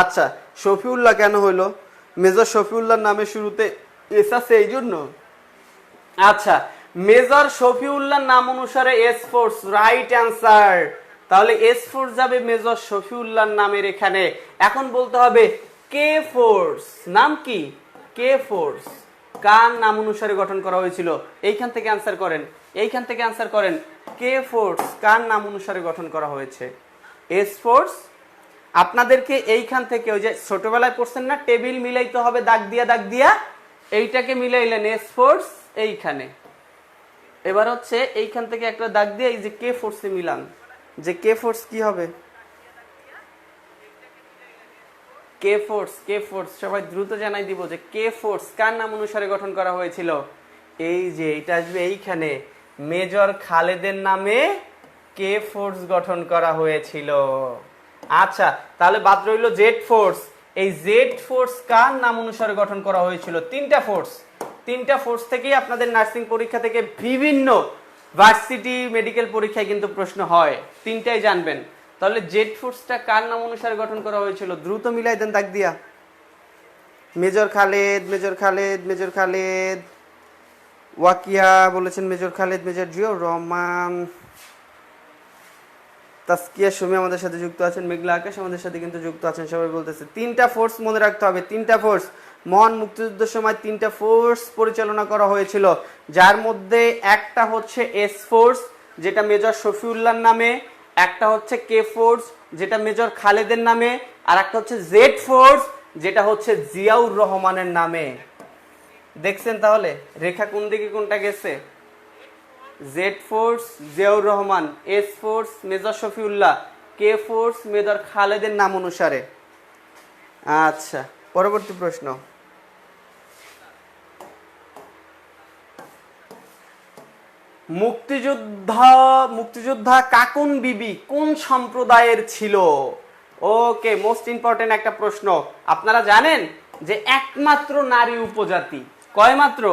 আচ্ছা, শফিউল্লাহ কেন হইলো? মেজর শফিউল্লাহর নামের শুরুতে এস আছে এই জন্য। আচ্ছা, মেজর শফিউল্লাহর নাম অনুসারে এস ফোর্স, রাইট অ্যান্সার। তাহলে এস ফোর্স যাবে মেজর শফিউল্লাহর নামের এখানে। এখন বলতে হবে কে ফোর্স নাম কি? কে ফোর্স কার নাম অনুসারে গঠন করা হয়েছিল? এইখান থেকে অ্যান্সার করেন, এইখান থেকে অ্যান্সার করেন। কে ফোর্স কার নাম অনুসারে গঠন করা হয়েছে? S force. আপনাদেরকে এইখান থেকে ওই যে ছোটবেলায় পড়ছেন না, টেবিল মিলাইতে হবে দাগ দিয়া দাগ দিয়া, এইটাকে মিলাইলেন এস ফোর্স এইখানে। এবার হচ্ছে এইখান থেকে একটা দাগ দিয়ে এই যে কে ফোর্সে মিলান, যে কে ফোর্স কি হবে? কে ফোর্স, কে ফোর্স সবাই দ্রুত জানাই দিব যে কে ফোর্স কার নাম অনুসারে গঠন করা হয়েছিল? এই যে এটা আসবে এইখানে, মেজর খালেদের নামে কে ফোর্স গঠন করা হয়েছিল। আচ্ছা, তাহলে বাদ রইল জেড ফোর্স। এই জেড ফোর্স কার নাম অনুসারে গঠন করা হয়েছিল? তিনটা ফোর্স, তিনটা ফোর্স থেকেই আপনাদের নার্সিং পরীক্ষা থেকে বিভিন্ন ভার্সিটি মেডিকেল পরীক্ষায় কিন্তু প্রশ্ন হয়, তিনটাই জানবেন। তাহলে জেড ফোর্সটা কার নাম অনুসারে গঠন করা হয়েছিল? দ্রুত মিলাই দেন দাগ দিয়া। Major Khaled, major Khaled, major Khaled. Waqiah বলেছেন মেজর খালেদ, মেজর জিয়াউর রহমান। তাসকিয়া সুমি আমাদের সাথে যুক্ত আছেন, মেঘলা আকাশ আমাদের সাথে কিন্তু যুক্ত আছেন। সবাই বলতেছে তিনটা ফোর্স মনে রাখতে হবে, তিনটা ফোর্স। মহান মুক্তিযুদ্ধের সময় তিনটা ফোর্স পরিচালনা করা হয়েছিল, যার মধ্যে একটা হচ্ছে এস ফোর্স যেটা মেজর শফিউল্লাহর নামে, একটা হচ্ছে কে ফোর্স যেটা মেজর খালেদের নামে, আর একটা হচ্ছে জেড ফোর্স যেটা হচ্ছে জিয়াউর রহমানের নামে। দেখছেন তাহলে রেখা কোন দিকে কোনটা গেছে? Z force Ziaur Rahman, S force major Shafiullah, K force major খালেদের নাম অনুসারে। আচ্ছা, পরবর্তী প্রশ্ন। মুক্তিযোদ্ধা কাকুন বিবি কোন সম্প্রদায়ের ছিল? ওকে, মোস্ট ইম্পর্টেন্ট একটা প্রশ্ন। আপনারা জানেন যে একমাত্র নারী উপজাতি, কয় মাত্র?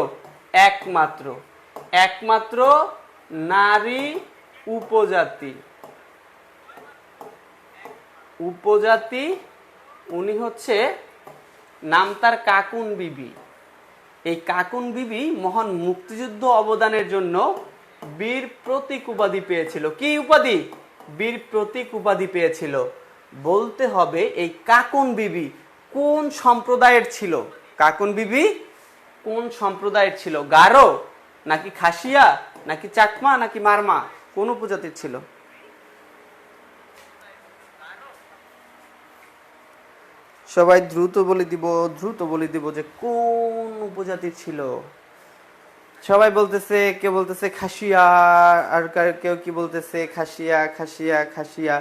একমাত্র, একমাত্র নারী উপজাতি, উপজাতি উনি হচ্ছে নাম তার কাকুন বিবি। এই কাকুন বিবি মহান মুক্তিযুদ্ধ অবদানের জন্য বীর প্রতীক উপাধি পেয়েছিল। কি উপাধি? বীর প্রতীক উপাধি পেয়েছিল। বলতে হবে এই কাকুন বিবি কোন সম্প্রদায়ের ছিল? কাকুন বিবি কোন সম্প্রদায়ের ছিল? গারো নাকি খাসিয়া নাকি চাকমা নাকি মারমা? কোন উপজাতির ছিল? সবাই দ্রুত বলে দিব, দ্রুত বলে দিব যে কোন উপজাতির ছিল। সবাই বলতেছে, কেউ বলতেছে খাসিয়া, আর কেউ কি বলতেছে খাসিয়া খাসিয়া খাসিয়া।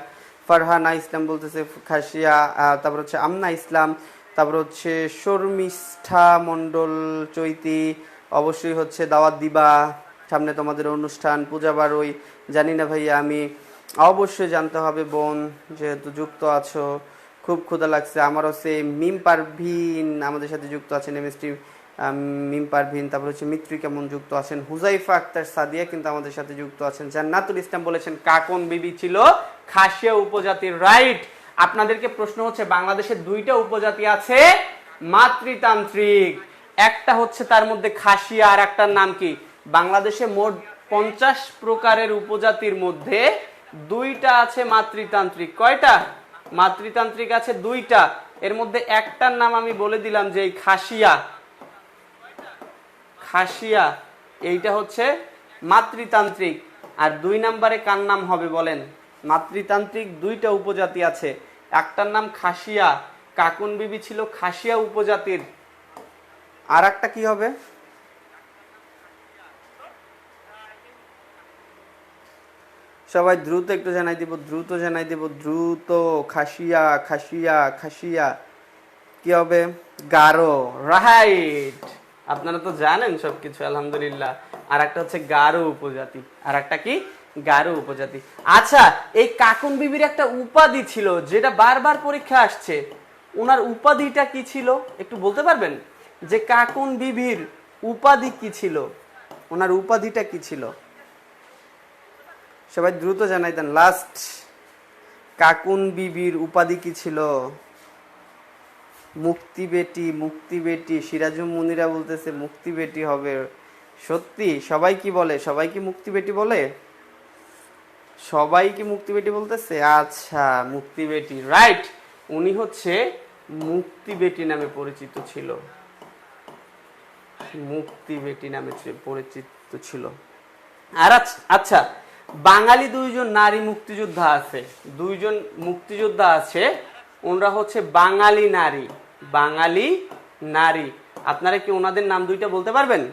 ফারহানা ইসলাম বলতেছে খাসিয়া, তারপর হচ্ছে আমনা ইসলাম, তারপর হচ্ছে শর্মিষ্ঠা মণ্ডল চৈতি অবশ্যই হচ্ছে দাওয়াত দিবা, সামনে তোমাদের অনুষ্ঠান, পূজা বারোই। জানি না ভাইয়া, আমি অবশ্যই জানতে হবে বোন, যেহেতু যুক্ত আছো। খুব ক্ষুধা লাগছে আমার। হচ্ছে মিম পারভিন আমাদের সাথে যুক্ত আছেন, এমএসটি মিম পারভিন। তারপর হচ্ছে মিত্রিকা মন যুক্ত আছেন, হুজাইফা আক্তার সাদিয়া কিন্তু আমাদের সাথে যুক্ত আছেন। জান্নাতুল ইসলাম বলেছেন কাকন বিবি ছিল খাসিয়া উপজাতির, রাইট। আপনাদেরকে প্রশ্ন হচ্ছে বাংলাদেশের দুইটা উপজাতি আছে মাতৃতান্ত্রিক, একটা হচ্ছে তার মধ্যে খাসিয়া আর একটার নাম কি? বাংলাদেশে মোট 50 প্রকারের উপজাতির মধ্যে দুইটা আছে মাতৃতান্ত্রিক। কয়টা? মাতৃতান্ত্রিক আছে দুইটা। এর মধ্যে একটার নাম আমি বলে দিলাম যে এই খাসিয়া, খাসিয়া এইটা হচ্ছে মাতৃতান্ত্রিক। আর 2 নম্বরে কার নাম হবে বলেন? মাতৃতান্ত্রিক দুইটা উপজাতি আছে, একটার নাম খাসিয়া, কাকুন বিবি ছিল খাসিয়া উপজাতির। আর একটা কি হবে? সবাই দ্রুত একটু জানাই দিব, দ্রুত জানাই দিব, দ্রুত। খাসিয়া খাসিয়া খাসিয়া কি হবে? গারো, রাইট। আপনারা তো জানেন সবকিছু আলহামদুলিল্লাহ। আর একটা হচ্ছে গারো উপজাতি, আর একটা কি? গারো উপজাতি। আচ্ছা, এই কাকুন বিবির একটা উপাধি ছিল যেটা বারবার পরীক্ষা আসছে, ওনার উপাধিটা কি ছিল একটু বলতে পারবেন? যে কাকুন বিবির উপাধি কি ছিল, ওনার উপাধিটা কি ছিল? সবাই দ্রুত জানাই দেন। লাস্ট কাকুন বিবির উপাধি কি ছিল? মুক্তি বেটি, মুক্তি বেটি। সিরাজুম মুনিরা বলতেছে মুক্তি বেটি হবে। সত্যি সবাই কি বলে? সবাই কি মুক্তি বেটি বলে? সবাই কি মুক্তি বেটি বলতেছে? আচ্ছা, মুক্তি বেটি, রাইট। উনি হচ্ছে মুক্তি বেটি নামে পরিচিত ছিল। মুক্তি বেটি নামে পরিচিত ছিল। আর আচ্ছা, বাঙালি দুইজন নারী মুক্তিযোদ্ধা আছে, দুইজন মুক্তিযোদ্ধা আছে, ওনারা হচ্ছে বাঙালি নারী। বাঙালি নারী, আপনারা কি ওনাদের নাম দুইটা বলতে পারবেন?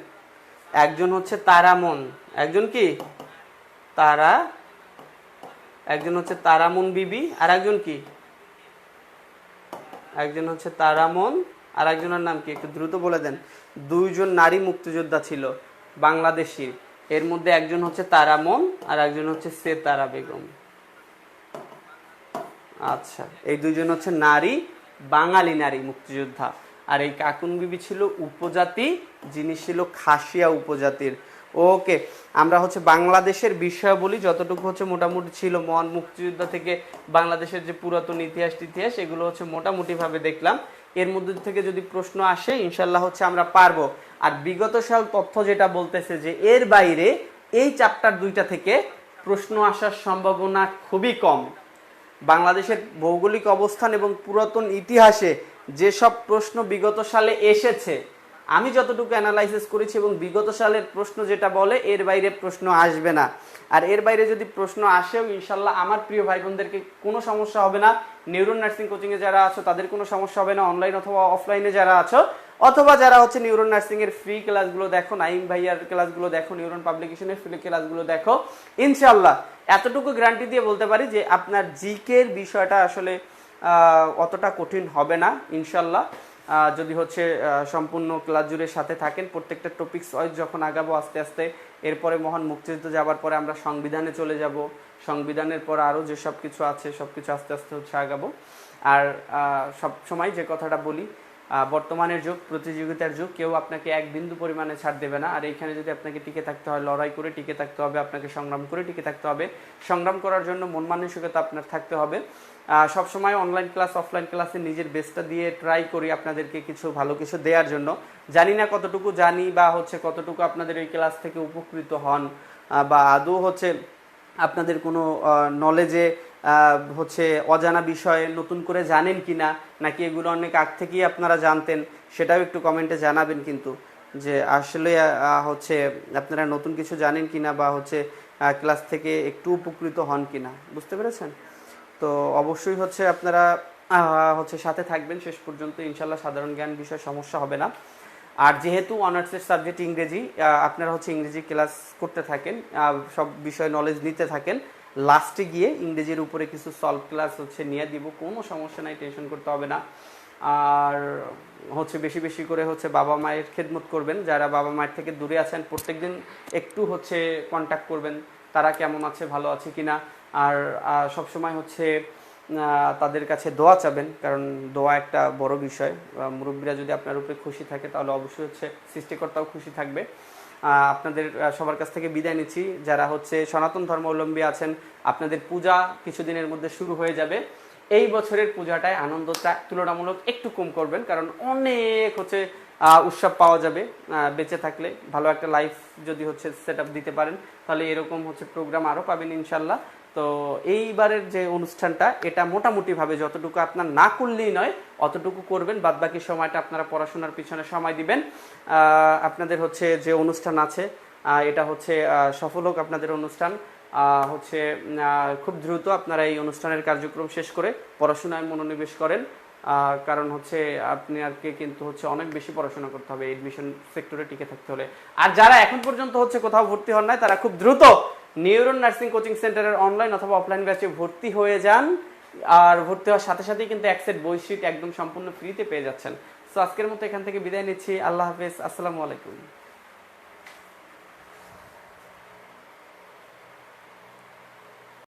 একজন হচ্ছে তারামন, একজন কি একজন হচ্ছে তারামন বিবি, আর একজন কি? একজন হচ্ছে তারামন, আর একজনের নাম কি? একটু দ্রুত বলে দেন। দুইজন নারী মুক্তিযোদ্ধা ছিল বাংলাদেশি, এর মধ্যে একজন হচ্ছে তারামন আর একজন হচ্ছে সেতারা বেগম। আচ্ছা, এই দুইজন হচ্ছে নারী, বাঙালি নারী মুক্তিযোদ্ধা। আর এই কাকুন বিবি ছিল উপজাতি, যিনি ছিল খাসিয়া উপজাতির। ওকে, আমরা হচ্ছে বাংলাদেশের বিষয় বলি, যতটুকু হচ্ছে মোটামুটি ছিল মহান মুক্তিযোদ্ধা থেকে বাংলাদেশের যে পুরাতন ইতিহাস এগুলো হচ্ছে মোটামুটি ভাবে দেখলাম। এর মধ্যে থেকে যদি প্রশ্ন আসে ইনশাল্লাহ হচ্ছে আমরা পারবো। আর বিগত সাল তথ্য যেটা বলতেছে যে এর বাইরে এই চ্যাপ্টার দুইটা থেকে প্রশ্ন আসার সম্ভাবনা খুবই কম। বাংলাদেশের ভৌগোলিক অবস্থান এবং পুরাতন ইতিহাসে যেসব প্রশ্ন বিগত সালে এসেছে, আমি যতটুকু অ্যানালাইসিস করেছি এবং বিগত সালের প্রশ্ন যেটা বলে এর বাইরে প্রশ্ন আসবে না। আর এর বাইরে যদি প্রশ্ন আসেও ইনশাল্লাহ আমার প্রিয় ভাই বোনদেরকে কোনো সমস্যা হবে না। নিউরন নার্সিং কোচিংয়ে যারা আছো তাদের কোনো সমস্যা হবে না, অনলাইন অথবা অফলাইনে যারা আছো, অথবা যারা হচ্ছে নিউরন নার্সিং এর ফ্রি ক্লাসগুলো দেখো, নাইম ভাইয়ার ক্লাসগুলো দেখো, নিউরন পাবলিকেশনের ফ্রি ক্লাসগুলো দেখো, ইনশাল্লাহ এতটুকু গ্যারান্টি দিয়ে বলতে পারি যে আপনার জিকে এর বিষয়টা আসলে অতটা কঠিন হবে না ইনশাল্লাহ। যদি হচ্ছে সম্পূর্ণ ক্লাস জুড়ে সাথে থাকেন, প্রত্যেকটা টপিকস ওয়াইজ যখন আগাবো আস্তে আস্তে, এরপরে মহান মুক্তিযুদ্ধ যাবার পরে আমরা সংবিধানে চলে যাব, সংবিধানের পর আরও যে সব কিছু আছে সব কিছু আস্তে আস্তে হচ্ছে আগাবো। আর সব সময় যে কথাটা বলি, বর্তমানের যুগ প্রতিযোগিতার যুগ, কেউ আপনাকে এক বিন্দু পরিমাণে ছাড় দেবে না। আর এইখানে যদি আপনাকে টিকে থাকতে হয়, লড়াই করে টিকে থাকতে হবে, আপনাকে সংগ্রাম করে টিকে থাকতে হবে। সংগ্রাম করার জন্য মন মানসিকতা আপনার থাকতে হবে। সবসময় অনলাইন ক্লাস অফলাইন ক্লাসে নিজের বেস্টটা দিয়ে ট্রাই করি আপনাদেরকে কিছু ভালো কিছু দেওয়ার জন্য। জানি না কতটুকু জানি বা হচ্ছে কতটুকু আপনাদের এই ক্লাস থেকে উপকৃত হন, বা আদৌ হচ্ছে আপনাদের কোনো নলেজে হচ্ছে অজানা বিষয়ে নতুন করে জানেন কিনা, নাকি এগুলো অনেক আগ থেকেই আপনারা জানতেন, সেটাও একটু কমেন্টে জানাবেন কিন্তু, যে আসলে হচ্ছে আপনারা নতুন কিছু জানেন কিনা বা হচ্ছে ক্লাস থেকে একটু উপকৃত হন কিনা, বুঝতে পেরেছেন? তো অবশ্যই হচ্ছে আপনারা হচ্ছে সাথে থাকবেন শেষ পর্যন্ত, ইনশাল্লাহ সাধারণ জ্ঞান বিষয়ে সমস্যা হবে না। আর যেহেতু অনার্সের সাবজেক্ট ইংরেজি, আপনারা হচ্ছে ইংরেজি ক্লাস করতে থাকেন, সব বিষয় নলেজ নিতে থাকেন, লাস্টে গিয়ে ইংরেজির উপরে কিছু সলভ ক্লাস হচ্ছে নিয়ে দিব, কোনো সমস্যা নাই, টেনশন করতে হবে না। আর হচ্ছে বেশি বেশি করে হচ্ছে বাবা মায়ের খেদমত করবেন, যারা বাবা মায়ের থেকে দূরে আছেন প্রত্যেকদিন একটু হচ্ছে কন্ট্যাক্ট করবেন, তারা কেমন আছে, ভালো আছে কিনা। আর সবসময় হচ্ছে তাদের কাছে দোয়া চাবেন, কারণ দোয়া একটা বড় বিষয়। মুরব্বীরা যদি আপনার উপরে খুশি থাকে তাহলে অবশ্যই হচ্ছে সৃষ্টিকর্তাও খুশি থাকবে। আপনাদের সবার কাছ থেকে বিদায় নিচ্ছি। যারা হচ্ছে সনাতন ধর্মাবলম্বী আছেন, আপনাদের পূজা কিছুদিনের মধ্যে শুরু হয়ে যাবে। এই বছরের পূজাটায় আনন্দটা তুলনামূলক একটু কম করবেন, কারণ অনেক হচ্ছে উৎসব পাওয়া যাবে। বেঁচে থাকলে ভালো একটা লাইফ যদি হচ্ছে সেট আপ দিতে পারেন, তাহলে এরকম হচ্ছে প্রোগ্রাম আরও পাবেন ইনশাল্লাহ। তো এইবারের যে অনুষ্ঠানটা, এটা মোটামুটিভাবে যতটুকু আপনার না করলেই নয় অতটুকু করবেন, বাদবাকি সময়টা আপনারা পড়াশোনার পিছনে সময় দিবেন। আপনাদের হচ্ছে যে অনুষ্ঠান আছে এটা হচ্ছে সফল হোক আপনাদের অনুষ্ঠান। হচ্ছে খুব দ্রুত আপনারা এই অনুষ্ঠানের কার্যক্রম শেষ করে পড়াশোনায় মনোনিবেশ করেন, কারণ হচ্ছে আপনাকে কিন্তু হচ্ছে অনেক বেশি পড়াশোনা করতে হবে এডমিশন সেক্টরে টিকে থাকতে হলে। আর যারা এখন পর্যন্ত হচ্ছে কোথাও ভর্তি হন নাই, তারা খুব দ্রুত নিউরন নার্সিং কোচিং সেন্টারের অনলাইন অথবা অফলাইন ব্যাচে ভর্তি হয়ে যান। আর ভর্তি হওয়ার সাথে সাথেই কিন্তু এক সেট বই শিট একদম সম্পূর্ণ ফ্রিতে পেয়ে যাচ্ছেন। সো আজকের মতো এখান থেকে বিদায় নিচ্ছি। আল্লাহ হাফেজ, আসসালামু আলাইকুম।